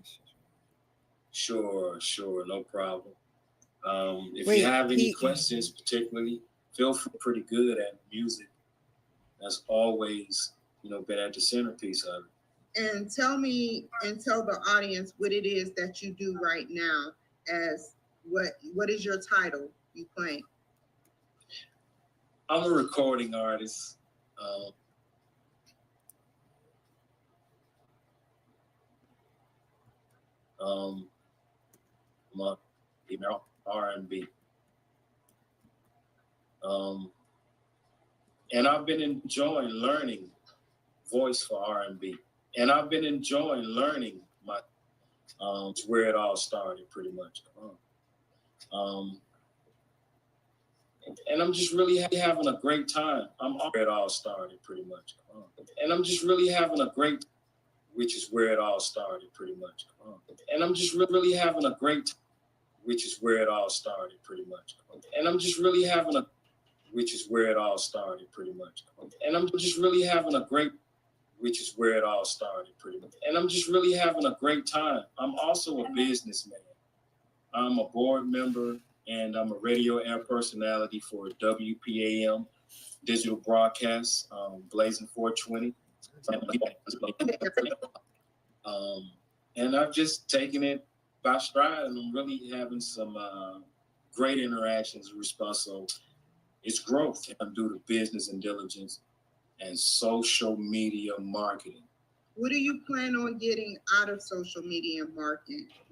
Sure, no problem. If Wait, you have any questions, particularly, feel free. Pretty good at music. That's always, been at the centerpiece of it. And tell me and tell the audience what it is that you do right now. As what is your title you playing? I'm a recording artist. R&B. And I've been enjoying learning voice for R&B. And I've been enjoying learning my where it all started, pretty much. And I'm just really having a great time. Where it all started, pretty much. And I'm just really having a great, which is where it all started, pretty much. And I'm just really having a great, which is where it all started, pretty much. And I'm just really having a, which is where it all started, pretty much. And I'm just really having a great, which is where it all started, pretty much. And I'm just really having a great time. I'm also a businessman. I'm a board member, and I'm a radio air personality for WPAM digital broadcasts, Blazing 420. And I've just taken it by stride, and I'm really having some great interactions and response. So it's growth due to business and diligence and social media marketing. What do you plan on getting out of social media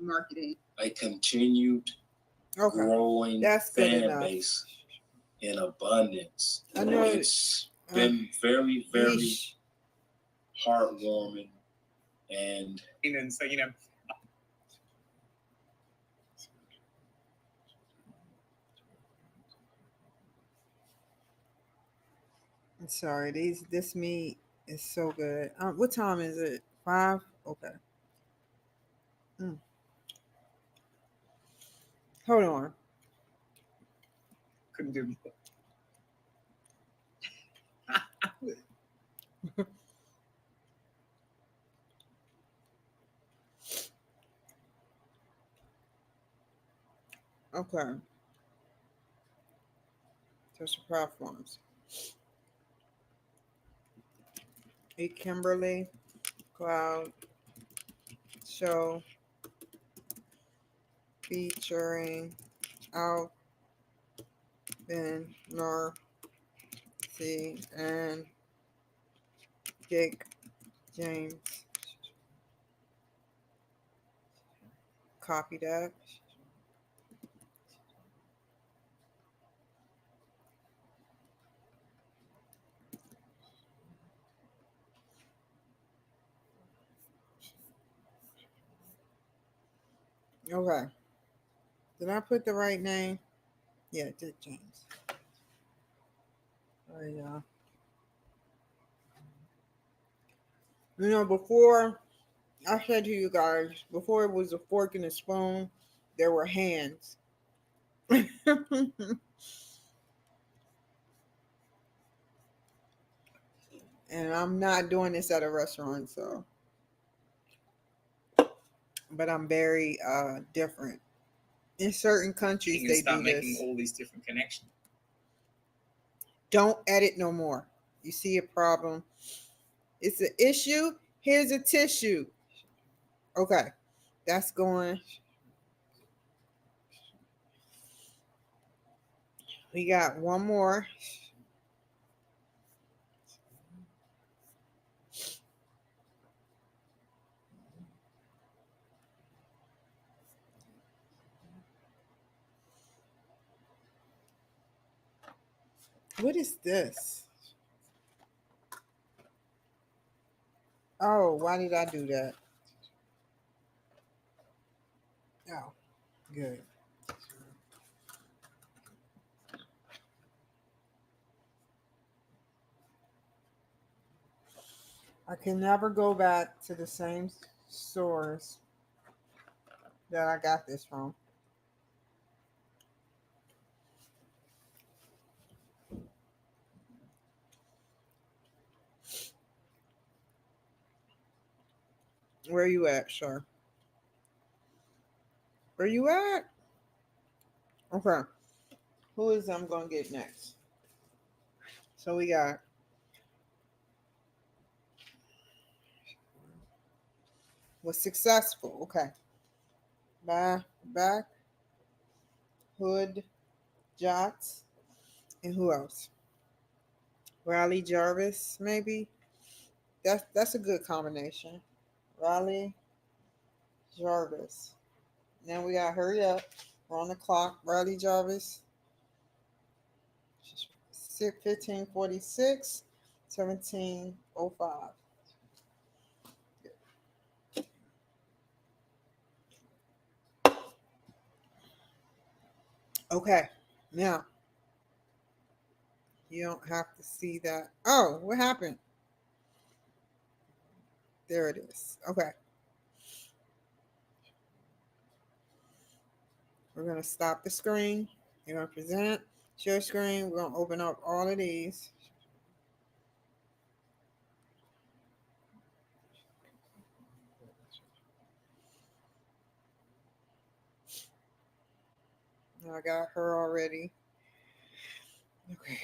marketing? A continued growing fan base in abundance. I know it's been very, very heartwarming, and so I'm sorry, this meat is so good. What time is it? 5? Okay. Mm. Hold on. Couldn't do more. Okay. Social platforms. A Kimberly Cloud show featuring Alvin Narcy and Dick James. Copy that. Okay. Did I put the right name? Yeah, Dick James. Oh yeah. You know, before I said to you guys, before it was a fork and a spoon, there were hands. And I'm not doing this at a restaurant, so but I'm very different. In certain countries You can they start do making this. all these different connections. Don't edit no more. You see a problem. It's an issue. Here's a tissue. Okay. That's going. We got one more. What is this? Oh, why did I do that? Oh, good. I can never go back to the same source that I got this from. Where you at, sir? Where you at? Okay. Who is I'm gonna get next? So we got was successful. Okay. Back Hood Jots and who else? Riley Jarvis, maybe. That's a good combination. Riley Jarvis. Now we got hurry up. We're on the clock. Riley Jarvis. 1546, 1705. Okay. Now you don't have to see that. Oh, what happened? There it is. Okay. We're gonna stop the screen. You're gonna present, share screen. We're gonna open up all of these. I got her already. Okay.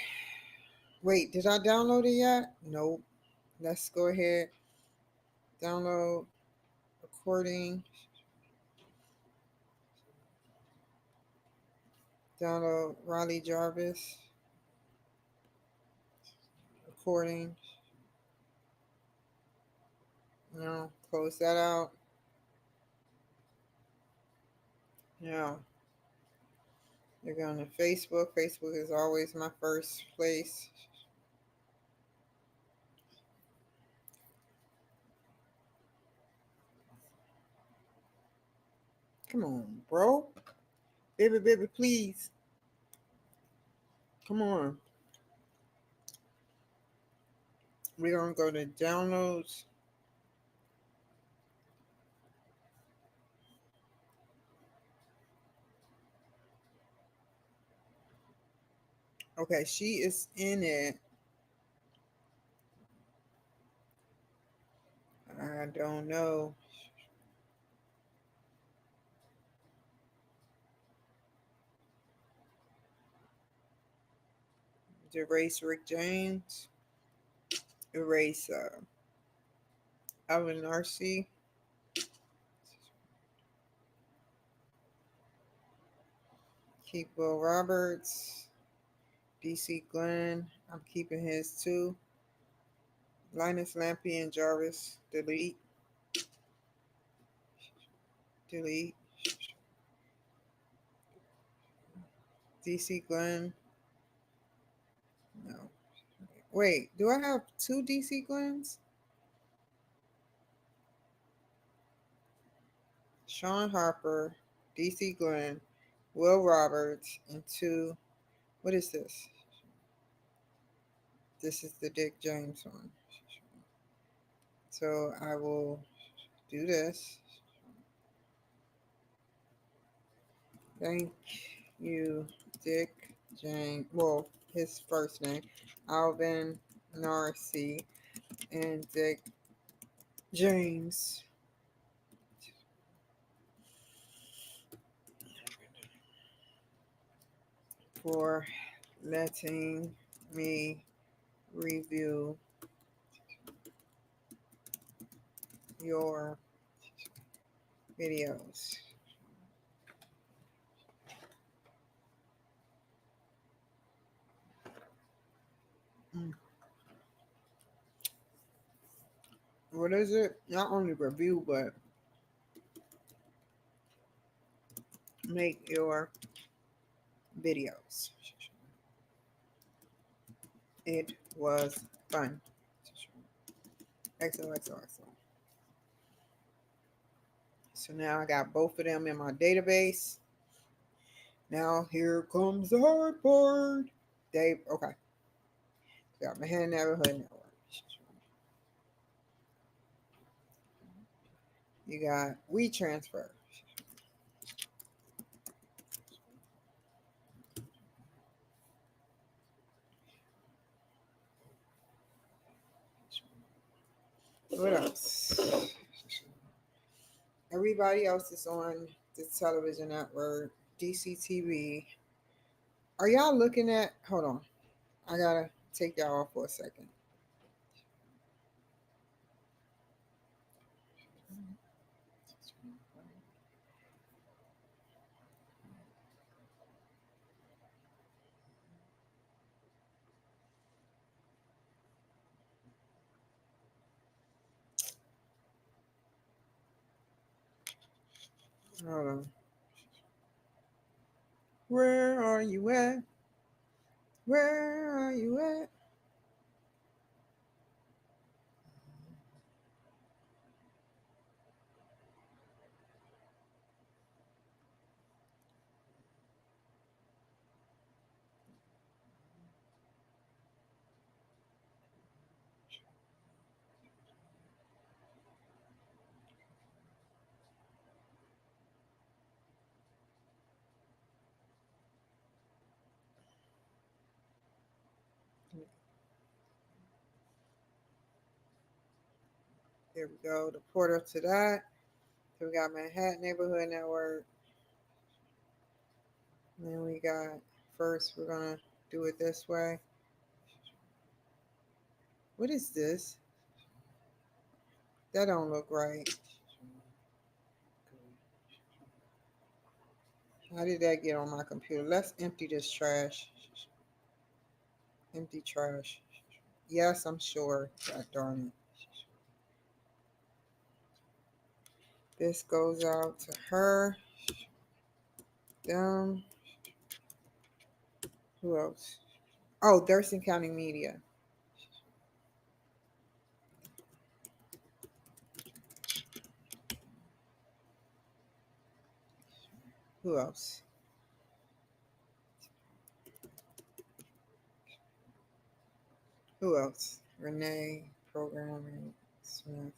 Wait, did I download it yet? Nope. Let's go ahead. Download recording. Download Riley Jarvis recording. No, close that out. Yeah. You're going to Facebook. Facebook is always my first place. Come on, bro. Baby, please. Come on. We're going to go to downloads. Okay, she is in it. I don't know. Erase Rick James. Erase Alvin Narcy. Keep Will Roberts. DC Glenn. I'm keeping his too. Linus Lampy and Jarvis. Delete. Delete. DC Glenn. No. Wait, do I have two DC Glens? Sean Harper, DC Glenn, Will Roberts, and two. What is this? This is the Dick James one. So I will do this. Thank you, Dick James. Well, his first name, Alvin Narcy, and Dick James for letting me review your videos. Mm. What is it? Not only review, but make your videos. It was fun. XOXOXO. So now I got both of them in my database. Now here comes the hard part. Dave, okay. Got my hand neighborhood network. You got WeTransfer. What else? Everybody else is on the television network, DCTV. Are y'all looking at? Hold on. I gotta take y'all off for a second. Hold on. Where are you at? Where are you at? Here we go. The portal to that. So we got Manhattan Neighborhood Network. And then we got, first we're gonna do it this way. What is this? That don't look right. How did that get on my computer? Let's empty this trash. Empty trash. Yes, I'm sure. God darn it. This goes out to her. Them. Who else? Oh, Thurston County Media. Who else? Who else? Renee, programming, Smith.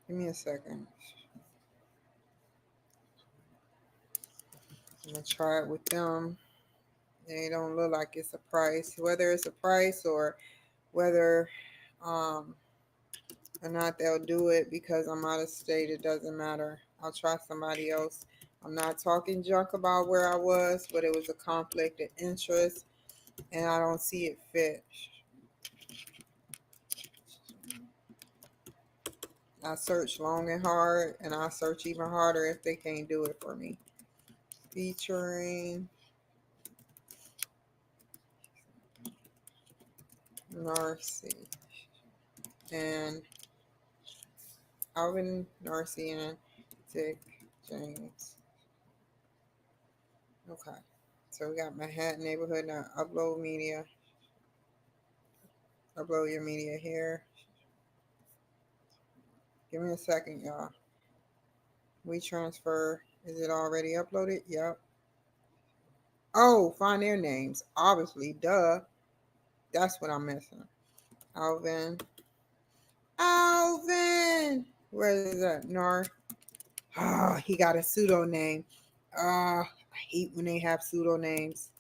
Give me a second. I'm gonna try it with them. They don't look like it's a price. Whether it's a price or whether or not they'll do it because I'm out of state, it doesn't matter. I'll try somebody else. I'm not talking junk about where I was, but it was a conflict of interest and I don't see it fit. I search long and hard and I search even harder if they can't do it for me. Featuring Narcy and Alvin Narcy and Dick James. Okay. So we got Manhattan neighborhood now. Upload media. Upload your media here. Give me a second, y'all. We transfer. Is it already uploaded? Yep. Oh, find their names. Obviously, duh. That's what I'm missing. Alvin. Alvin. Where is that? Nar. Oh, he got a pseudo name. I hate when they have pseudo names.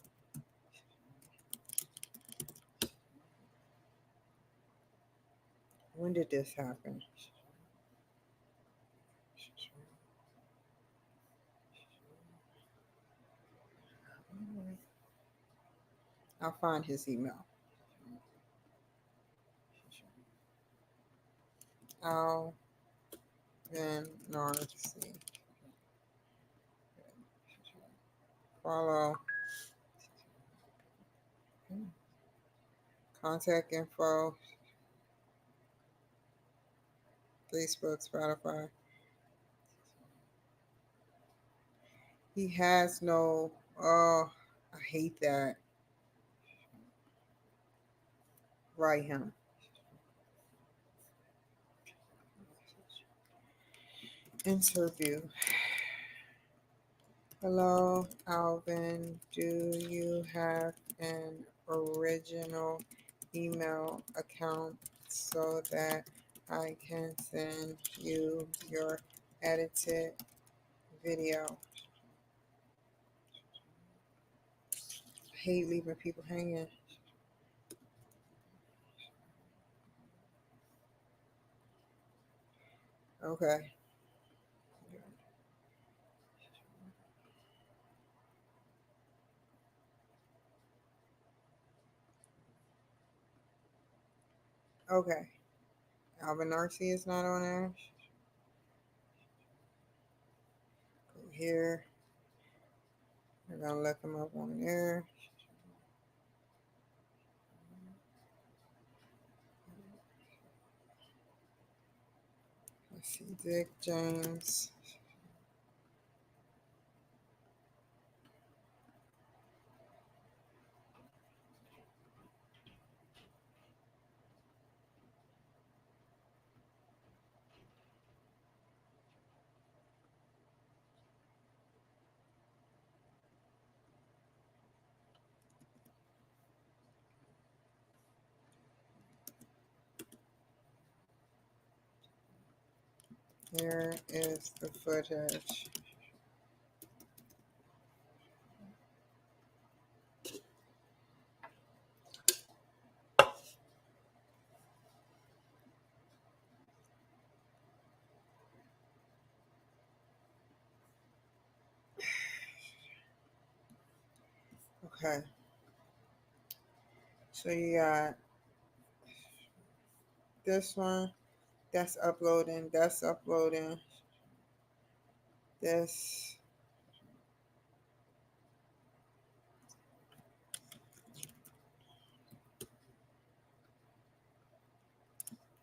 When did this happen? I'll find his email. Alvin Narcy. Follow. Contact info. Facebook, Spotify. He has no. Oh, I hate that. Write him. Interview. Hello, Alvin. Do you have an original email account so that I can send you your edited video? I hate leaving people hanging. Okay. Okay. Alvin Narcy is not on there. Go here. We're gonna look him up on there. Let's see, Dick James. Here is the footage. Okay. So you got this one. That's uploading. That's uploading. This.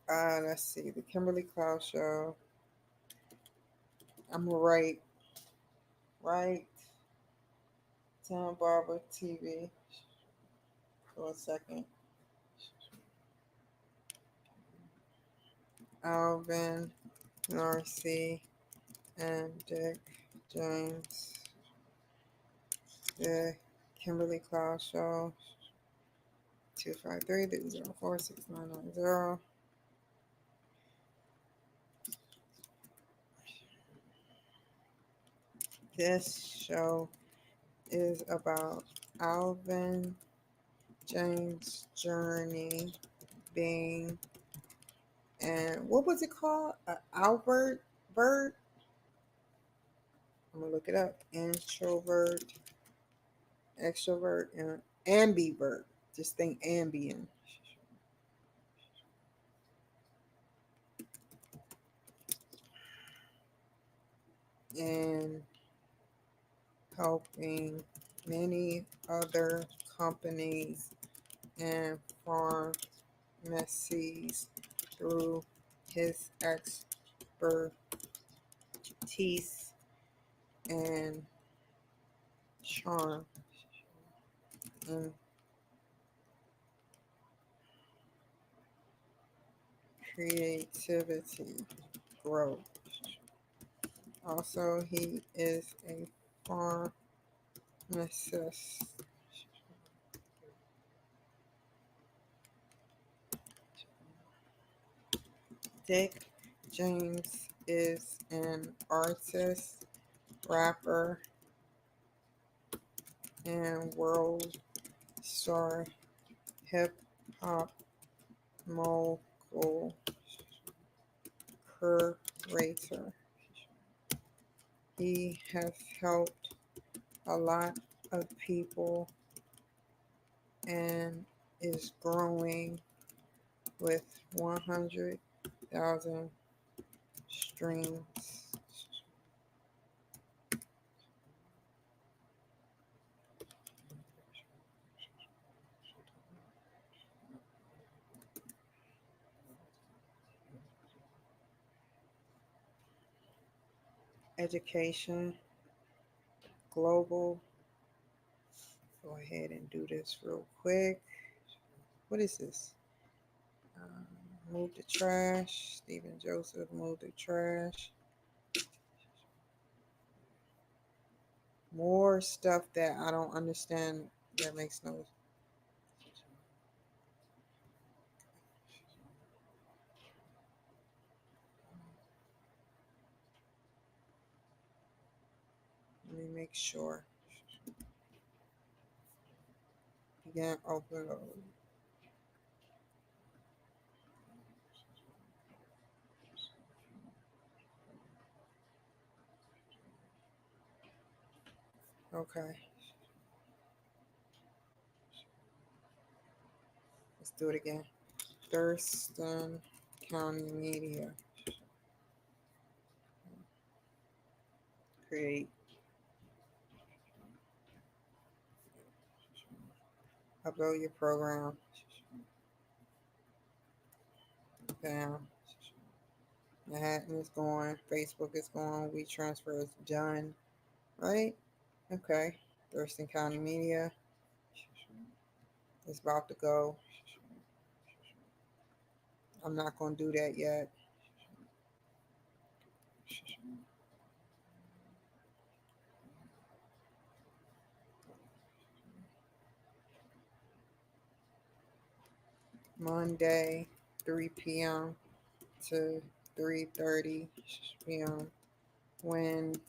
Let's see. The Kimberly Cloud Show. I'm gonna write Town Barber TV for a second. Alvin Narcy and Dick James. The Kimberly Cloud Show. 253-304-6990. This show is about Alvin James' journey being, and what was it called? Albert Bird? I'm gonna look it up. Introvert, extrovert, and ambivert. Just think ambient. And helping many other companies and pharmacies through his expertise and charm and creativity growth. Also, he is a pharmacist. Dick James is an artist, rapper, and world star hip hop mogul curator. He has helped a lot of people and is growing with 100,000 streams. Education, global. Go ahead and do this real quick. What is this? Move the trash. Stephen Joseph, move the trash. More stuff that I don't understand that makes no. Let me make sure. Again, upload. Okay. Let's do it again. Thurston County Media. Create. Upload your program. Bam. Manhattan is going. Facebook is going. WeTransfer is done. Right? Okay. Thurston County Media is about to go. I'm not going to do that yet. Monday, 3 p.m. to 3:30 p.m. Wednesday,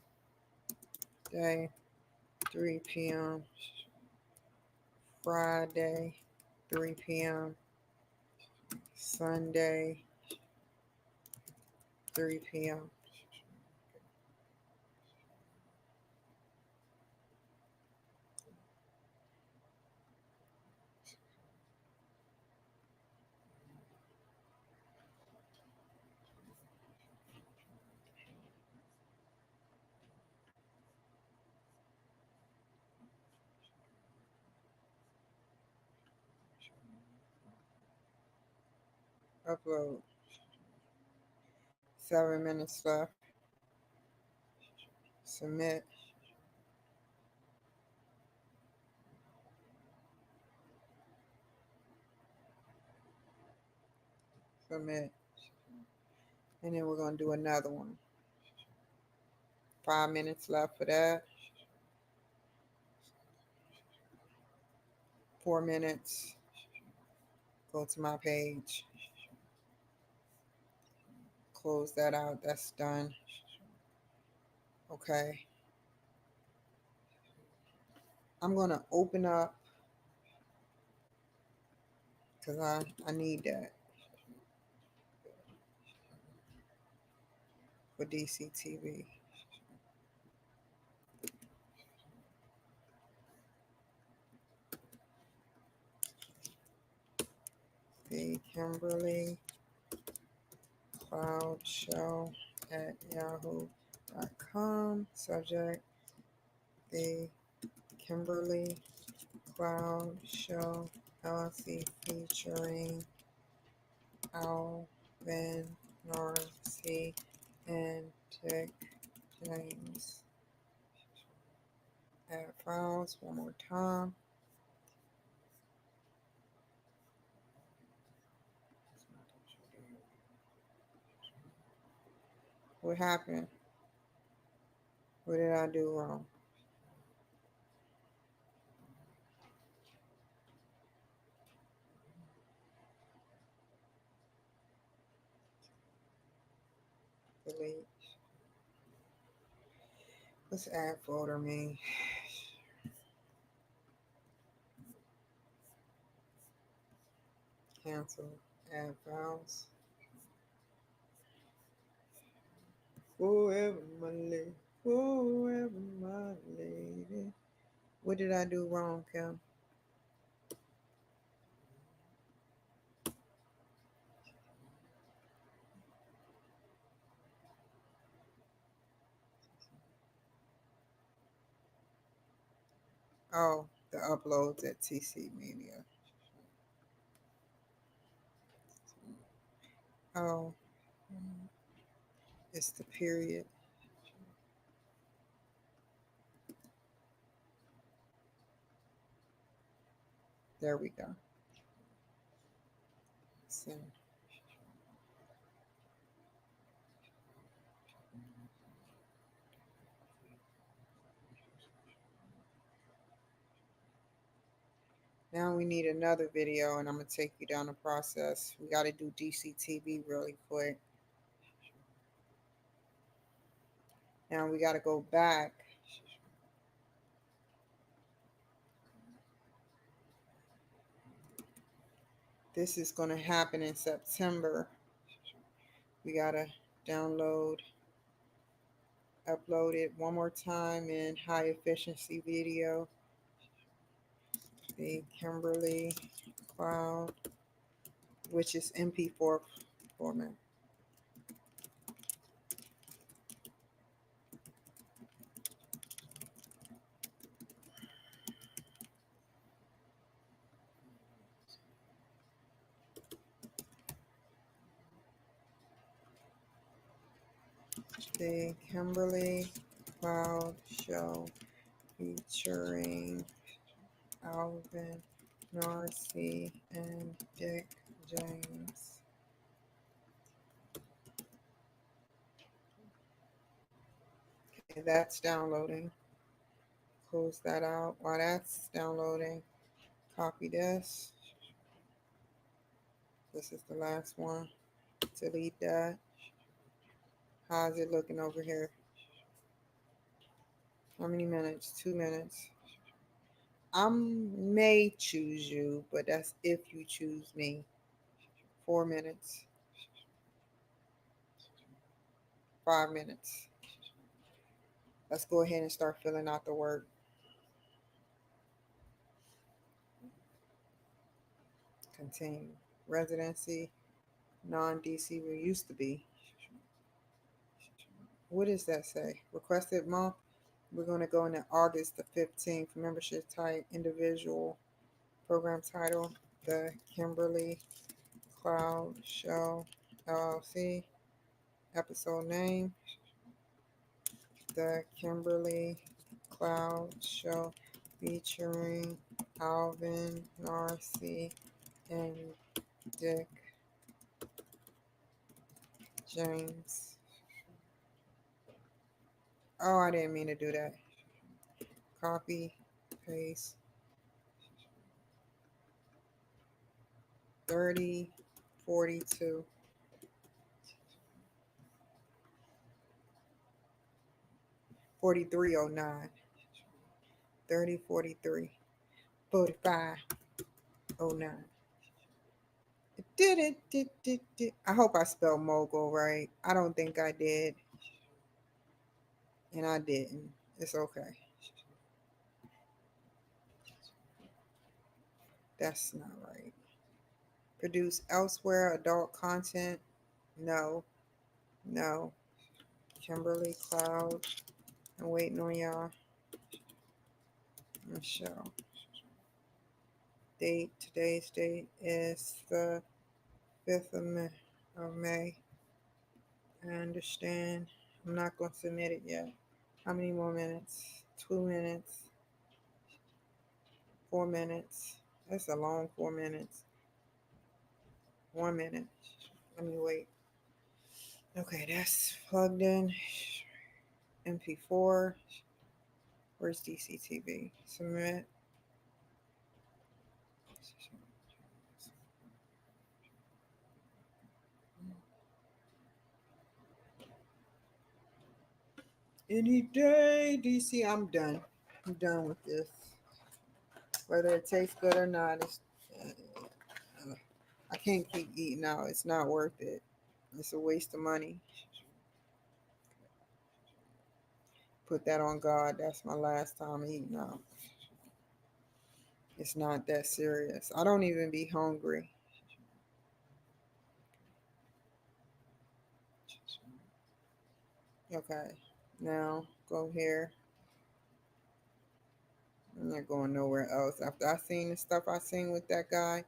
3 p.m. Friday, 3 p.m. Sunday, 3 p.m. Upload. 7 minutes left. Submit. Submit. And then we're going to do another one. 5 minutes left for that. 4 minutes. Go to my page. Close that out. That's done. Okay. I'm going to open up because I need that for DCTV. The Kimberly Cloud Show at yahoo.com. Subject: The Kimberly Cloud Show LLC featuring Alvin Narcy and Dick James. Add files one more time. What happened? What did I do wrong? Delete. What's add folder mean? Cancel. Add files. Forever my lady. Forever my lady. What did I do wrong, Kim? Oh, the uploads at TC Media. Oh, it's the period. There we go. Send. Now we need another video, and I'm going to take you down the process. We got to do DCTV really quick. Now we got to go back. This is going to happen in September. We got to download, upload it one more time in high efficiency video. The Kimberly Cloud, which is MP4 format. The Kimberly Cloud Show featuring Alvin Narcy and Dick James. Okay, that's downloading. Close that out. While that's downloading, copy this. This is the last one. Delete that. How's it looking over here? How many minutes? 2 minutes. I may choose you, but that's if you choose me. 4 minutes. 5 minutes. Let's go ahead and start filling out the work. Continue. Residency, non-DC, we used to be. What does that say? Requested month. We're going to go into August the 15th. Membership type, individual. Program title, The Kimberly Cloud Show LLC. Episode name, The Kimberly Cloud Show featuring Alvin Narcy and Dick James. Oh, I didn't mean to do that. Copy, paste. 3042. 4309. 30, 43, 45, 09. Did. I hope I spelled mogul right. I don't think I did. And I didn't. It's okay. That's not right. Produce elsewhere adult content. No. No. Kimberly Cloud. I'm waiting on y'all. Michelle. Date. Today's date is the 5th of May. I understand. I'm not going to submit it yet. How many more minutes? 2 minutes. 4 minutes. That's a long 4 minutes. 1 minute. Let me wait. Okay, that's plugged in. MP4. Where's DCTV? Submit. Any day, DC. I'm done. I'm done with this. Whether it tastes good or not, I can't keep eating out. It's not worth it. It's a waste of money. Put that on God. That's my last time eating out. It's not that serious. I don't even be hungry. Okay, now go here. I'm not going nowhere else. After I seen the stuff I seen with that guy,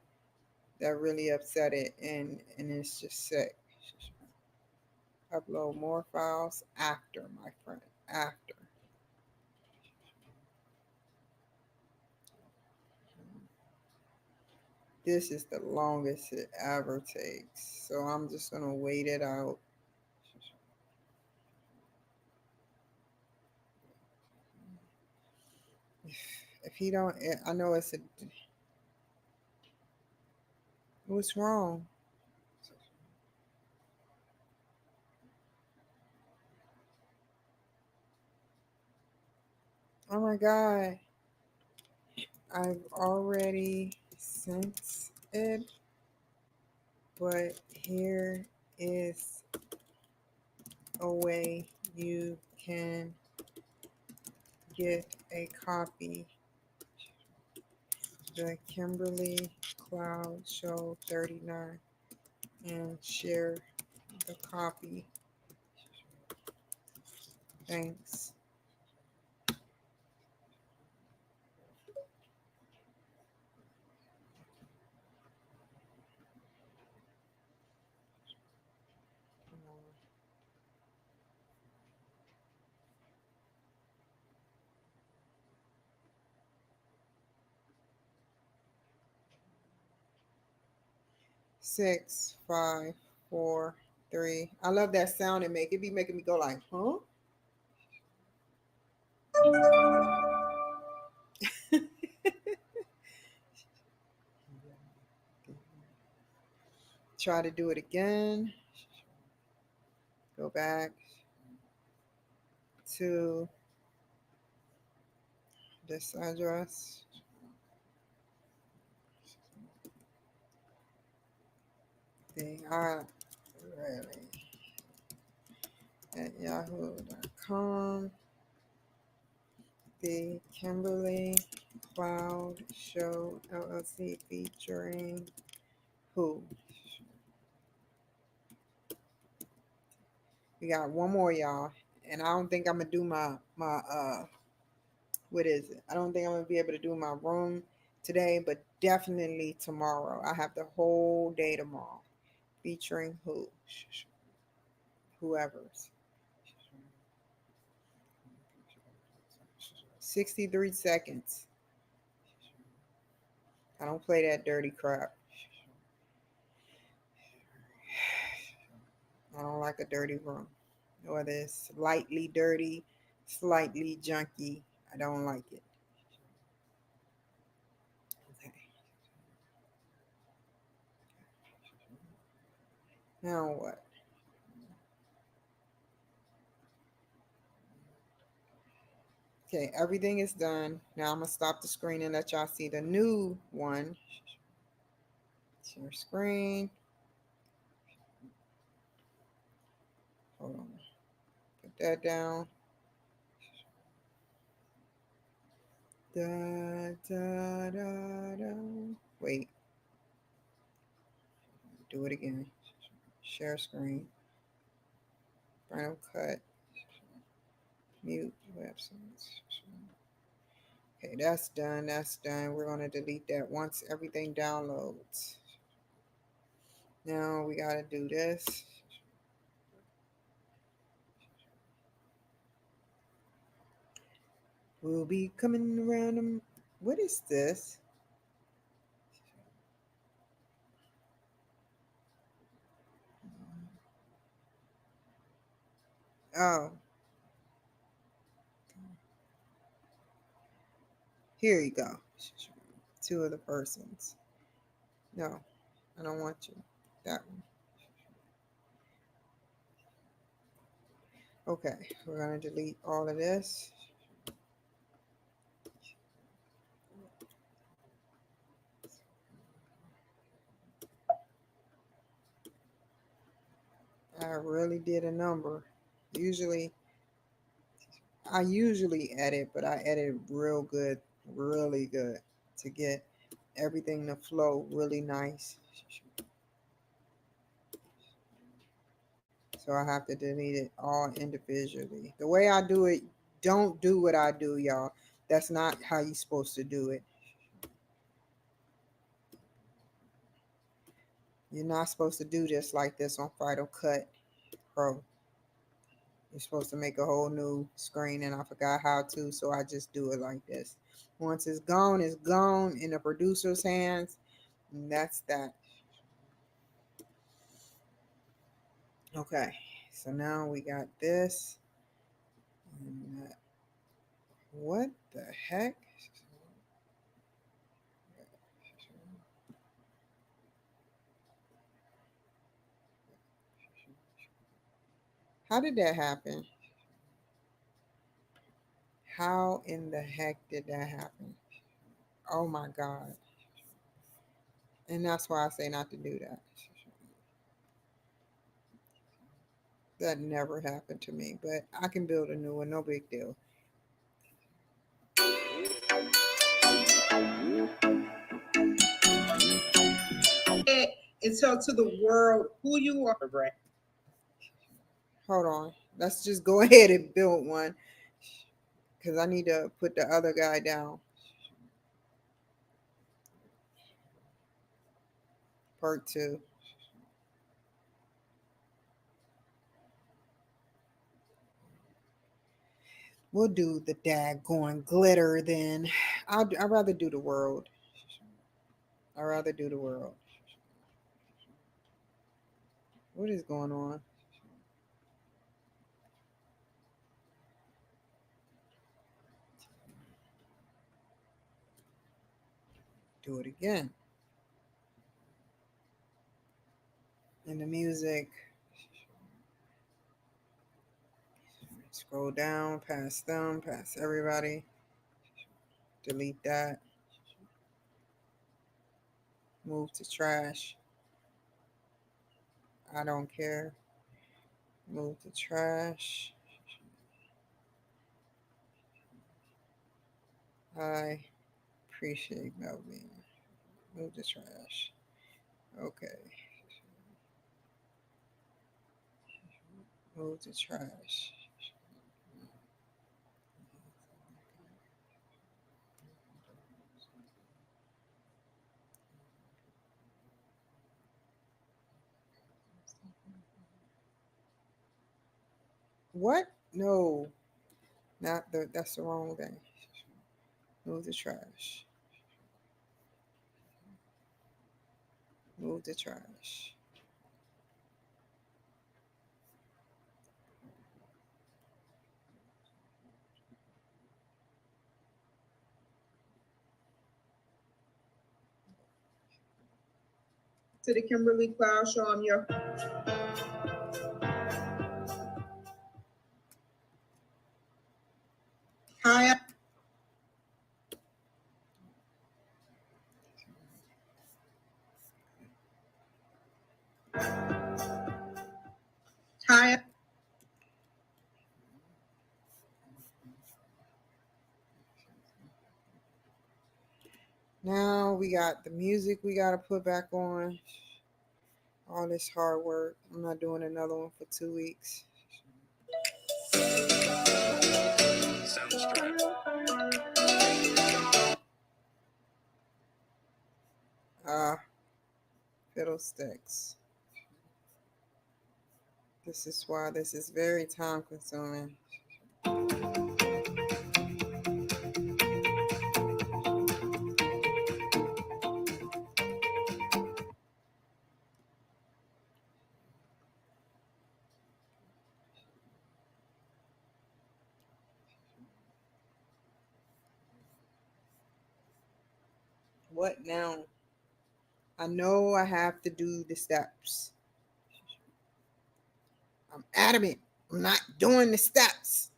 that really upset it, and it's just sick. Upload more files after, my friend. After. This is the longest it ever takes. So I'm just gonna wait it out. If he don't, I know it's a. What's wrong? Oh my God. I've already sent it, but here is a way you can get a copy. The Kimberly Cloud Show 39 and share the copy. Thanks. Six, five, four, three. I love that sound it make. It be making me go like, huh? Try to do it again. Go back to this address. Thing I really at yahoo.com. The Kimberly Cloud Show LLC featuring who? We got one more, y'all, and I don't think I'm gonna do my what is it? I don't think I'm gonna be able to do my room today, but definitely tomorrow. I have the whole day tomorrow, featuring who? Whoever's. 63 seconds. I don't play that dirty crap. I don't like a dirty room. Whether it's lightly dirty, slightly junky, I don't like it. Okay. Now what? Okay, everything is done. Now I'm gonna stop the screen and let y'all see the new one. Share screen. Hold on. Put that down. Da, da, da, da. Wait. Do it again. Share screen. Final cut. Mute websites. Okay, that's done. That's done. We're going to delete that once everything downloads. Now we got to do this. We'll be coming around them. What is this? Oh, here you go. Two of the persons. No, I don't want you. That one. Okay, we're going to delete all of this. I really did a number. I usually edit, but I edit real good, really good to get everything to flow really nice. So I have to delete it all individually. The way I do it, don't do what I do, y'all. That's not how you're supposed to do it. You're not supposed to do this like this on Final Cut Pro. You're supposed to make a whole new screen, and I forgot how to, so I just do it like this. Once it's gone in the producer's hands, and that's that. Okay, so now we got this. And that. What the heck? How did that happen? How in the heck did that happen? Oh my God. And that's why I say not to do that. That never happened to me, but I can build a new one, no big deal. And tell to the world who you are. Hold on. Let's just go ahead and build one because I need to put the other guy down. Part 2. We'll do the daggone glitter then. I'd rather do the world. I'd rather do the world. What is going on? Do it again. And the music. Scroll down, past them, past everybody. Delete that. Move to trash. I don't care. Move to trash. I appreciate Melvin. Move to trash. Okay. Move to trash. What? No. Not the that's the wrong thing. Move the trash. Move the trash. To the Kimberly Cloud Show. I'm your hi. Now we got the music we got to put back on. All this hard work. I'm not doing another one for 2 weeks. Ah, fiddlesticks. This is why this is very time consuming. What now? I know I have to do the steps. I'm adamant. I'm not doing the steps.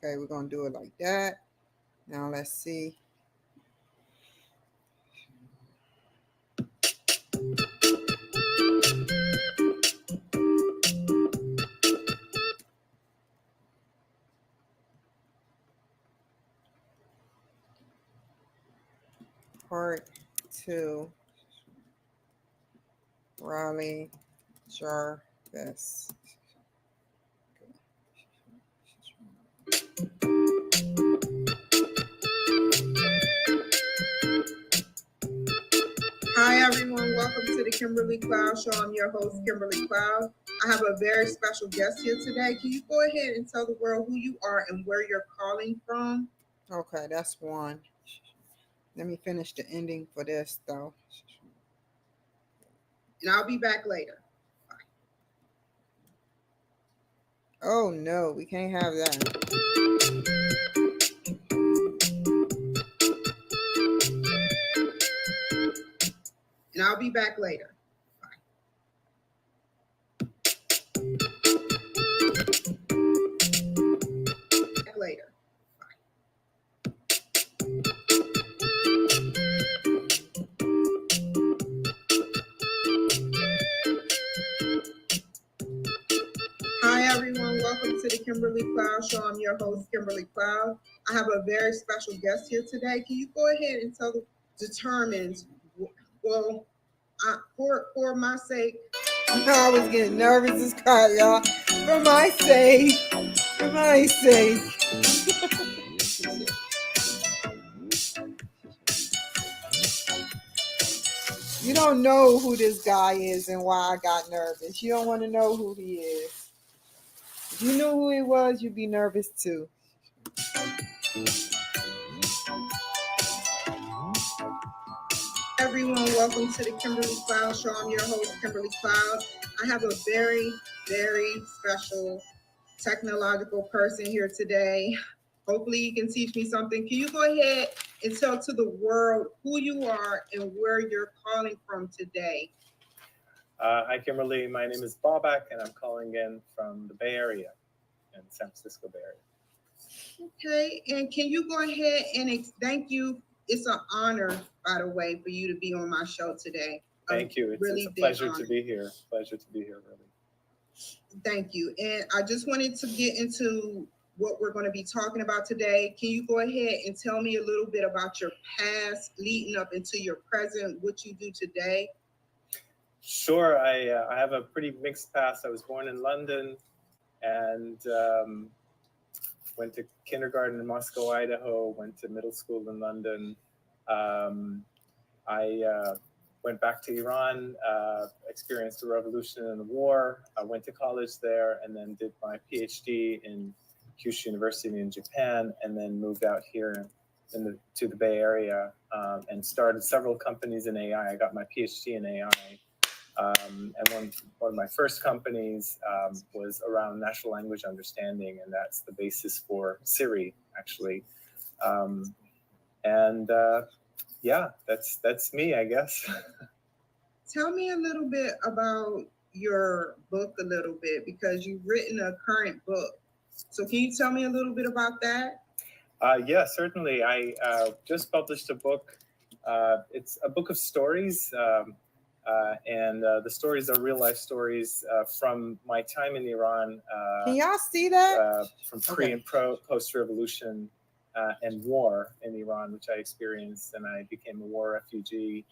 Okay, we're going to do it like that. Now let's see. Part 2. Raleigh Jarvis. Hi everyone, welcome to the Kimberly Cloud Show. I'm your host, Kimberly Cloud. I have a very special guest here today. Can you go ahead and tell the world who you are and where you're calling from? Okay, that's one. Let me finish the ending for this though. And I'll be back later. Bye. Oh no, we can't have that. And I'll be back later. Bye. Back later. Hi everyone, welcome to the Kimberly Cloud Show. I'm your host, Kimberly Cloud. I have a very special guest here today. Can you go ahead and tell the determined, well, for my sake. I was getting nervous as crap, y'all. For my sake. For my sake. You don't know who this guy is and why I got nervous. You don't want to know who he is. If you knew who he was, you'd be nervous too. Everyone, welcome to the Kimberly Cloud Show. I'm your host, Kimberly Cloud. I have a very, very special technological person here today. Hopefully you can teach me something. Can you go ahead and tell to the world who you are and where you're calling from today? Hi, Kimberly. My name is Bobak, and I'm calling in from the Bay Area, in San Francisco Bay Area. Okay, and can you go ahead and thank you? It's an honor, by the way, for you to be on my show today. Thank you. It's a pleasure to be here. Pleasure to be here, really. Thank you. And I just wanted to get into what we're going to be talking about today. Can you go ahead and tell me a little bit about your past leading up into your present, what you do today? Sure. I have a pretty mixed past. I was born in London and went to kindergarten in Moscow, Idaho, went to middle school in London. I went back to Iran, experienced the revolution and the war. I went to college there and then did my PhD in Kyushu University in Japan, and then moved out here to the Bay Area and started several companies in AI. I got my PhD in AI. And one of my first companies was around natural language understanding, and that's the basis for Siri, actually. And yeah, that's me, I guess. Tell me a little bit about your book a little bit, because you've written a current book. So can you tell me a little bit about that? Yeah, certainly. I just published a book. It's a book of stories, and the stories are real life stories from my time in Iran. Can y'all see that? From pre and post revolution and war in Iran, which I experienced, and I became a war refugee.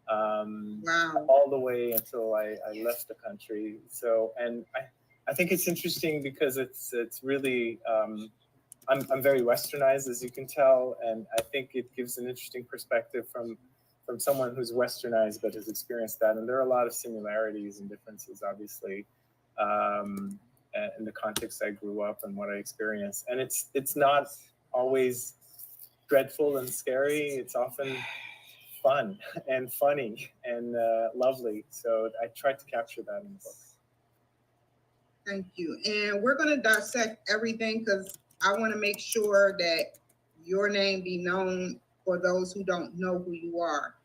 Wow. All the way until I left the country. So, and I think it's interesting because it's really, I'm very westernized, as you can tell, and I think it gives an interesting perspective from someone who's westernized but has experienced that. And there are a lot of similarities and differences, obviously, in the context I grew up and what I experienced. And it's not always dreadful and scary. It's often fun and funny and lovely. So I tried to capture that in the book. Thank you. And we're going to dissect everything because I want to make sure that your name be known for those who don't know who you are.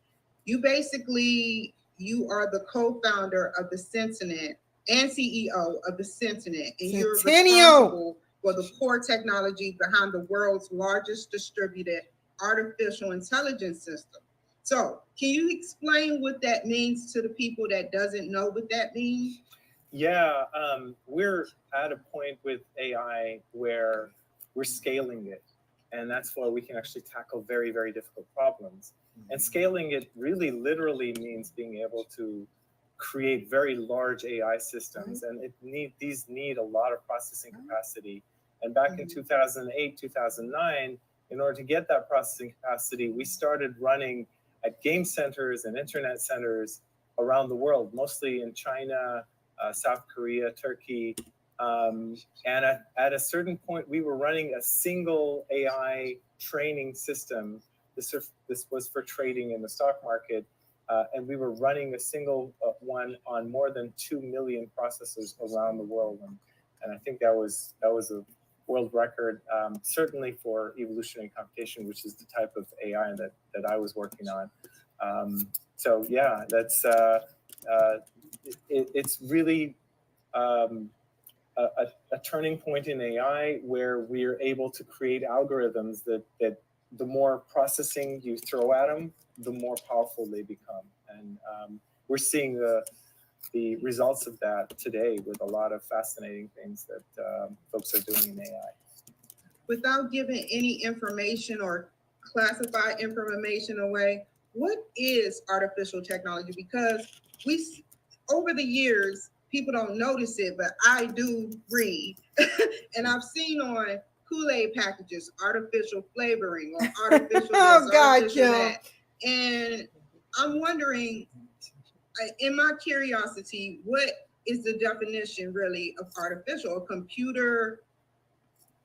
You are the co-founder of the Sentinel and CEO of the Sentinel, and you're responsible for the core technology behind the world's largest distributed artificial intelligence system. So can you explain what that means to the people that doesn't know what that means? Yeah, we're at a point with AI where we're scaling it. And that's why we can actually tackle very, very difficult problems. And scaling it really literally means being able to create very large AI systems. And these need a lot of processing capacity. And back in 2008, 2009, in order to get that processing capacity, we started running at game centers and internet centers around the world, mostly in China, South Korea, Turkey. And at a certain point, we were running a single AI training system. This was for trading in the stock market. And we were running a single one on more than 2 million processors around the world. And I think that was a world record, certainly for evolutionary computation, which is the type of AI that I was working on. So yeah, that's it's really a turning point in AI where we're able to create algorithms that the more processing you throw at them, the more powerful they become. And we're seeing the results of that today with a lot of fascinating things that folks are doing in AI. Without giving any information or classified information away, what is artificial technology? Because over the years, people don't notice it, but I do read. And I've seen on Kool-Aid packages, artificial flavoring or artificial oh, this, God, artificial that. And I'm wondering, in my curiosity, what is the definition really of artificial? A computer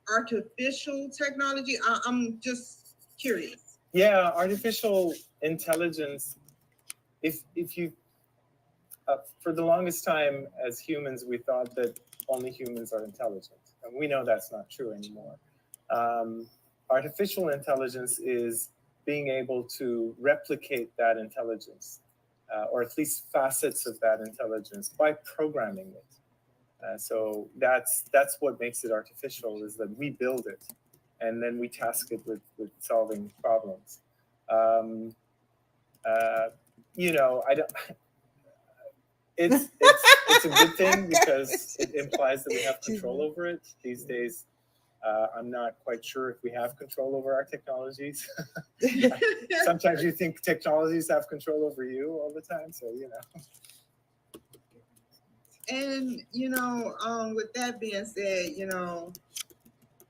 artificial technology? I'm just curious. Yeah, artificial intelligence, if you for the longest time as humans, we thought that only humans are intelligent. And we know that's not true anymore. Artificial intelligence is being able to replicate that intelligence, or at least facets of that intelligence by programming it. So that's what makes it artificial, is that we build it and then we task it with solving problems. You know, I don't. It's a good thing because it implies that we have control over it. These days, I'm not quite sure if we have control over our technologies. Sometimes you think technologies have control over you all the time, so you know. And with that being said,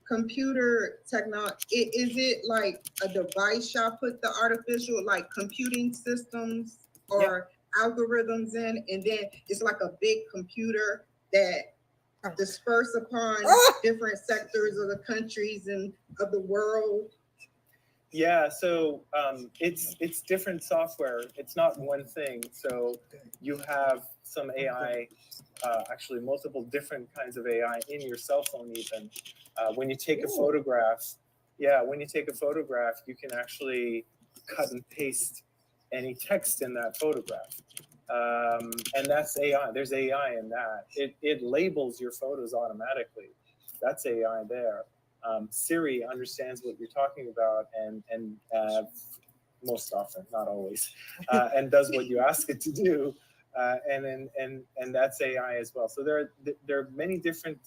computer technology, is it like a device y'all put the artificial, like computing systems or algorithms in, and then it's like a big computer that disperse upon different sectors of the countries and of the world? Yeah, so it's different software. It's not one thing. So you have some AI, actually multiple different kinds of AI in your cell phone even. When you take a photograph, Yeah, when you take a photograph, you can actually cut and paste any text in that photograph. And that's AI. There's AI in that. It labels your photos automatically. That's AI there. Siri understands what you're talking about and most often, not always, and does what you ask it to do. And that's AI as well. So there are many different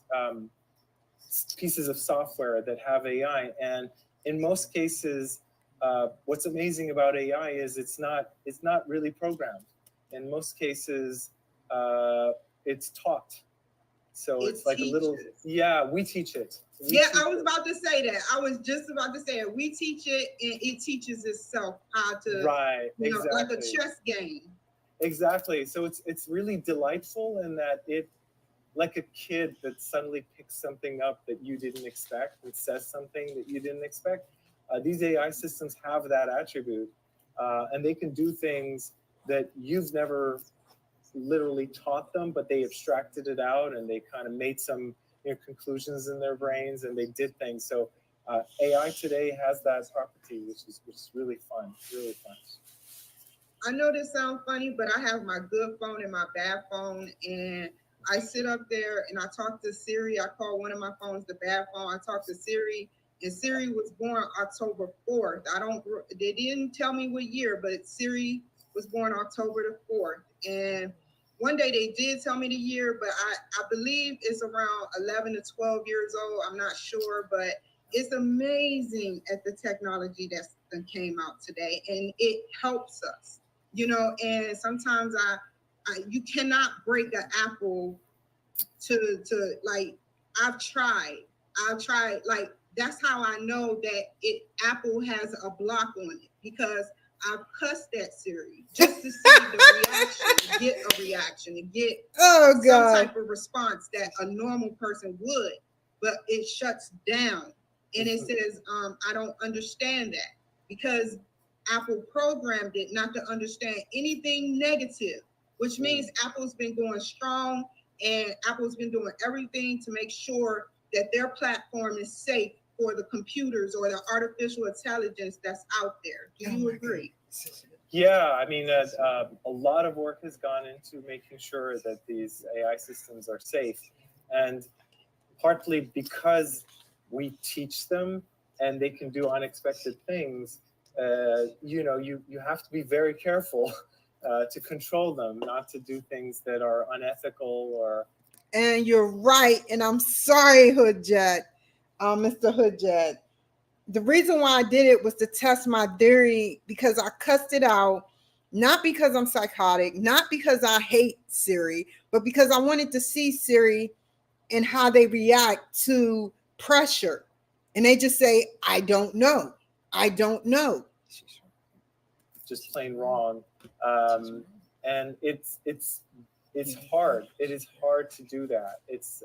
pieces of software that have AI, and in most cases, what's amazing about AI is it's not really programmed. In most cases, it's taught. So it's like a little, yeah, we teach it. I was about to say that. I was just about to say it. We teach it, and it teaches itself how to, right, exactly. Like a chess game. Exactly. So it's really delightful in that it, like a kid that suddenly picks something up that you didn't expect and says something that you didn't expect. These AI systems have that attribute, and they can do things that you've never literally taught them, but they abstracted it out and they kind of made some conclusions in their brains and they did things. So AI today has that property, which is really fun, really fun. I know this sounds funny, but I have my good phone and my bad phone, and I sit up there and I talk to Siri. I call one of my phones the bad phone. I talk to Siri, and Siri was born October 4th. They didn't tell me what year, but Siri was born October the 4th. And one day they did tell me the year, but I believe it's around 11 to 12 years old. I'm not sure, but it's amazing at the technology that came out today, and it helps us, and sometimes you cannot break an apple to like, I've tried, like, that's how I know that Apple has a block on it, because I've cussed that Siri just to see the reaction, to get a reaction, to get some type of response that a normal person would, but it shuts down and it says, I don't understand that, because Apple programmed it not to understand anything negative, which means Apple's been going strong and Apple's been doing everything to make sure that their platform is safe for the computers or the artificial intelligence that's out there. Do you agree? Yeah, I mean, a lot of work has gone into making sure that these AI systems are safe, and partly because we teach them and they can do unexpected things. You have to be very careful to control them, not to do things that are unethical or. And you're right, and I'm sorry, Hoodjet, Mr. Hoodjet. The reason why I did it was to test my theory, because I cussed it out, not because I'm psychotic, not because I hate Siri, but because I wanted to see Siri and how they react to pressure. And they just say, I don't know. I don't know. Just plain wrong. And it's hard. It is hard to do that. It's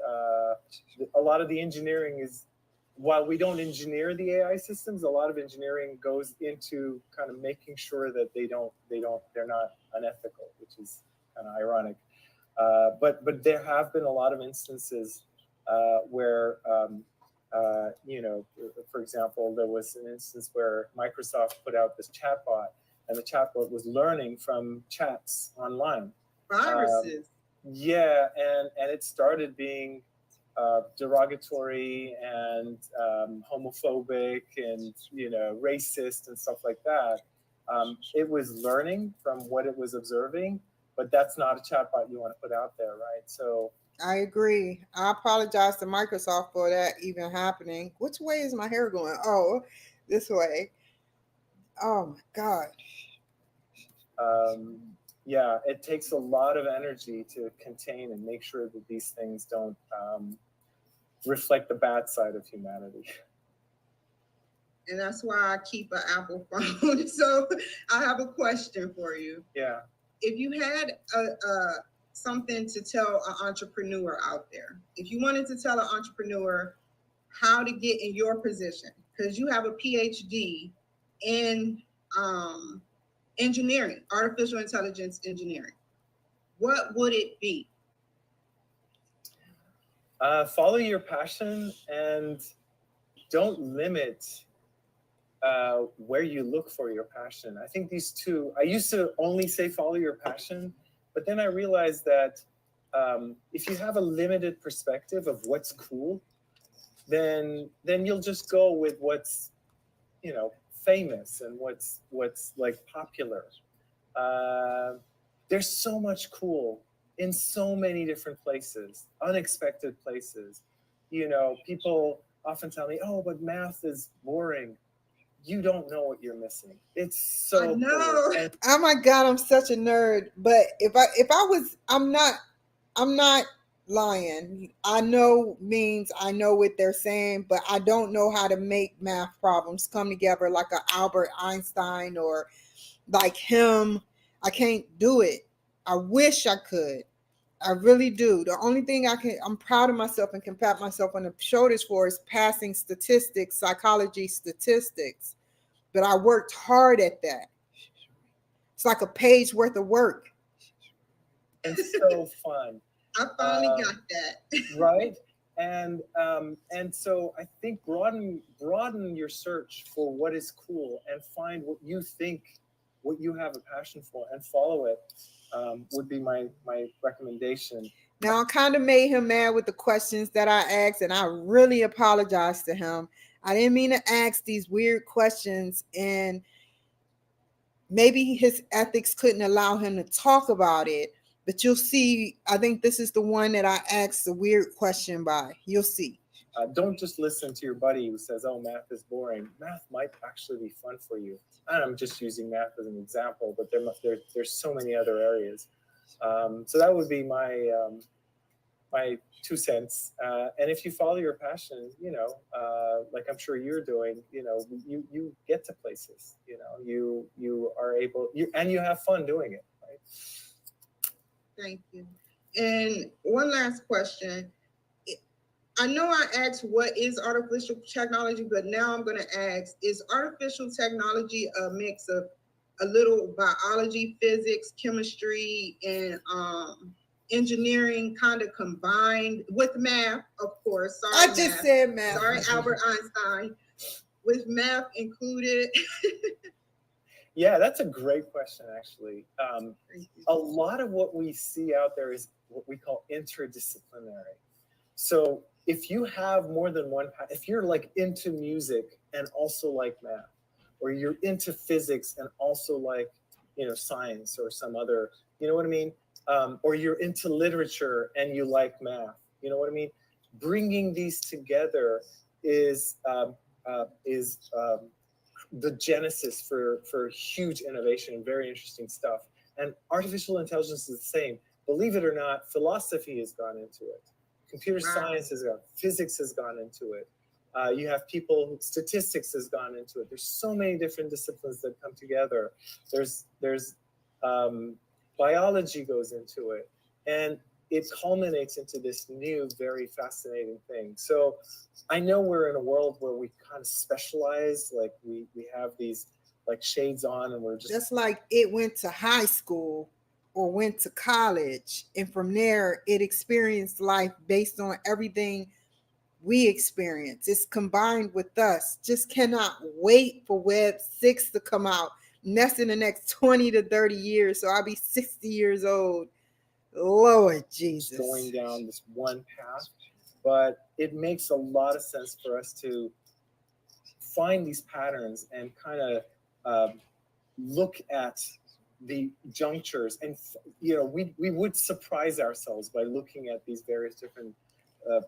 a lot of the engineering is, while we don't engineer the AI systems, a lot of engineering goes into kind of making sure that they're not unethical, which is kind of ironic. But there have been a lot of instances where, for example, there was an instance where Microsoft put out this chatbot, and the chatbot was learning from chats online. Viruses. Yeah, and it started being derogatory and homophobic and racist and stuff like that. It was learning from what it was observing, but that's not a chatbot you want to put out there, right? So I agree. I apologize to Microsoft for that even happening. Which way is my hair going? Oh, this way. Oh my God. Yeah, it takes a lot of energy to contain and make sure that these things don't reflect the bad side of humanity. And that's why I keep an Apple phone. So I have a question for you. Yeah. If you had something to tell an entrepreneur out there, if you wanted to tell an entrepreneur how to get in your position, because you have a PhD in engineering, artificial intelligence engineering, what would it be? Follow your passion and don't limit where you look for your passion. I think these two, I used to only say follow your passion, but then I realized that if you have a limited perspective of what's cool, then you'll just go with what's, you know, famous and what's like popular. Uh, there's so much cool in so many different places, unexpected places. You know, people often tell me, "Oh, but math is boring." You don't know what you're missing. It's so I know. cool. And Oh my God, I'm such a nerd. But if I was, I'm not lying. I know means I know what they're saying, but I don't know how to make math problems come together like a Albert Einstein or like him. I can't do it. I wish I could. I really do. The only thing I'm proud of myself and can pat myself on the shoulders for is passing statistics, psychology statistics. But I worked hard at that. It's like a page worth of work. so fun. I finally Uh, got that. right? And so I think broaden your search for what is cool and find what you think, what you have a passion for, and follow it. Would be my recommendation. Now I kind of made him mad with the questions that I asked, and I really apologize to him. I didn't mean to ask these weird questions, and maybe his ethics couldn't allow him to talk about it. But you'll see, I think this is the one that I asked the weird question by. You'll see. Don't just listen to your buddy who says, "Oh, math is boring." Math might actually be fun for you. And I'm just using math as an example, but there's so many other areas. So that would be my 2 cents. And if you follow your passion, you know, like I'm sure you're doing, you know, you get to places. You know, you are able, and you have fun doing it, right? Thank you. And one last question. I know I asked what is artificial technology, but now I'm going to ask, is artificial technology a mix of a little biology, physics, chemistry, and engineering kind of combined with math, of course? I Sorry, just math. said math. Sorry, Albert Einstein. With math included. Yeah, that's a great question, actually. A lot of what we see out there is what we call interdisciplinary. So if you have more than one, if you're like into music and also like math, or you're into physics and also like, you know, science or some other, you know what I mean? Or you're into literature and you like math, you know what I mean? Bringing these together is the genesis for huge innovation and very interesting stuff. And artificial intelligence is the same. Believe it or not, philosophy has gone into it. Computer science has gone, physics has gone into it. You have people, statistics has gone into it. There's so many different disciplines that come together. There's biology goes into it, and it culminates into this new, very fascinating thing. So I know we're in a world where we kind of specialize, like we have these like shades on, and we're just like it went to high school or went to college, and from there it experienced life based on everything we experience. It's combined with us. Just cannot wait for Web 6 to come out. And that's in the next 20 to 30 years. So I'll be 60 years old. Lord Jesus. Going down this one path. But it makes a lot of sense for us to find these patterns and kind of look at the junctures, and you know, we would surprise ourselves by looking at these various different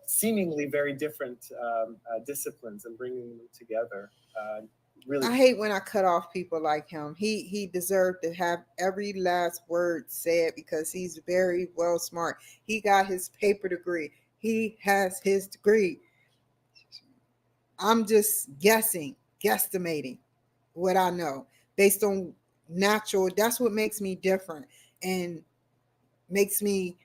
seemingly very different disciplines and bringing them together. Really, I hate when I cut off people like him. He deserved to have every last word said because he's very well smart. He got his paper degree. He has his degree. I'm just guesstimating what I know based on natural. That's what makes me different and makes me,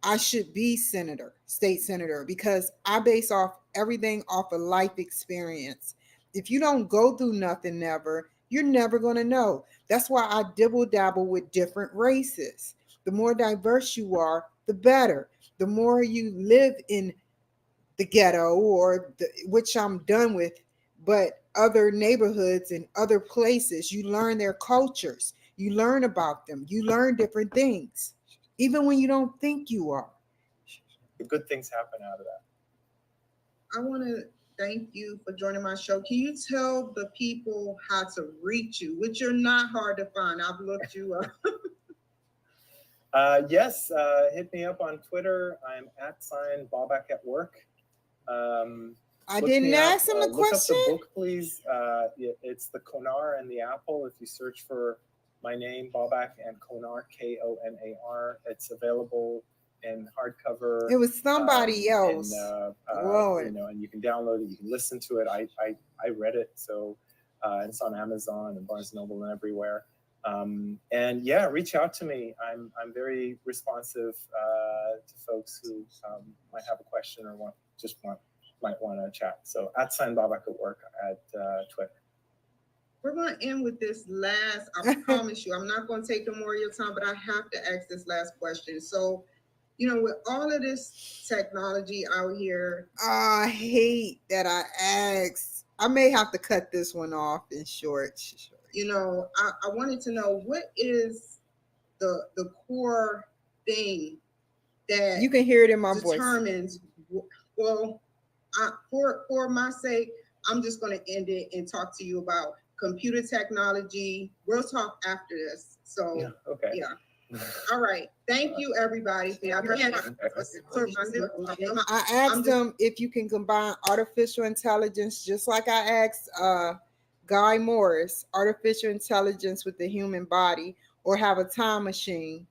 I should be state senator, because I base off everything off of life experience. If you don't go through nothing, you're never going to know. That's why I dibble dabble with different races. The more diverse you are, the better. The more you live in the ghetto, which I'm done with, but other neighborhoods and other places. You learn their cultures. You learn about them. You learn different things, even when you don't think you are. The good things happen out of that. I want to thank you for joining my show. Can you tell the people how to reach you, which you're not hard to find? I've looked you up. Yes, hit me up on Twitter. I'm @Ballback at work. I Look didn't me up, ask him the look question. up the book, please. It's The Konar and the Apple. If you search for my name, Ballback, and Konar, Konar, it's available in hardcover. It was somebody else. Lord. And you can download it. You can listen to it. I read it, so it's on Amazon and Barnes & Noble and everywhere. And yeah, reach out to me. I'm very responsive to folks who might have a question or might want to chat. So @Ballback at work at Twitter. We're going to end with this last. I promise you, I'm not going to take no more of your time, but I have to ask this last question. So, with all of this technology out here, I hate that I asked. I may have to cut this one off in short. I wanted to know, what is the core thing that You can hear it in my voice. determines? Well, for my sake, I'm just going to end it and talk to you about computer technology. We'll talk after this. So Yeah, okay. Yeah. All right. Thank you, everybody. I asked them if you can combine artificial intelligence, just like I asked Guy Morris, artificial intelligence with the human body, or have a time machine.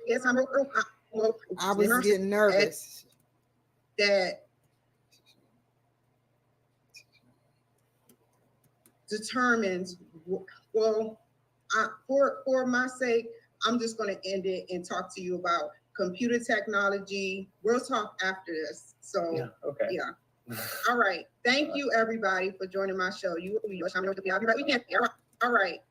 Yes, I was getting nervous. That determines, for my sake, I'm just going to end it and talk to you about computer technology. We'll talk after this. So Yeah, okay. Yeah. All right. Thank you, everybody, for joining my show. All right.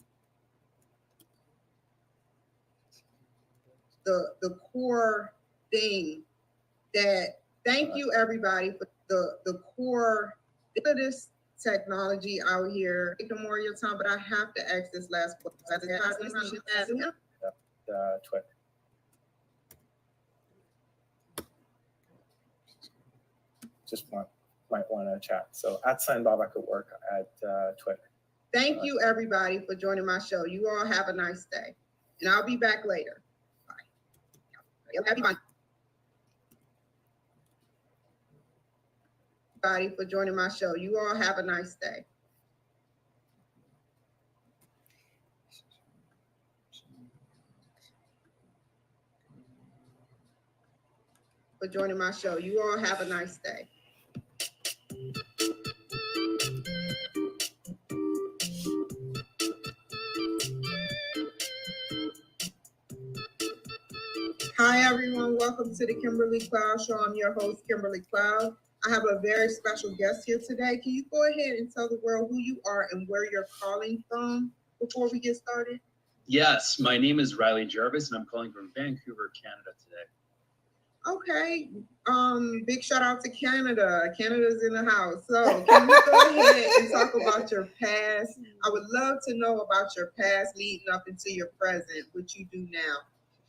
The core thing that, thank you, everybody, for the core of this technology out here. Take no more of your time, but I have to ask this last question. Twitter. Might want to chat. So @Ballback at work at Twitter. Thank you, everybody, for joining my show. You all have a nice day, and I'll be back later. Bye. Everybody for joining my show. You all have a nice day. For joining my show. You all have a nice day. Hi, everyone. Welcome to the Kimberly Cloud Show. I'm your host, Kimberly Cloud. I have a very special guest here today. Can you go ahead and tell the world who you are and where you're calling from before we get started? Yes, my name is Riley Jarvis, and I'm calling from Vancouver, Canada today. Okay. Big shout out to Canada. Canada's in the house. So can you go ahead and talk about your past? I would love to know about your past leading up into your present, what you do now.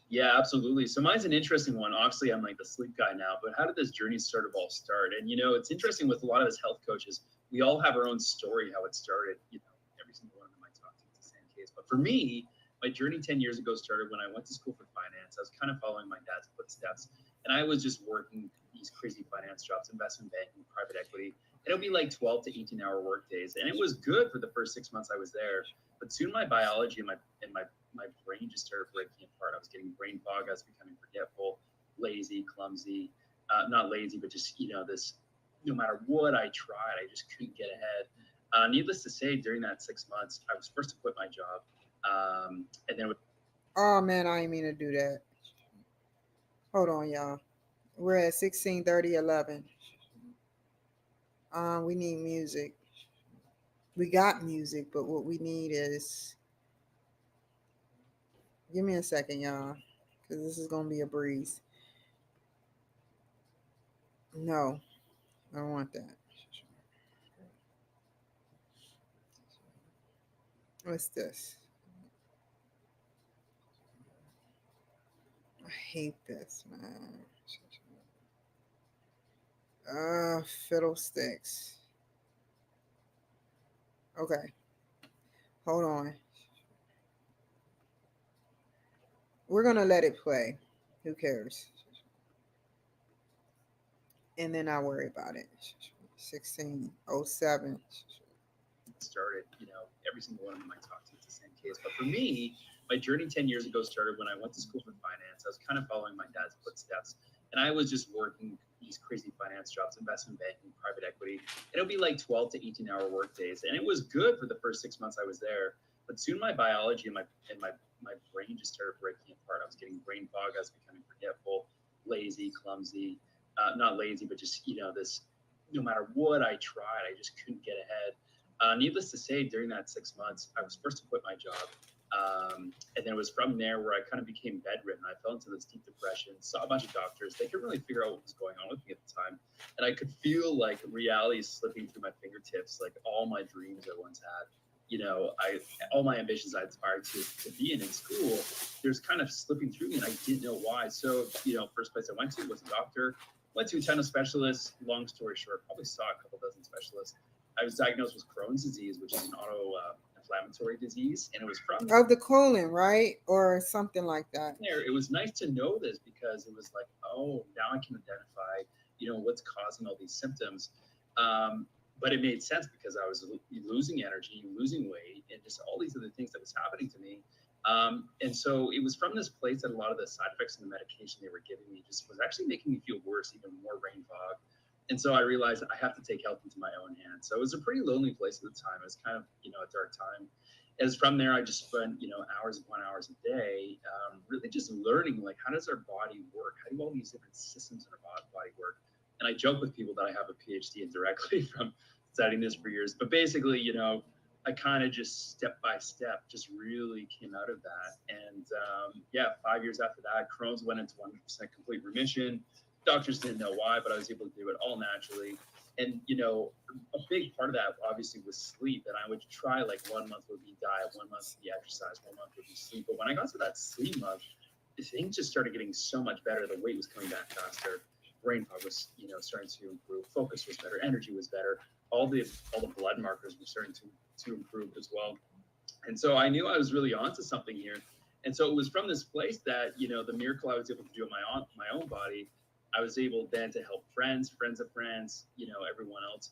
Yeah, absolutely. So mine's an interesting one. Obviously, I'm like the sleep guy now, but how did this journey sort of all start? And, it's interesting with a lot of us health coaches, we all have our own story, how it started. Every single one of them I talk to is the same case. But for me, my journey 10 years ago started when I went to school for finance. I was kind of following my dad's footsteps, and I was just working these crazy finance jobs, investment banking, private equity. And it would be like 12 to 18-hour work days. And it was good for the first 6 months I was there. But soon my biology and my brain just started breaking apart. I was getting brain fog. I was becoming forgetful, lazy, clumsy. Not lazy, but just, this, no matter what I tried, I just couldn't get ahead. Needless to say, during that 6 months, I was forced to quit my job. And then Oh man, I didn't mean to do that. Hold on, y'all. We're at 16:30:11. We need music. We got music, but what we need is, give me a second, y'all, because this is gonna be a breeze. No, I don't want that. What's this? I hate this, man. Fiddlesticks. Okay, hold on. We're gonna let it play. Who cares? And then I'll worry about it. 1607. Started, every single one of them I talked to, it's the same case. But for me, my journey 10 years ago started when I went to school for finance. I was kind of following my dad's footsteps, and I was just working these crazy finance jobs, investment banking, private equity. And it would be like 12 to 18-hour work days, and it was good for the first 6 months I was there. But soon my biology and my brain just started breaking apart. I was getting brain fog. I was becoming forgetful, lazy, clumsy. Not lazy, but just this. No matter what I tried, I just couldn't get ahead. Needless to say, during that 6 months, I was forced to quit my job. And then it was from there where I kind of became bedridden. I fell into this deep depression, saw a bunch of doctors. They couldn't really figure out what was going on with me at the time. And I could feel like reality slipping through my fingertips, like all my dreams I once had. All my ambitions I aspired to be in school, there's kind of slipping through me, and I didn't know why. So, first place I went to was a doctor, went to a ton of specialists. Long story short, probably saw a couple dozen specialists. I was diagnosed with Crohn's disease, which is an auto-inflammatory disease, and it was from Of the colon, right? Or something like that. there. It was nice to know this because it was like, oh, now I can identify, what's causing all these symptoms. But it made sense because I was losing energy, losing weight, and just all these other things that was happening to me. And so it was from this place that a lot of the side effects and the medication they were giving me just was actually making me feel worse, even more brain fog. And so I realized I have to take health into my own hands. So it was a pretty lonely place at the time. It was kind of, a dark time. As from there, I just spent, hours upon hours a day, really just learning, like, how does our body work? How do all these different systems in our body work? And I joke with people that I have a PhD indirectly from studying this for years. But basically, I kind of just step by step just really came out of that. And 5 years after that, Crohn's went into 100% complete remission. Doctors didn't know why, but I was able to do it all naturally. And, a big part of that obviously was sleep. And I would try, like, 1 month would be diet, 1 month would be exercise, 1 month would be sleep. But when I got to that sleep month, things just started getting so much better. The weight was coming back faster. Brain fog was, starting to improve. Focus was better. Energy was better. All the blood markers were starting to improve as well. And so I knew I was really onto something here. And so it was from this place that, the miracle I was able to do in my own body, I was able then to help friends of friends, everyone else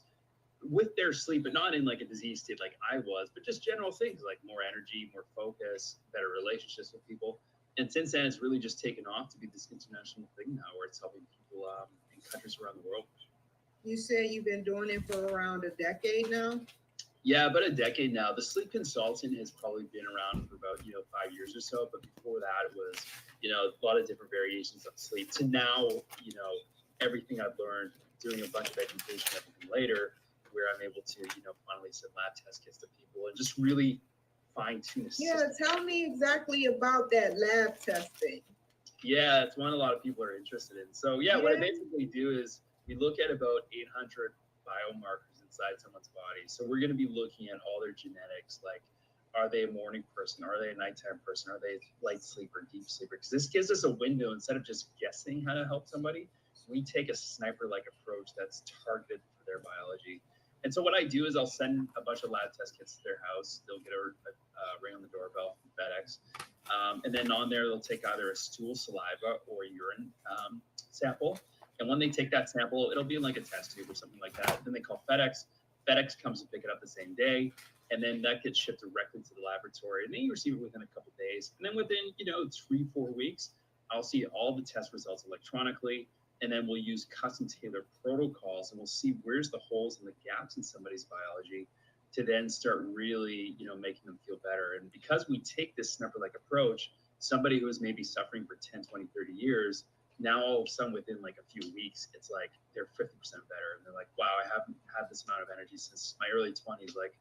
with their sleep, but not in like a disease state like I was, but just general things like more energy, more focus, better relationships with people. And since then, it's really just taken off to be this international thing now where it's helping people in countries around the world. You said you've been doing it for around a decade now? Yeah, about a decade now. The sleep consultant has probably been around for about, 5 years or so. But before that, it was, a lot of different variations of sleep. To now, everything I've learned, doing a bunch of education, everything later, where I'm able to, finally send lab test kits to people and just really fine tune the system. Tell me exactly about that lab testing. Yeah, it's one a lot of people are interested in. So what I basically do is we look at about 800 biomarkers inside someone's body. So we're going to be looking at all their genetics, like, are they a morning person? Are they a nighttime person? Are they a light sleeper, deep sleeper? Because this gives us a window. Instead of just guessing how to help somebody, we take a sniper-like approach that's targeted for their biology. And so what I do is I'll send a bunch of lab test kits to their house. They'll get a ring on the doorbell from FedEx. And then on there, they'll take either a stool, saliva, or urine sample. And when they take that sample, it'll be in like a test tube or something like that. Then they call FedEx. FedEx comes to pick it up the same day. And then that gets shipped directly to the laboratory. And then you receive it within a couple of days. And then within, 3-4 weeks, I'll see all the test results electronically. And then we'll use custom tailored protocols, and we'll see where's the holes and the gaps in somebody's biology to then start really, making them feel better. And because we take this sniper-like approach, somebody who is maybe suffering for 10, 20, 30 years, now all of a sudden within like a few weeks, it's like they're 50% better. And they're like, wow, I haven't had this amount of energy since my early 20s. Like,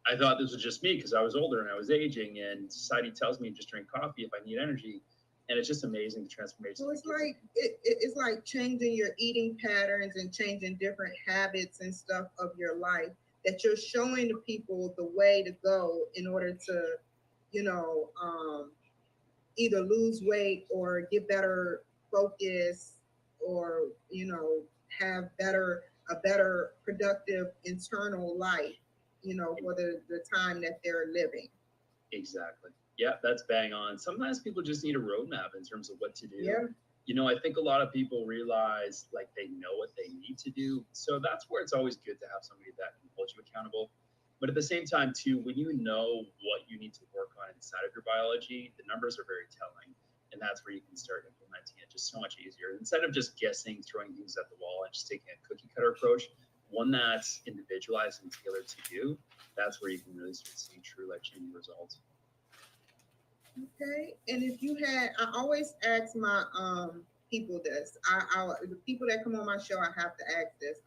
I thought this was just me because I was older and I was aging, and society tells me just drink coffee if I need energy. And it's just amazing the transformation. So it's like it's like changing your eating patterns and changing different habits and stuff of your life that you're showing the people the way to go in order to, you know, either lose weight or get better focus, or, you know, have a better productive internal life, you know, for the time that they're living. Exactly. Yeah, that's bang on. Sometimes people just need a roadmap in terms of what to do. Yeah. You know, I think a lot of people realize like they know what they need to do. So that's where it's always good to have somebody that can hold you accountable. But at the same time, too, when you know what you need to work on inside of your biology, the numbers are very telling. And that's where you can start implementing it just so much easier. Instead of just guessing, throwing things at the wall, and just taking a cookie cutter approach, one that's individualized and tailored to you, that's where you can really start seeing true life changing results. Okay. And if you had, I always ask my people this. The people that come on my show, I have to ask this.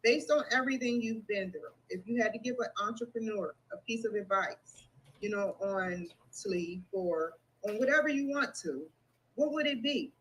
Based on everything you've been through, if you had to give an entrepreneur a piece of advice, you know, on sleep or on whatever you want to, what would it be?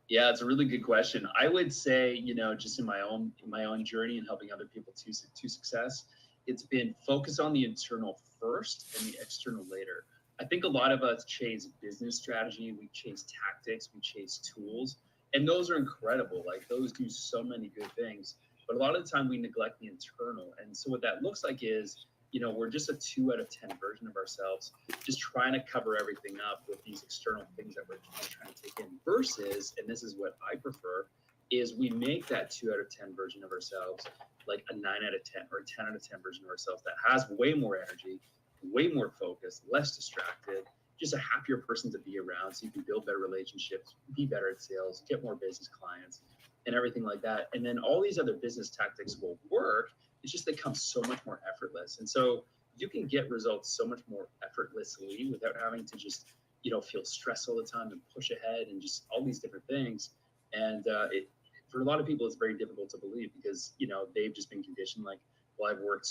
Yeah, it's a really good question. I would say, you know, just in my own journey and helping other people to success, it's been focus on the internal first and the external later. I think a lot of us chase business strategy, we chase tactics, we chase tools, and those are incredible. Like those do so many good things, but a lot of the time we neglect the internal. And so what that looks like is, you know, we're just a 2 out of 10 version of ourselves, just trying to cover everything up with these external things that we're trying to take in. Versus, and this is what I prefer, is we make that 2 out of 10 version of ourselves like a 9 out of 10 or a 10 out of 10 version of ourselves that has way more energy, way more focused, less distracted, just a happier person to be around, so you can build better relationships, be better at sales, get more business clients, and everything like that. And then all these other business tactics will work. It's just they come so much more effortless. And so you can get results so much more effortlessly without having to just, you know, feel stress all the time and push ahead and just all these different things. And for a lot of people, it's very difficult to believe because, you know, they've just been conditioned like, well, I've worked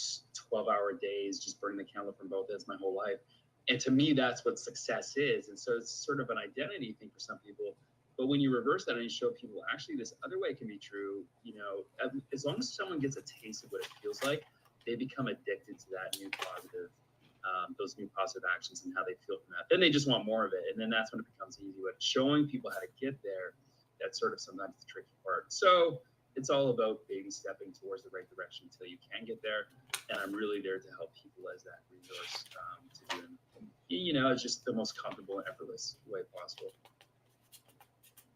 12-hour days, just burning the candle from both ends my whole life. And to me, that's what success is. And so it's sort of an identity thing for some people. But when you reverse that and you show people, actually, this other way can be true, you know, as long as someone gets a taste of what it feels like, they become addicted to that new positive, those new positive actions and how they feel from that. Then they just want more of it. And then that's when it becomes easy. But showing people how to get there, that's sort of sometimes the tricky part. So it's all about baby stepping towards the right direction until you can get there. And I'm really there to help people as that resource to do it. You know, it's just the most comfortable and effortless way possible.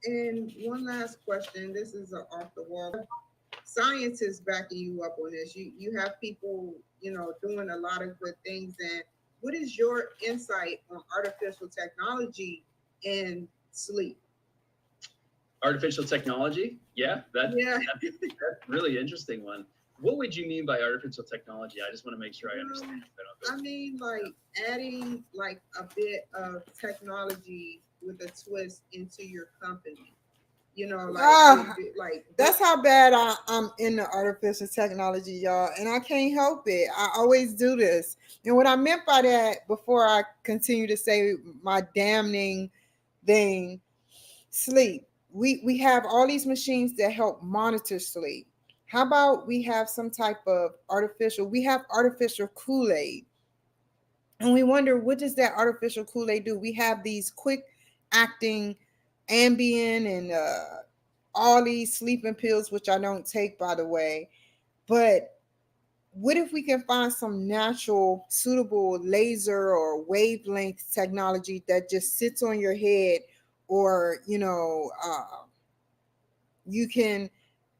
And one last question. This is off the wall. Scientists backing you up on this. You have people, you know, doing a lot of good things. And what is your insight on artificial technology and sleep? Artificial technology? Yeah, that's a really interesting one. What would you mean by artificial technology? I just want to make sure I understand. I mean, like adding like a bit of technology with a twist into your company. You know, like that's how bad I'm into artificial technology, y'all, and I can't help it. I always do this. And what I meant by that, before I continue to say my damning thing, sleep. We have all these machines that help monitor sleep. How about we have some type of we have artificial Kool-Aid. And we wonder, what does that artificial Kool-Aid do? We have these quick acting Ambien and all these sleeping pills, which I don't take, by the way. But what if we can find some natural, suitable laser or wavelength technology that just sits on your head, or, you know, you can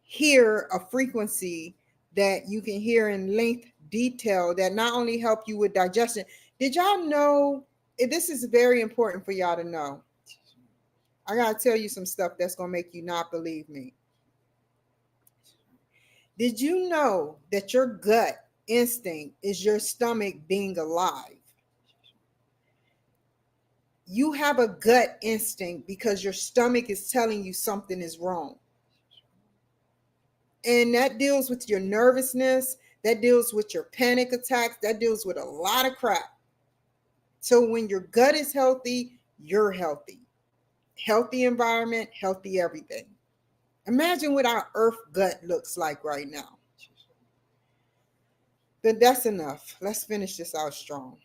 hear a frequency that you can hear in length detail that not only help you with digestion. Did y'all know, this is very important for y'all to know. I got to tell you some stuff that's going to make you not believe me. Did you know that your gut instinct is your stomach being alive? You have a gut instinct because your stomach is telling you something is wrong. And that deals with your nervousness, that deals with your panic attacks, that deals with a lot of crap. So when your gut is healthy, you're healthy. Healthy environment, healthy everything. Imagine what our earth gut looks like right now. But that's enough. Let's finish this out strong.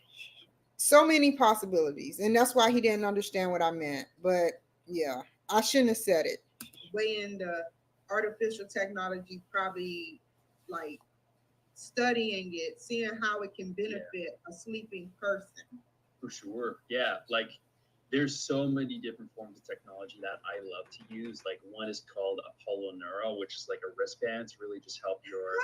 So many possibilities. And that's why he didn't understand what I meant. But yeah, I shouldn't have said it. Weighing the artificial technology, probably like studying it, seeing how it can benefit a sleeping person. For sure. Yeah. Like there's so many different forms of technology that I love to use. Like one is called Apollo Neuro, which is like a wristband to really just help your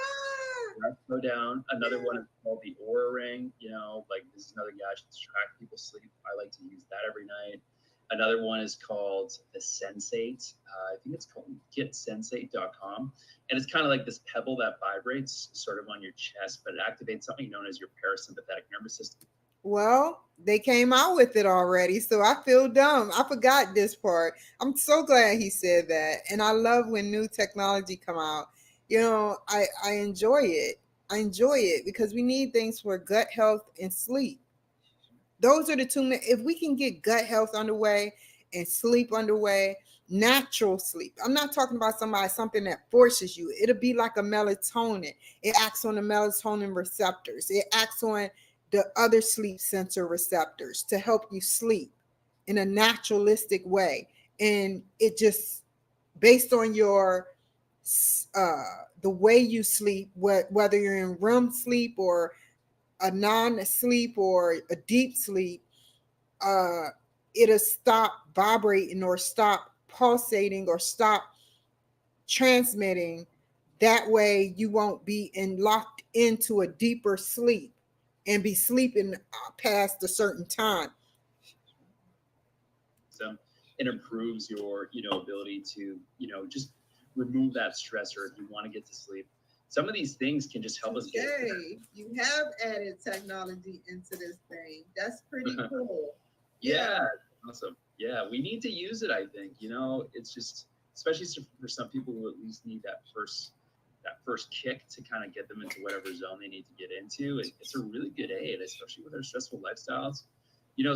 breath go down. Another one is called the Aura Ring. You know, like this is another gadget to track people's sleep. I like to use that every night. Another one is called the Sensate. I think it's called getsensate.com. And it's kind of like this pebble that vibrates sort of on your chest, but it activates something known as your parasympathetic nervous system. Well, they came out with it already, so I feel dumb. I forgot this part. I'm so glad he said that. And I love when new technology come out. I enjoy it. I enjoy it because we need things for gut health and sleep. Those are the two. If we can get gut health underway and sleep underway, natural sleep. I'm not talking about something that forces you. It'll be like a melatonin. It acts on the melatonin receptors. It acts on the other sleep sensor receptors to help you sleep in a naturalistic way. And it just based on your the way you sleep, whether you're in REM sleep or a non-sleep or a deep sleep, uh, it'll stop vibrating or stop pulsating or stop transmitting. That way, you won't be locked into a deeper sleep and be sleeping past a certain time. It improves your, ability to, just remove that stressor if you want to get to sleep. Some of these things can just help us get there. Okay, you have added technology into this thing. That's pretty cool. Yeah, awesome. Yeah, we need to use it. I think it's just, especially for some people who at least need that first kick to kind of get them into whatever zone they need to get into. It's a really good aid, especially with our stressful lifestyles.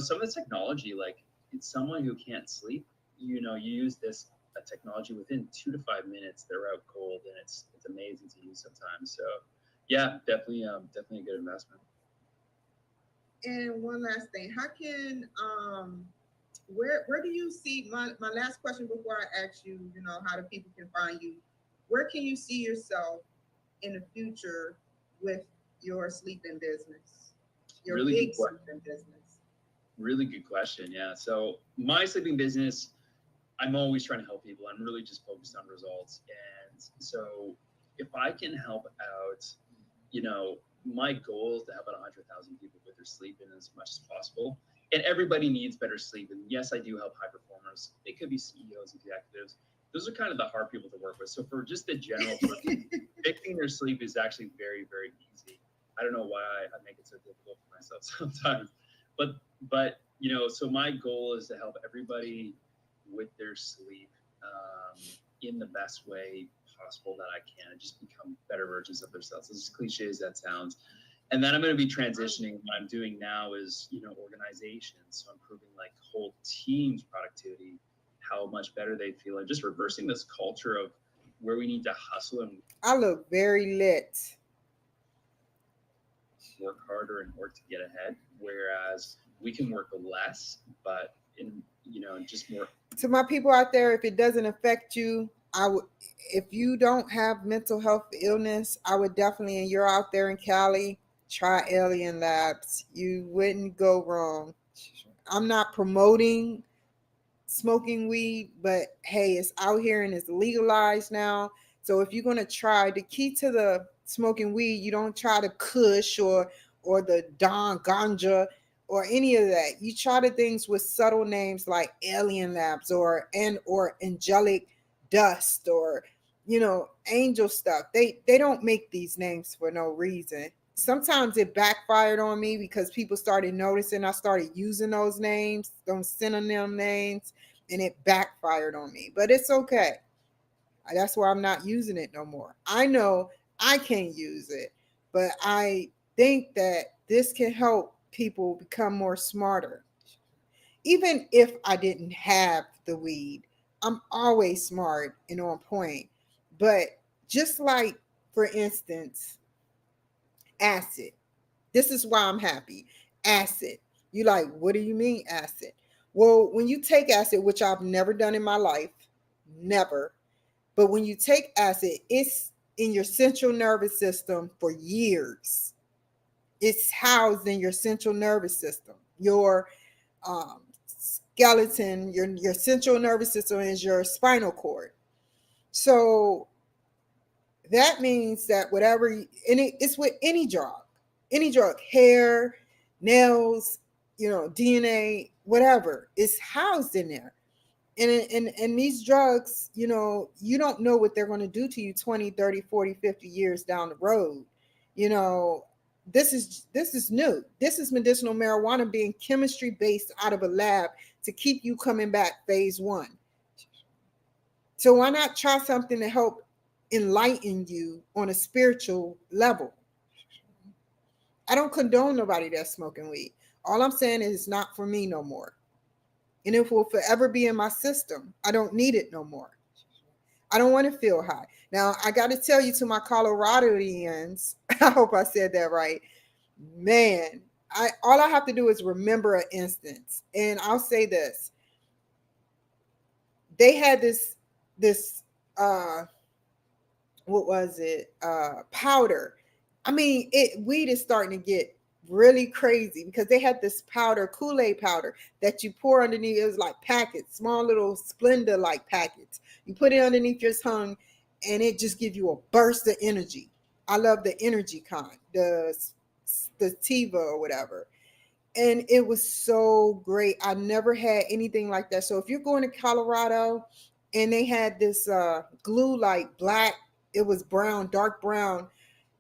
Some of the technology, like it's someone who can't sleep. You use this technology within 2 to 5 minutes, they're out cold, and it's amazing to use sometimes. So, yeah, definitely a good investment. And one last thing, how can where do you see my last question before I ask you, how the people can find you? Where can you see yourself in the future with your sleeping business? Your really big sleeping business. Really good question. Yeah. So my sleeping business, I'm always trying to help people. I'm really just focused on results. And so if I can help out, my goal is to help out 100,000 people with their sleep in as much as possible. And everybody needs better sleep. And yes, I do help high performers. They could be CEOs, executives. Those are kind of the hard people to work with. So for just the general person, fixing their sleep is actually very, very easy. I don't know why I make it so difficult for myself sometimes. But so my goal is to help everybody with their sleep in the best way possible that I can, and just become better versions of themselves. As cliche as that sounds. And then I'm going to be transitioning. What I'm doing now is, organization. So improving like whole teams' productivity, how much better they feel, and just reversing this culture of where we need to hustle and I look very lit. work harder and work to get ahead. Whereas we can work less, but in just more. To my people out there, if it doesn't affect you, I would. If you don't have mental health illness, I would definitely. And you're out there in Cali, try Alien Labs. You wouldn't go wrong. I'm not promoting smoking weed, but hey, it's out here and it's legalized now. So if you're gonna try, the key to the smoking weed, you don't try the Kush or the Don Ganja or any of that. You try the things with subtle names like Alien Labs or Angelic Dust or angel stuff. They don't make these names for no reason. Sometimes it backfired on me because people started noticing I started using those names, those synonym names, and it backfired on me. But it's okay. That's why I'm not using it no more. I know I can't use it, but I think that this can help people become more smarter. Even if I didn't have the weed, I'm always smart and on point. But just like, for instance, Acid. This is why I'm happy. Acid. You like, what do you mean acid? Well, when you take acid, which I've never done in my life, never, but when you take acid, it's in your central nervous system for years. It's housed in your central nervous system. Your skeleton, your central nervous system is your spinal cord. So that means that whatever, it's with any drug, hair, nails, DNA, whatever, is housed in there. And these drugs, you don't know what they're going to do to you 20, 30, 40, 50 years down the road. This is new. This is medicinal marijuana being chemistry based out of a lab to keep you coming back phase one. So why not try something to help enlighten you on a spiritual level? I don't condone nobody that's smoking weed. All I'm saying is it's not for me no more. And it will forever be in my system. I don't need it no more. I don't want to feel high. Now, I got to tell you, to my Coloradoans, I hope I said that right. Man, all I have to do is remember an instance. And I'll say this. They had this what was it? Powder. I mean, weed is starting to get really crazy because they had this powder, Kool-Aid powder, that you pour underneath. It was like packets, small little Splenda like packets. You put it underneath your tongue and it just gives you a burst of energy. I love the energy kind, the sativa or whatever. And it was so great. I never had anything like that. So if you're going to Colorado and they had this glue, like black, it was brown, dark brown,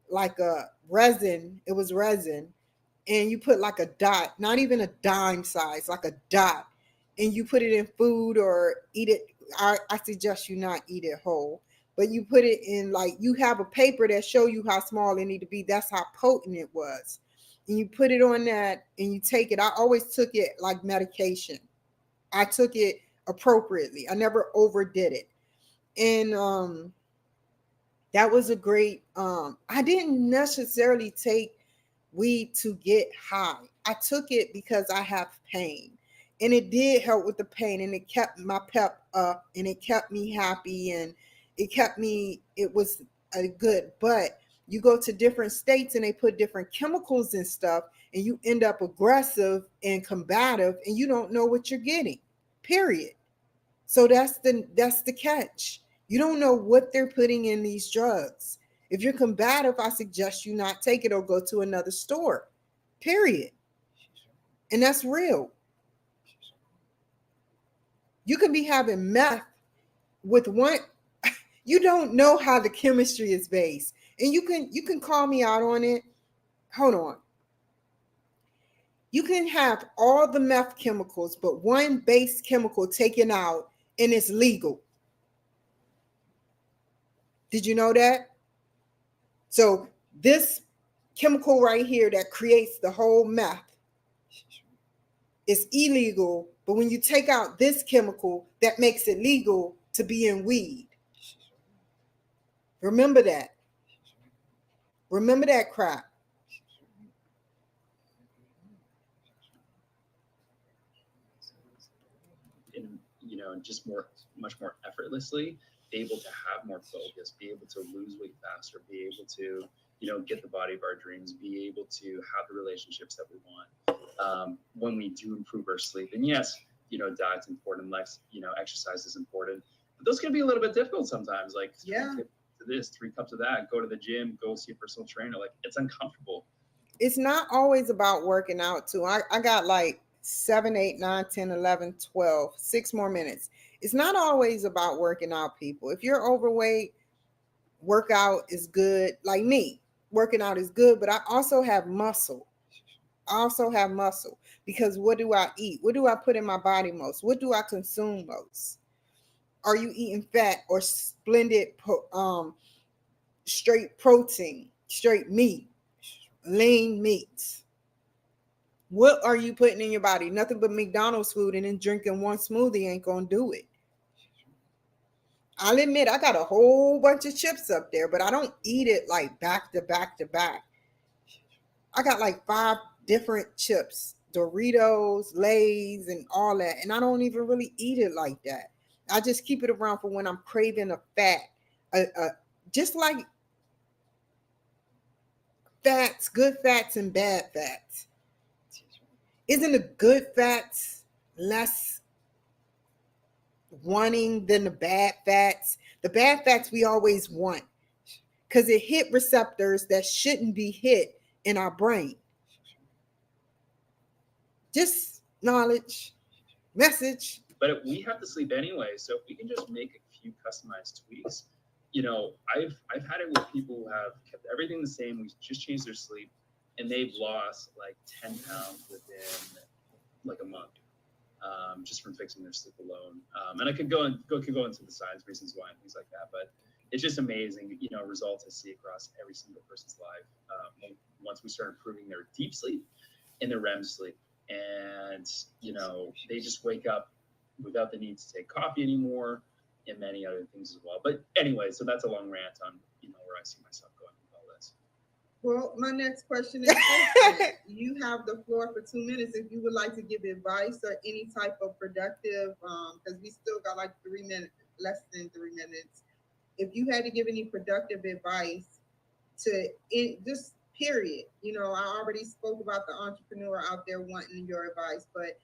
like a resin. It was resin. And you put like a dot, not even a dime size, like a dot. And you put it in food or eat it. I suggest you not eat it whole. But you put it in, like, you have a paper that show you how small it need to be. That's how potent it was. And you put it on that and you take it. I always took it like medication. I took it appropriately. I never overdid it. And that was a great, I didn't necessarily take weed to get high. I took it because I have pain. And it did help with the pain, and it kept my pep up, and it kept me happy, and it was a good. But you go to different states and they put different chemicals and stuff, and you end up aggressive and combative, and you don't know what you're getting, period. So that's the catch. You don't know what they're putting in these drugs. If you're combative, I suggest you not take it or go to another store, period. And that's real. You can be having meth with one. You don't know how the chemistry is based. And you can call me out on it. Hold on. You can have all the meth chemicals, but one base chemical taken out, and it's legal. Did you know that? So this chemical right here that creates the whole meth is illegal, but when you take out this chemical, that makes it legal to be in weed. Remember that. Remember that crap. And just much more effortlessly, be able to have more focus, be able to lose weight faster, be able to, get the body of our dreams, be able to have the relationships that we want. When we do improve our sleep, and yes, diet's important, exercise is important, but those can be a little bit difficult sometimes. Like, yeah, this, 3 cups of that, go to the gym, go see a personal trainer. Like, it's uncomfortable. It's not always about working out too. I got like 7, 8, 9, 10, 11, 12, 6 more minutes. It's not always about working out, people. If you're overweight, workout is good. Like me, working out is good, but I also have muscle. Because what do I eat? What do I put in my body most? What do I consume most? Are you eating fat or splendid straight protein, straight meat, lean meats? What are you putting in your body? Nothing but McDonald's food, and then drinking one smoothie ain't gonna do it. I'll admit I got a whole bunch of chips up there, but I don't eat it like back to back to back. I got like 5 different chips, Doritos, Lay's, and all that. And I don't even really eat it like that. I just keep it around for when I'm craving a fat. Just like fats, good fats and bad fats. Isn't the good fats less wanting than the bad fats? The bad fats we always want because it hit receptors that shouldn't be hit in our brain. Just knowledge, message. But we have to sleep anyway, so if we can just make a few customized tweaks, I've had it with people who have kept everything the same. We just changed their sleep, and they've lost like 10 pounds within like a month, just from fixing their sleep alone. And I could go into the science reasons why and things like that, but it's just amazing, results I see across every single person's life. Once we start improving their deep sleep and their REM sleep, and they just wake up without the need to take coffee anymore, and many other things as well. But anyway, so that's a long rant on where I see myself going with all this. Well, my next question is this. You have the floor for 2 minutes if you would like to give advice or any type of productive, because we still got like 3 minutes, less than 3 minutes. If you had to give any productive advice to just period, I already spoke about the entrepreneur out there wanting your advice, but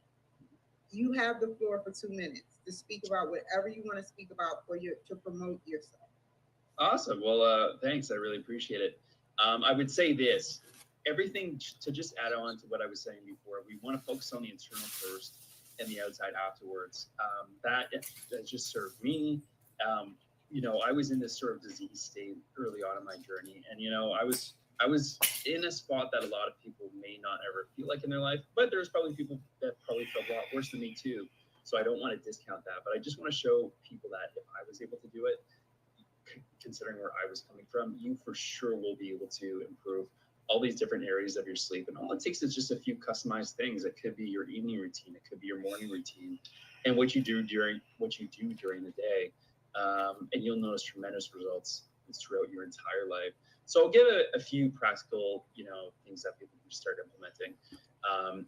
you have the floor for 2 minutes to speak about whatever you want to speak about to promote yourself. Awesome. Well, thanks. I really appreciate it. I would say this, everything to just add on to what I was saying before, we want to focus on the internal first and the outside afterwards. That just served me. I was in this sort of disease state early on in my journey, and I was in a spot that a lot of people may not ever feel like in their life, but there's probably people that probably felt a lot worse than me too. So I don't want to discount that, but I just want to show people that if I was able to do it, considering where I was coming from, you for sure will be able to improve all these different areas of your sleep. And all it takes is just a few customized things. It could be your evening routine, it could be your morning routine, and what you do during the day. And you'll notice tremendous results throughout your entire life. So I'll give a few practical, things that people can start implementing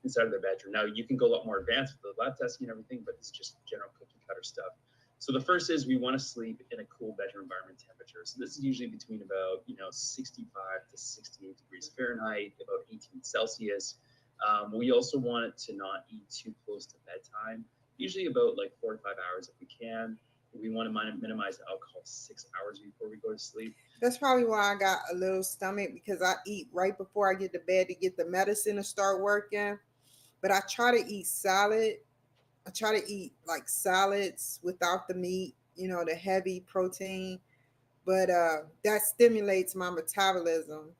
inside of their bedroom. Now you can go a lot more advanced with the lab testing and everything, but it's just general cookie cutter stuff. So the first is we want to sleep in a cool bedroom environment temperature. So this is usually between about 65 to 68 degrees Fahrenheit, about 18 Celsius. We also want it to not eat too close to bedtime, usually about like 4 to 5 hours if we can. We want to minimize alcohol 6 hours before we go to sleep. That's probably why I got a little stomach, because I eat right before I get to bed to get the medicine to start working. But I try to eat salad. I try to eat like salads without the meat, the heavy protein. But that stimulates my metabolism.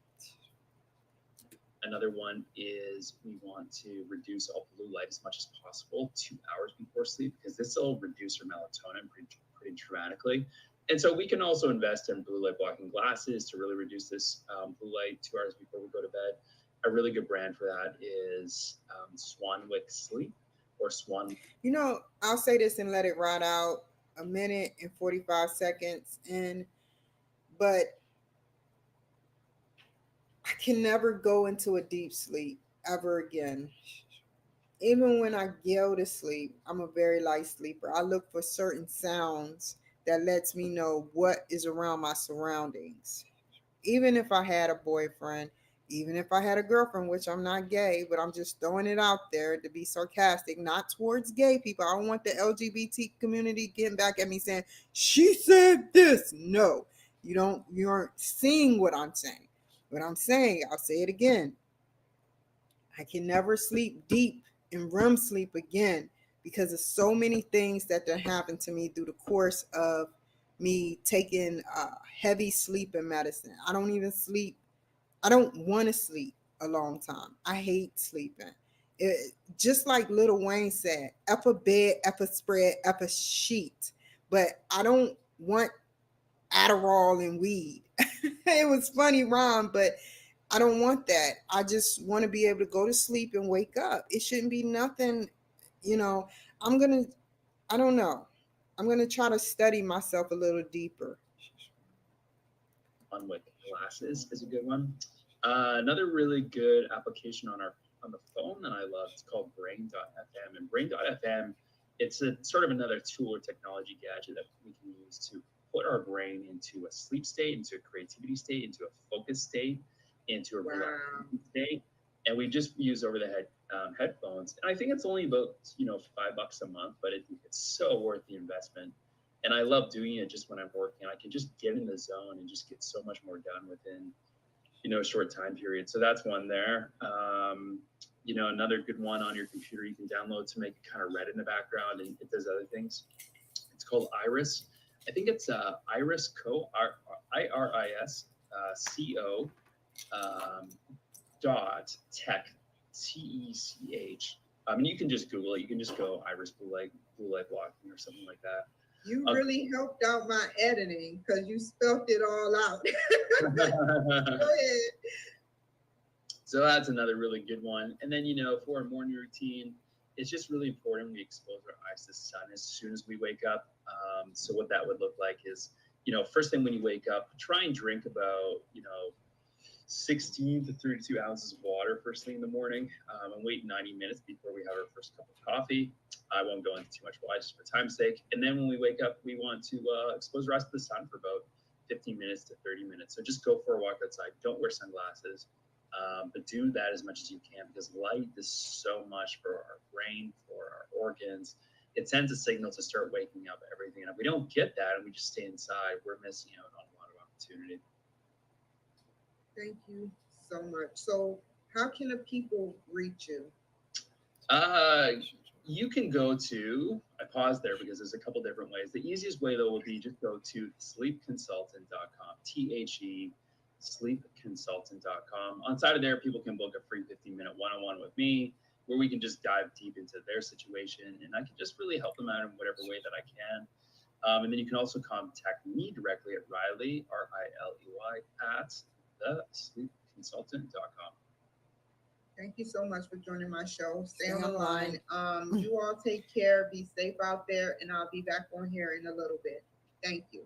Another one is we want to reduce all blue light as much as possible 2 hours before sleep, because this will reduce our melatonin pretty dramatically. And so we can also invest in blue light blocking glasses to really reduce this blue light 2 hours before we go to bed. A really good brand for that is Swanwick Sleep or Swan. I'll say this and let it ride out 1 minute and 45 seconds in, but I can never go into a deep sleep ever again. Even when I go to sleep, I'm a very light sleeper. I look for certain sounds that lets me know what is around my surroundings. Even if I had a boyfriend, even if I had a girlfriend, which I'm not gay, but I'm just throwing it out there to be sarcastic, not towards gay people. I don't want the LGBT community getting back at me saying, she said this. No, you aren't seeing what I'm saying. What I'm saying, I'll say it again. I can never sleep deep in REM sleep again because of so many things that happened to me through the course of me taking heavy sleeping medicine. I don't even sleep. I don't want to sleep a long time. I hate sleeping. Just like Lil Wayne said, up a bed, up a spread, up a sheet. But I don't want Adderall and weed. It was funny rhyme, but I don't want that. I just want to be able to go to sleep and wake up. It shouldn't be nothing, I'm going to, I don't know. I'm going to try to study myself a little deeper. Swanwick glasses is a good one. Another really good application on the phone that I love, it's called Brain.fm. And Brain.fm, it's a sort of another tool or technology gadget that we can use to put our brain into a sleep state, into a creativity state, into a focus state, into a Wow. relaxation state. And we just use over the headphones. And I think it's only about, $5 a month, but it's so worth the investment. And I love doing it just when I'm working. I can just get in the zone and just get so much more done within a short time period. So that's one there. Another good one on your computer you can download to make it kind of red in the background, and it does other things. It's called Iris. I think it's Iris Co. IRIS CO dot tech TECH. I mean, you can just Google it. You can just go Iris blue light blocking or something like that. You really helped out my editing because you spelled it all out. Go ahead. So that's another really good one. And then, for our morning routine, it's just really important we expose our eyes to the sun as soon as we wake up. So what that would look like is, first thing when you wake up, try and drink about, 16 to 32 ounces of water first thing in the morning, and wait 90 minutes before we have our first cup of coffee. I won't go into too much why, just for time's sake. And then when we wake up, we want to expose our eyes to the sun for about 15 minutes to 30 minutes. So just go for a walk outside. Don't wear sunglasses, but do that as much as you can, because light is so much for our brain, for our organs. It sends a signal to start waking up everything. And if we don't get that and we just stay inside, we're missing out on a lot of opportunity. Thank you so much. So how can the people reach you? You can go to, I paused there because there's a couple different ways. The easiest way though would be just go to sleepconsultant.com, THE sleepconsultant.com. On side of there, people can book a free 15-minute one-on-one with me, where we can just dive deep into their situation, and I can just really help them out in whatever way that I can. And then you can also contact me directly at Riley, RILEY, at thesleepconsultant.com. Thank you so much for joining my show. Stay on the line. You all take care, be safe out there, and I'll be back on here in a little bit. Thank you.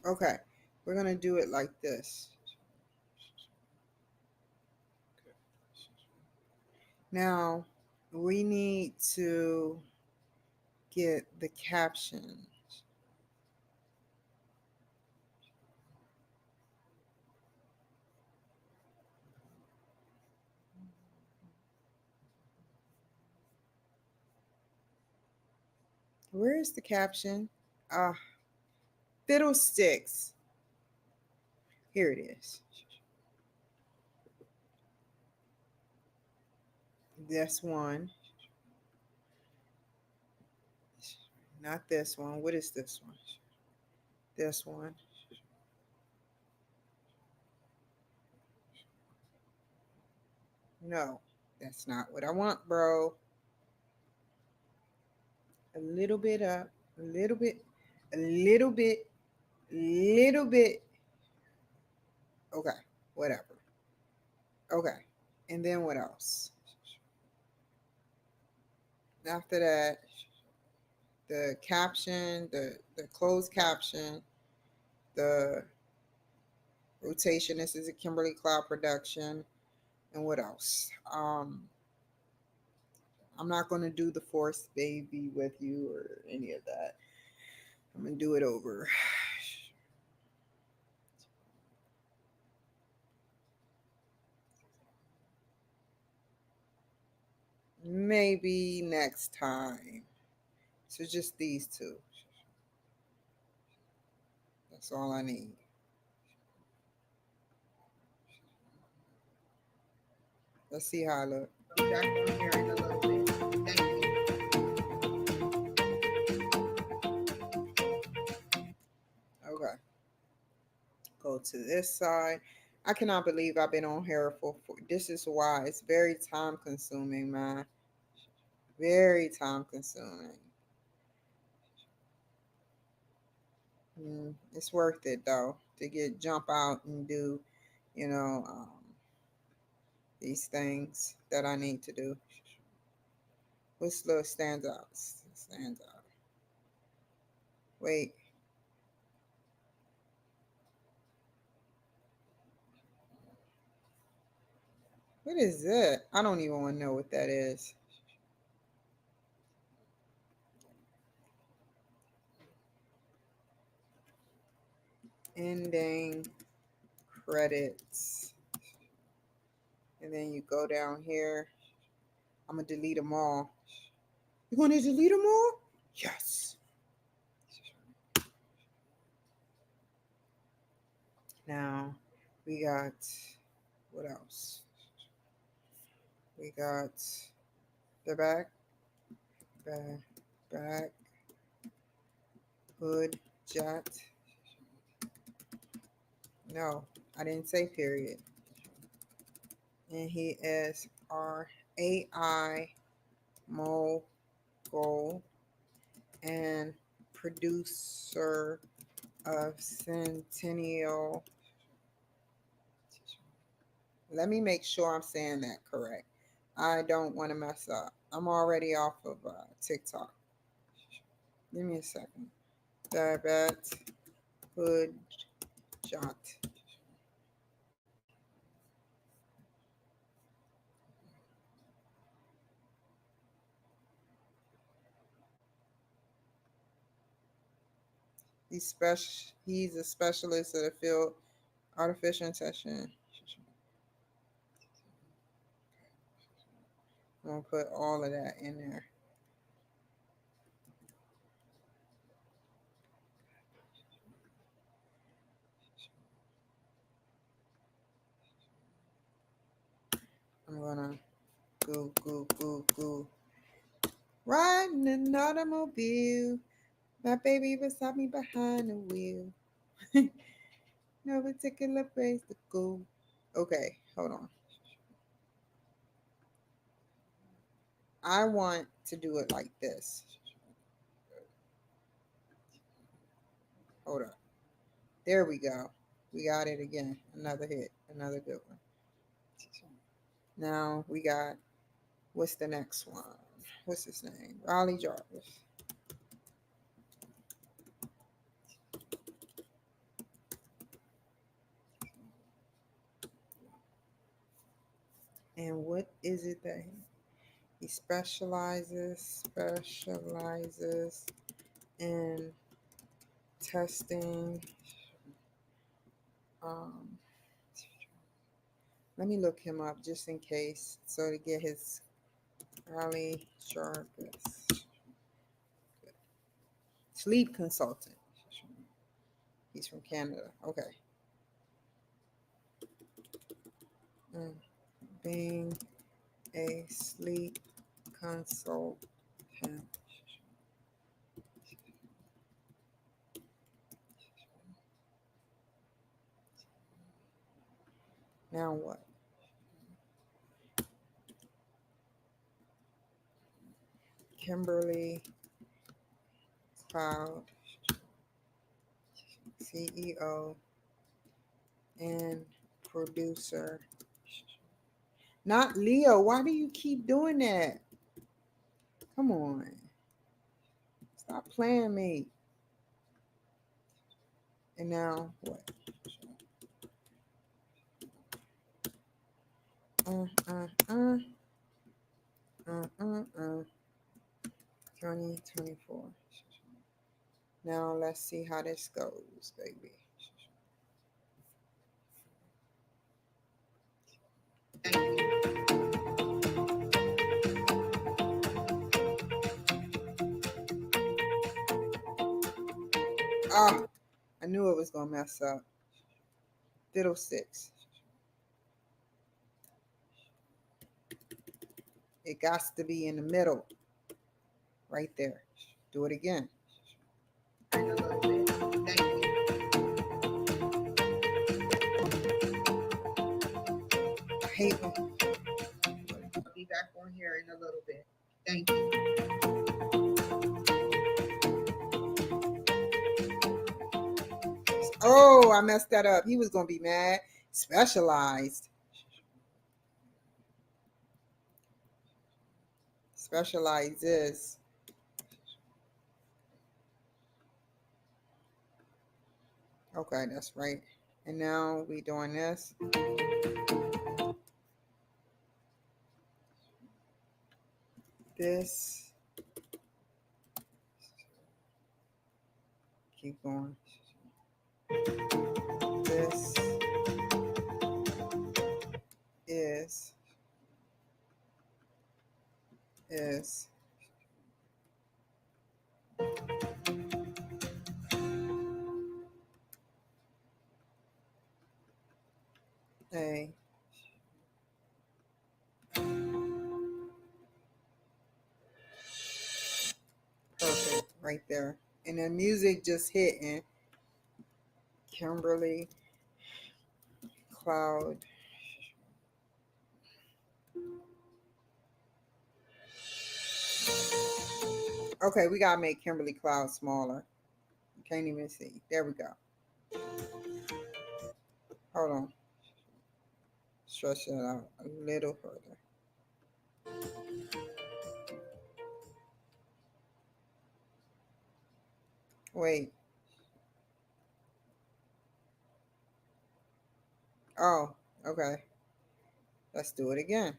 Okay, we're gonna do it like this. Now, we need to get the captions. Where is the caption? Fiddlesticks. Here it is. This one. Not this one. What is this one? This one. No, that's not what I want, bro. A little bit up, a little bit, a little bit, little bit. Okay, whatever. Okay, and then what else? After that, the caption, the closed caption, the rotation. This is a Kimberly Cloud production. And what else? I'm not going to do the forced baby with you or any of that. I'm going to do it over. Maybe next time. So just these two. That's all I need. Let's see how I look. I'll be back on here in a little bit. Thank you. Okay. Go to this side. I cannot believe I've been on here for this is why it's very time consuming, man. Very time consuming. It's worth it though to jump out and do, you know, these things that I need to do. What's little stands out? Stands out. Wait. What is it? I don't even want to know what that is. Ending credits. And then you go down here. I'm going to delete them all. You want to delete them all? Yes. Now we got, what else? We got the back, hood, jot. No, I didn't say period. And he is our AI mogul and producer of Centennial. Let me make sure I'm saying that correct. I don't want to mess up. I'm already off of TikTok. Give me a second. Babette Hood Jot. He's a specialist of the field artificial intelligence. I'm gonna put all of that in there. I'm gonna go. Riding an automobile. My baby beside me behind the wheel. No particular place to go. Okay, hold on. I want to do it like this. Hold up. There we go. We got it again. Another hit. Another good one. Now we got, what's the next one? What's his name? Raleigh Jarvis. And what is it that he specializes in testing. Um, let me look him up just in case, so to get his Raleigh Jarvis sleep consultant. He's from Canada. Okay. Being a sleep consultant. Now what? Kimberly Cloud, CEO and producer. Not Leo. Why do you keep doing that? Come on. Stop playing me. And now what? 2024. Now let's see how this goes, baby. Ah, I knew it was gonna mess up. Fiddlesticks. It got to be in the middle, right there. Do it again. I hate when. I'll be back on here in a little bit. Thank you. Oh, I messed that up. He was gonna be mad. Specialized. Specializes. Okay, that's right. And now we doing this. this. Keep going. This is a perfect right there. And the music just hitting. Kimberly Cloud. Okay, we gotta make Kimberly Cloud smaller. You can't even see. There we go. Hold on. Stretch it out a little further. Wait. Oh, okay. Let's do it again.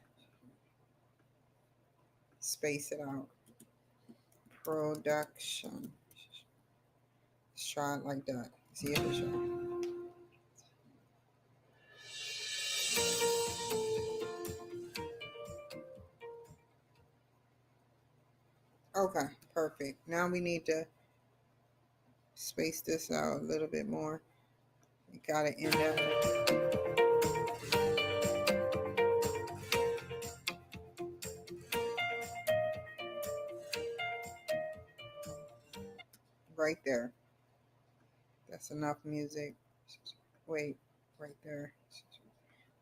Space it out. Production. Let's try it like that. See if it's right. Okay, perfect. Now we need to space this out a little bit more. We gotta end up right there. That's enough music. Wait, right there.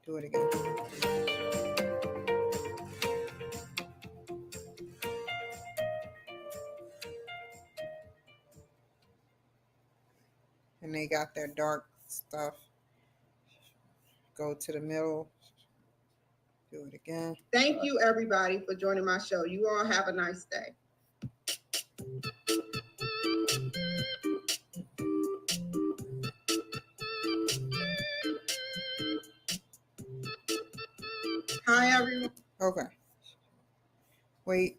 Do it again. And they got their dark stuff. Go to the middle. Do it again. Thank you, everybody, for joining my show. You all have a nice day. Hi, everyone. Okay. Wait.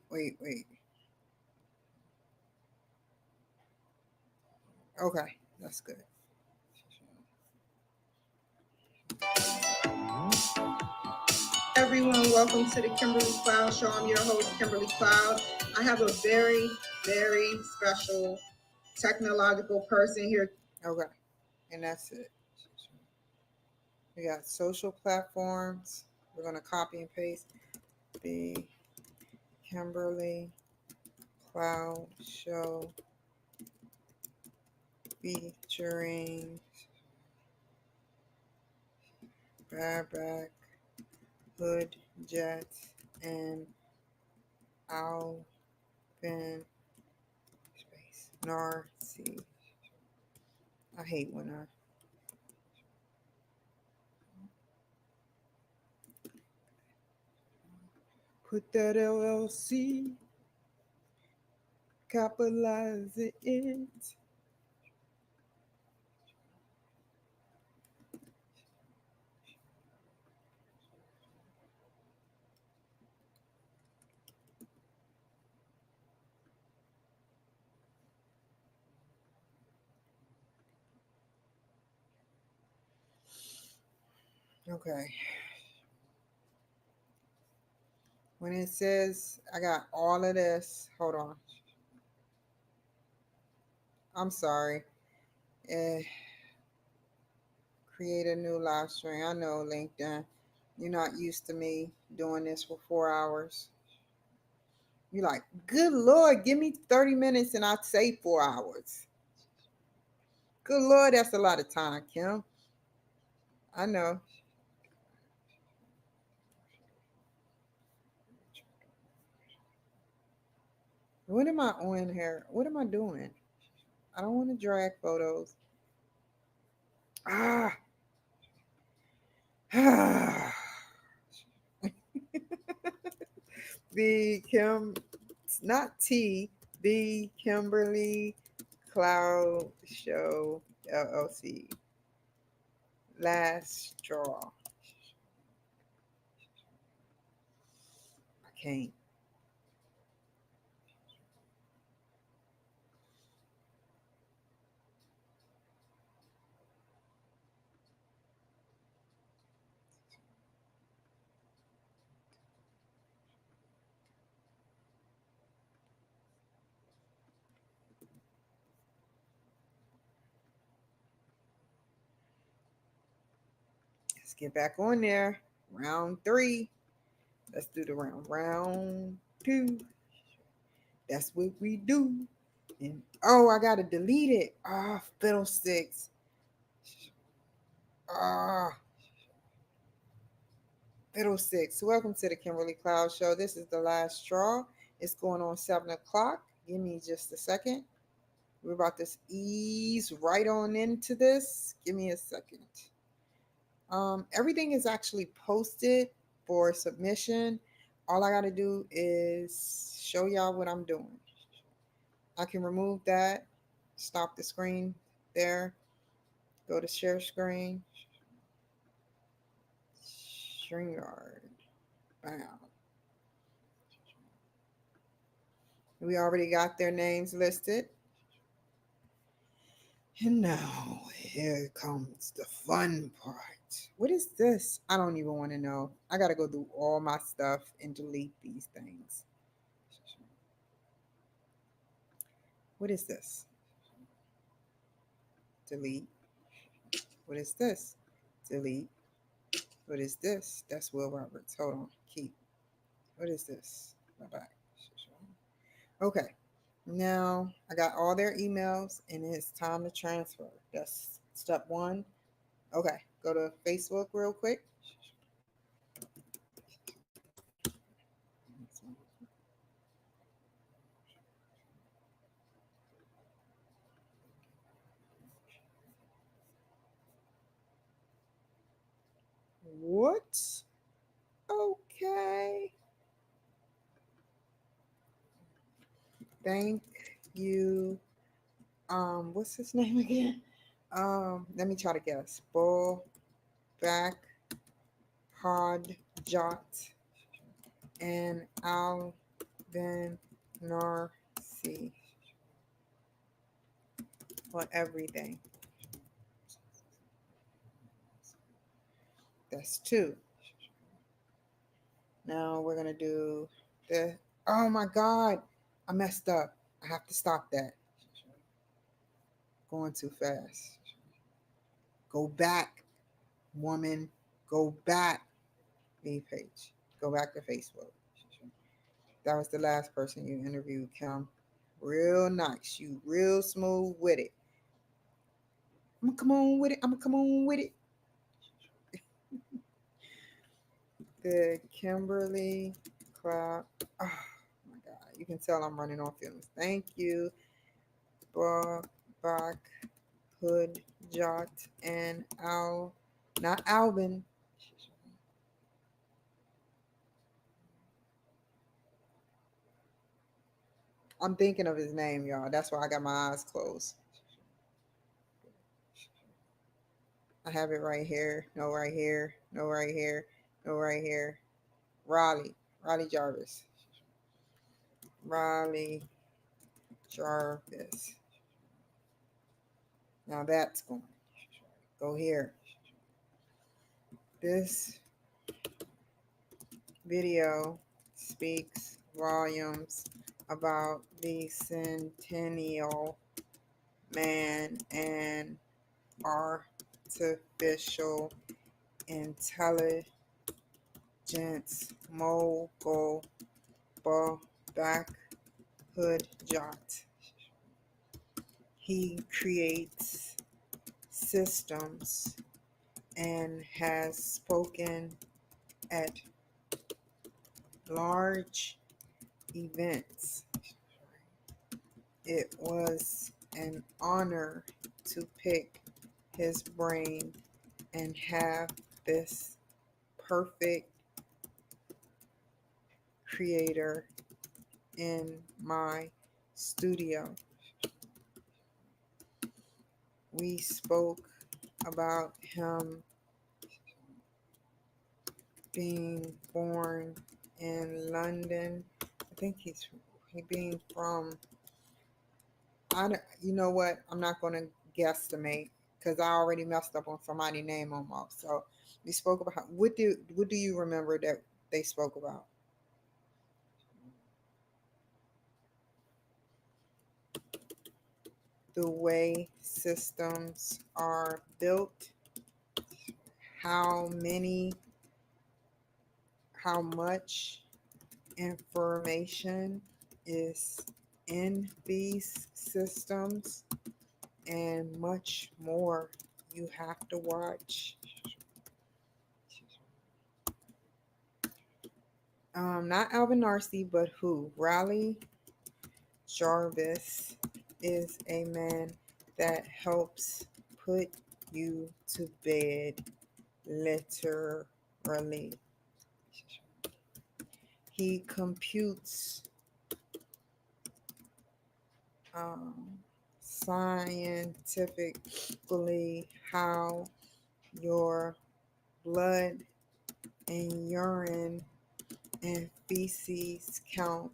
Okay, that's good. Everyone, welcome to the Kimberly Cloud Show. I'm your host, Kimberly Cloud. I have a very, very special technological person here. Okay, and that's it. We got social platforms. We're gonna copy and paste the Kimberly Cloud Show featuring Bareback, Hood, Jets, and Alvin space Narcy. I hate when I put that LLC, capitalize it. Okay. When it says I got all of this, hold on. I'm sorry. Create a new live stream. I know, LinkedIn. You're not used to me doing this for 4 hours. You're like, good Lord, give me 30 minutes and I'd say 4 hours. Good Lord, that's a lot of time, Kim. I know. What am I on here? What am I doing? I don't want to drag photos. Ah. The not T, the Kimberly Cloud Show LLC. Last straw. I can't. get back on there. Round 3. Let's do the round 2. That's what we do. And oh, I gotta delete it. Ah, fiddlesticks. Ah, fiddlesticks. Welcome to the Kimberly Cloud Show. This is the last straw. It's going on 7 o'clock. Give me just a second. We're about to ease right on into this. Give me a second. Everything is actually posted for submission. All I got to do is show y'all what I'm doing. I can remove that, stop the screen there, go to share screen, StreamYard, bam. We already got their names listed. And now here comes the fun part. What is this? I don't even want to know. I got to go through all my stuff and delete these things. What is this? Delete. What is this? Delete. What is this? That's Will Roberts. Hold on. Keep. What is this? Bye-bye. Okay. Now I got all their emails and it's time to transfer. That's step 1. Okay. Go to Facebook real quick. What? Okay. Thank you. What's his name again? Let me try to guess. Bull back Pod Jot and Alvin Narcy for everything. That's 2. Now we're gonna do the. Oh my God, I messed up. I have to stop that. Going too fast. Go back, woman. Go back. Leave page. Go back to Facebook. That was the last person you interviewed, Kim. Real nice. You real smooth with it. I'm gonna come on with it. I'm gonna come on with it. The Kimberly Cloud. Oh my God. You can tell I'm running on fumes. Thank you. Bach, Hood, Jot, and Al. Not Alvin. I'm thinking of his name, y'all. That's why I got my eyes closed. I have it right here. No, right here. No, right here. No, right here. Raleigh Jarvis. Raleigh Jarvis. Now that's going. Go here. This video speaks volumes about the Centennial Man and artificial intelligence mogul Back Hood Jot. He creates systems and has spoken at large events. It was an honor to pick his brain and have this perfect creator in my studio. We spoke about him being born in London. I think he being from. You know what? I'm not going to guesstimate because I already messed up on somebody's name almost. So we spoke about what do you remember that they spoke about? The way systems are built, how much information is in these systems, and much more. You have to watch. Not Alvin Narcy, but who? Raleigh Jarvis is a man that helps put you to bed, literally. He computes scientifically how your blood and urine and feces count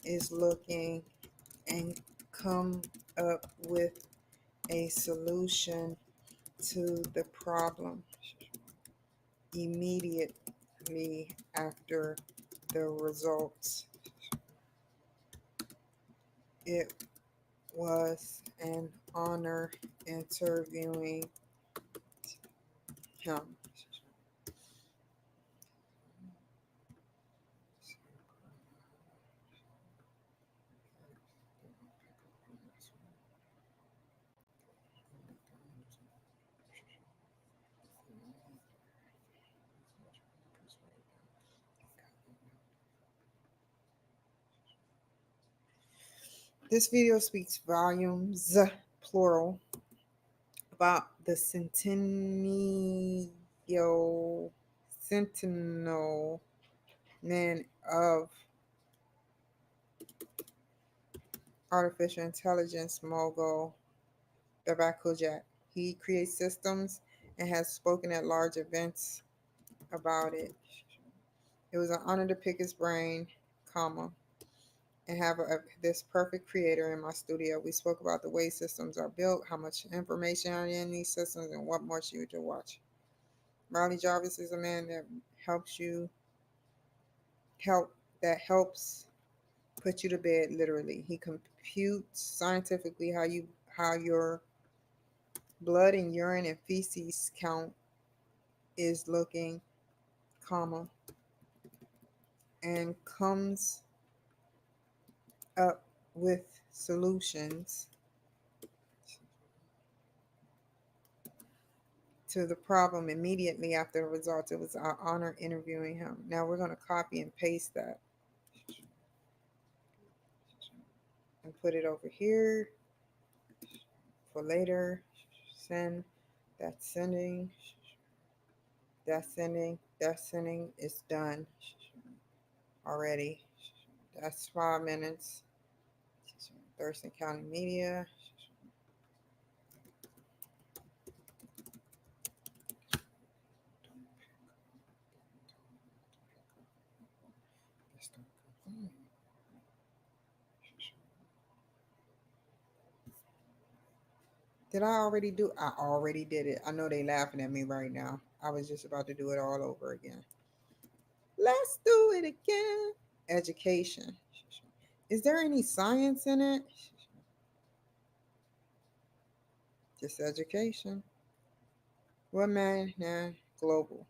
is looking, and come up with a solution to the problem immediately after the results. It was an honor interviewing him. This video speaks volumes, plural, about the sentinel man of artificial intelligence mogul, Babak Kojak. He creates systems and has spoken at large events about it. It was an honor to pick his brain, comma, and have this perfect creator in my studio. We spoke about the way systems are built, how much information are in these systems, and what more you to watch. Riley Jarvis is a man that helps put you to bed, literally. He computes scientifically how your blood and urine and feces count is looking, comma, and comes up with solutions to the problem immediately after the results. It was our honor interviewing him. Now we're going to copy and paste that and put it over here for later. Send. That's sending. That's sending. That's sending. It's done already. That's 5 minutes. Thurston County Media. Did I already do? I already did it. I know they laughing at me right now. I was just about to do it all over again. Let's do it again. Education. Is there any science in it? Just education. What man? Nah, global.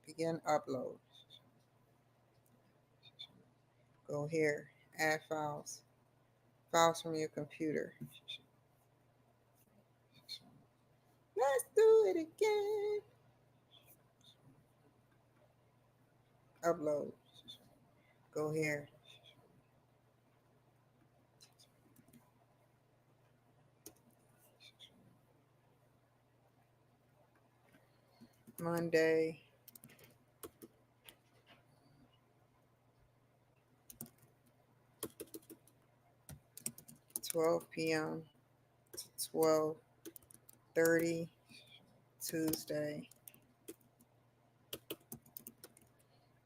Begin upload. Go here. Add files. Files from your computer. Let's do it again. Upload. Go here. Monday, 12 p.m. to 12:30. Tuesday,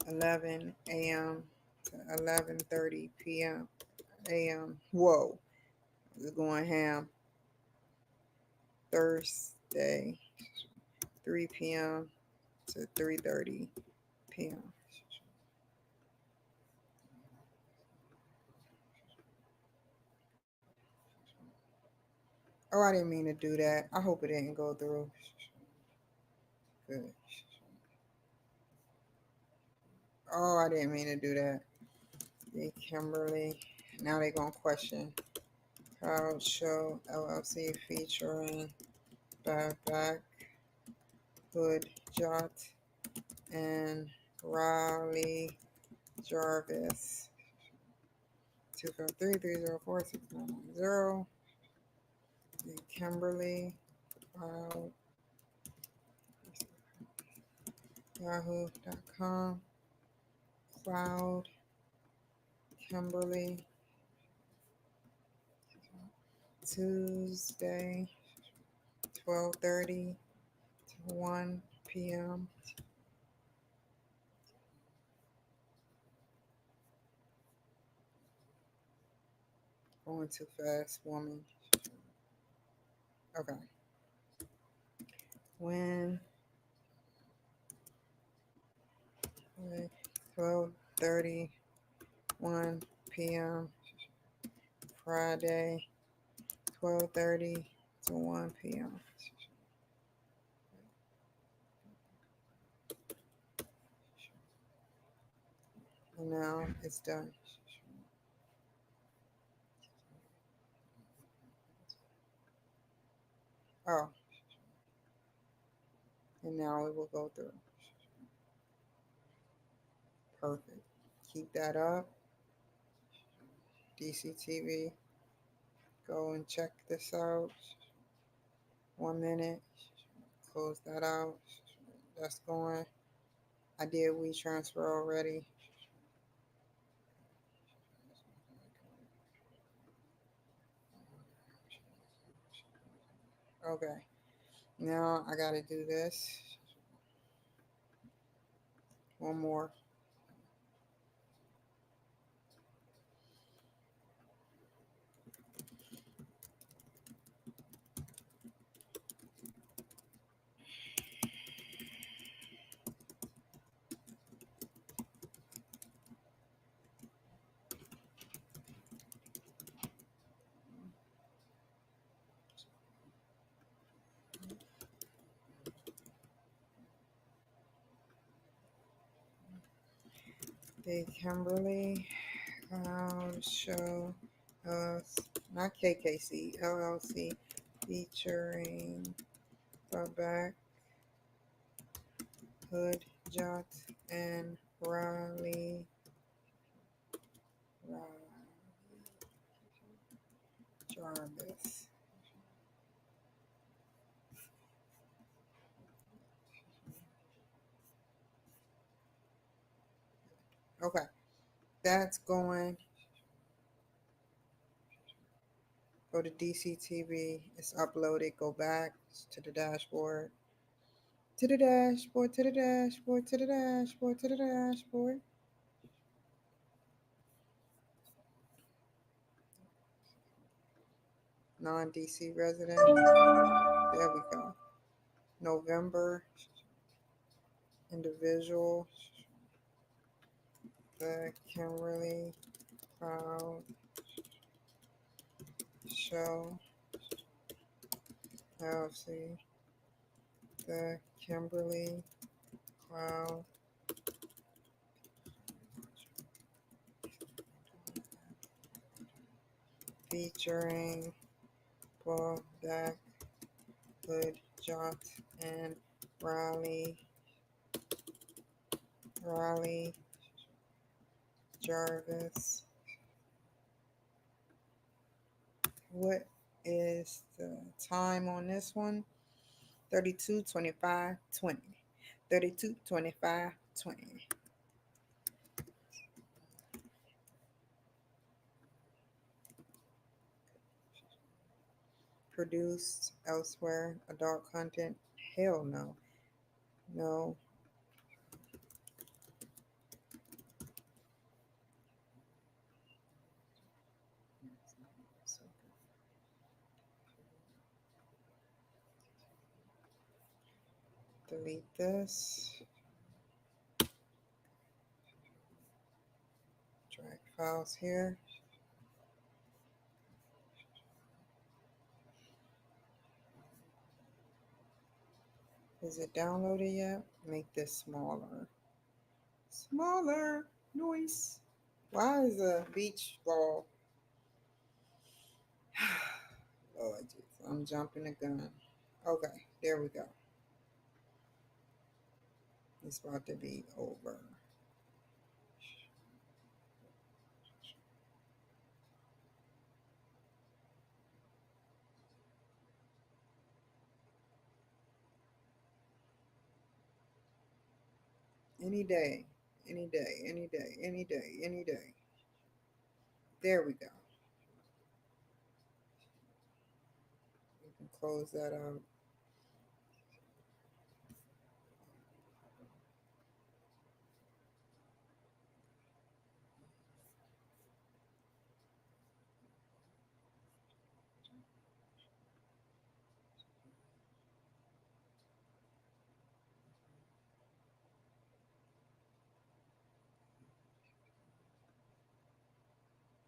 11 a.m. to 11:30 p.m. a.m. Whoa, we're going ham. Thursday, 3 p.m. to 3:30 p.m. Oh, I didn't mean to do that. I hope it didn't go through. Good. Oh, I didn't mean to do that. The Kimberly. Now they're going to question. Crowd Show LLC featuring Back, Hood, Jot, and Raleigh Jarvis. 253-304-6990. The Kimberly Cloud. Yahoo.com. Cloud. Kimberly. Tuesday, 12:30 to 1 p.m. Going too fast, woman. Okay. When 12:30, 1 p.m. Friday, 12:30 to 1 p.m. And now it's done. Oh, and now it will go through. Perfect. Keep that up. DCTV. Go and check this out. 1 minute. Close that out. That's going. I did WeTransfer already. Okay. Now I gotta do this. One more. The Kimberly Cloud Show, not KKC, LLC, featuring Back, Hood, Jot, and Raleigh Jarvis. Okay, that's going. Go to DCTV. It's uploaded. Go back to the dashboard. To the dashboard, to the dashboard, to the dashboard, to the dashboard. Non-DC resident. There we go. November. Individual. The Kimberly Cloud Show. LLC. The Kimberly Cloud featuring Back, Hood, Jot, and Raleigh Jarvis. What is the time on this one? 32:25:20. 32:25:20. Produced elsewhere. Adult content? Hell no. No. Delete this. Drag files here. Is it downloaded yet? Make this smaller. Smaller. Noise. Why is a beach ball? Lord Jesus, I'm jumping the gun. Okay, there we go. It's about to be over. Any day, any day, any day, any day, any day. There we go. We can close that out.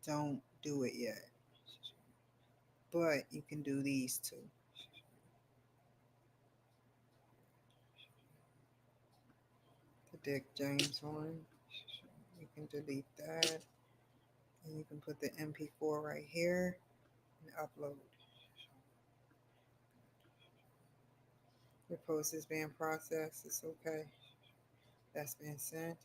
Don't do it yet. But you can do these two. The Dick James one. You can delete that. And you can put the MP4 right here and upload. Your post is being processed. It's okay. That's been sent.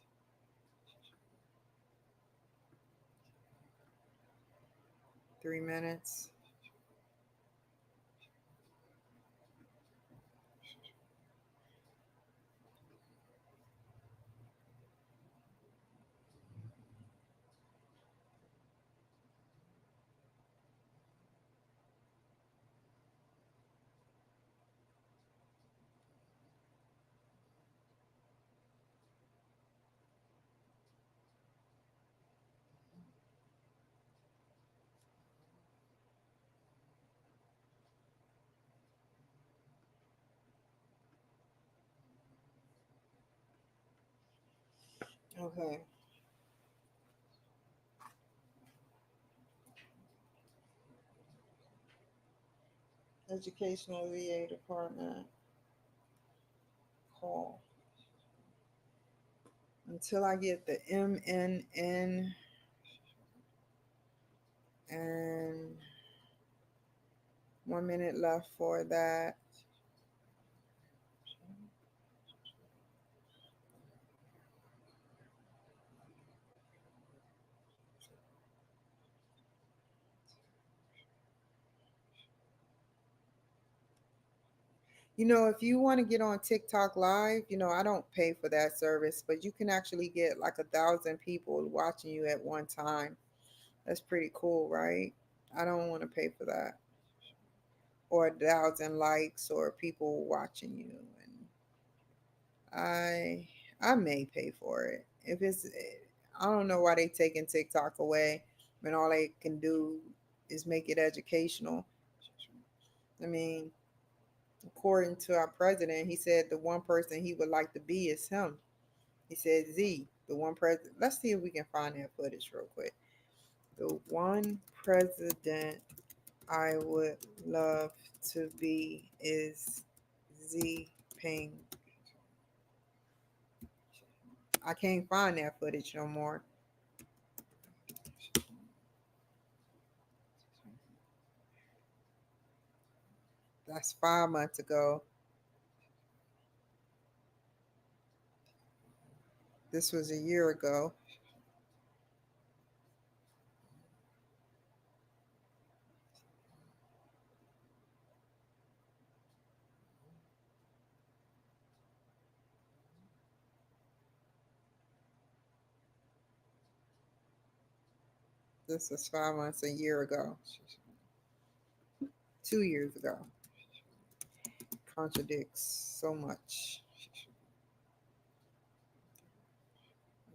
Three minutes. Okay. Educational VA department. Call. Until I get the MNN and 1 minute left for that. If you want to get on TikTok live, I don't pay for that service, but you can actually get like 1,000 people watching you at one time. That's pretty cool, right? I don't want to pay for that. Or 1,000 likes or people watching you. And I may pay for it. If it's I don't know why they taking TikTok away when all they can do is make it educational. I mean, according to our president, he said the one person he would like to be is him. He said Z, the one president. Let's see if we can find that footage real quick. The one president I would love to be is Z Ping. I can't find that footage no more. That's 5 months ago. This was a year ago. This was 5 months a year ago. 2 years ago. Contradicts so much.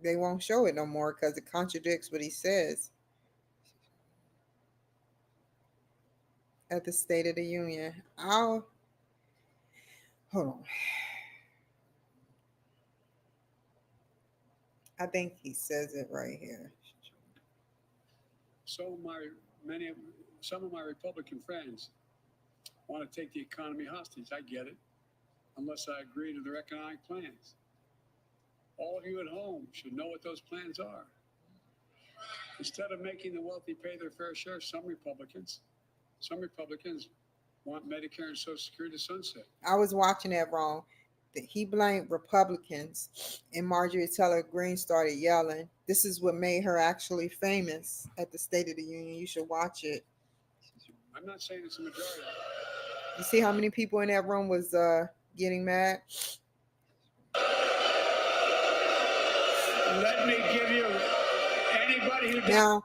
They won't show it no more because it contradicts what he says at the State of the Union. Hold on. I think he says it right here. So some of my Republican friends want to take the economy hostage. I get it. unless I agree to their economic plans. All of you at home should know what those plans are. Instead of making the wealthy pay their fair share, some Republicans want Medicare and Social Security to sunset. I was watching that wrong. He blamed Republicans, and Marjorie Taylor Greene started yelling. This is what made her actually famous at the State of the Union. You should watch it. I'm not saying it's a majority. You see how many people in that room was getting mad? Let me give you anybody who Now,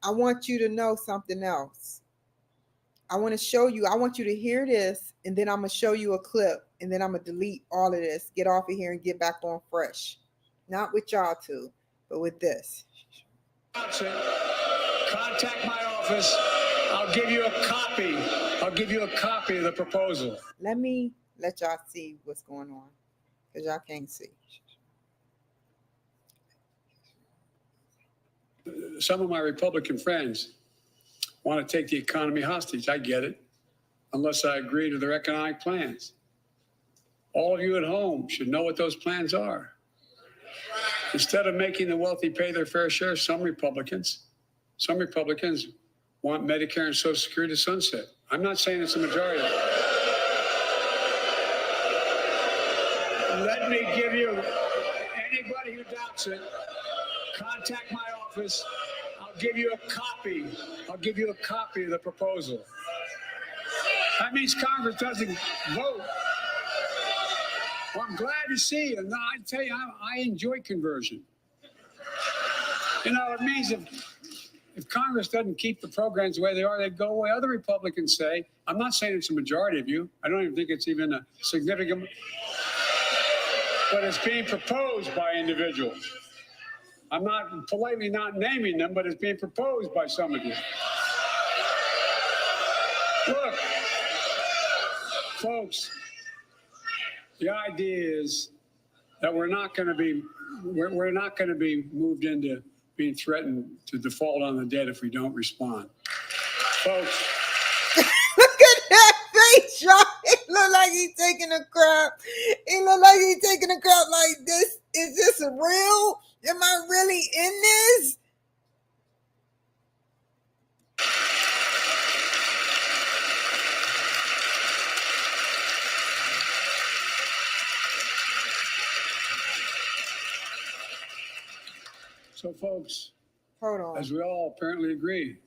I want you to know something else. I want to show you, I want you to hear this, and then I'm going to show you a clip, and then I'm going to delete all of this, get off of here, and get back on fresh. Not with y'all two, but with this. contact my office. I'll give you a copy. I'll give you a copy of the proposal. Let me let y'all see what's going on, because y'all can't see. Some of my Republican friends want to take the economy hostage. I get it, unless I agree to their economic plans. All of you at home should know what those plans are. Instead of making the wealthy pay their fair share, some Republicans want Medicare and Social Security to sunset. I'm not saying it's a majority. Let me give you anybody who doubts it, contact my office. I'll give you a copy. I'll give you a copy of the proposal. That means Congress doesn't vote. Well, I'm glad to see you. No, I tell you, I enjoy conversion. You know, it means if Congress doesn't keep the programs the way they are, they go away. Other Republicans say, I'm not saying it's a majority of you. I don't even think it's even a significant, but it's being proposed by individuals. I'm not politely not naming them, but it's being proposed by some of you. Look, folks, the idea is that we're not going to be moved into being threatened to default on the debt if we don't respond. Folks. Look at that face, y'all. It look like he's taking a crap. It look like he's taking a crap like this. Is this real? Am I really in this? So, folks, Hold on. as we all apparently agree,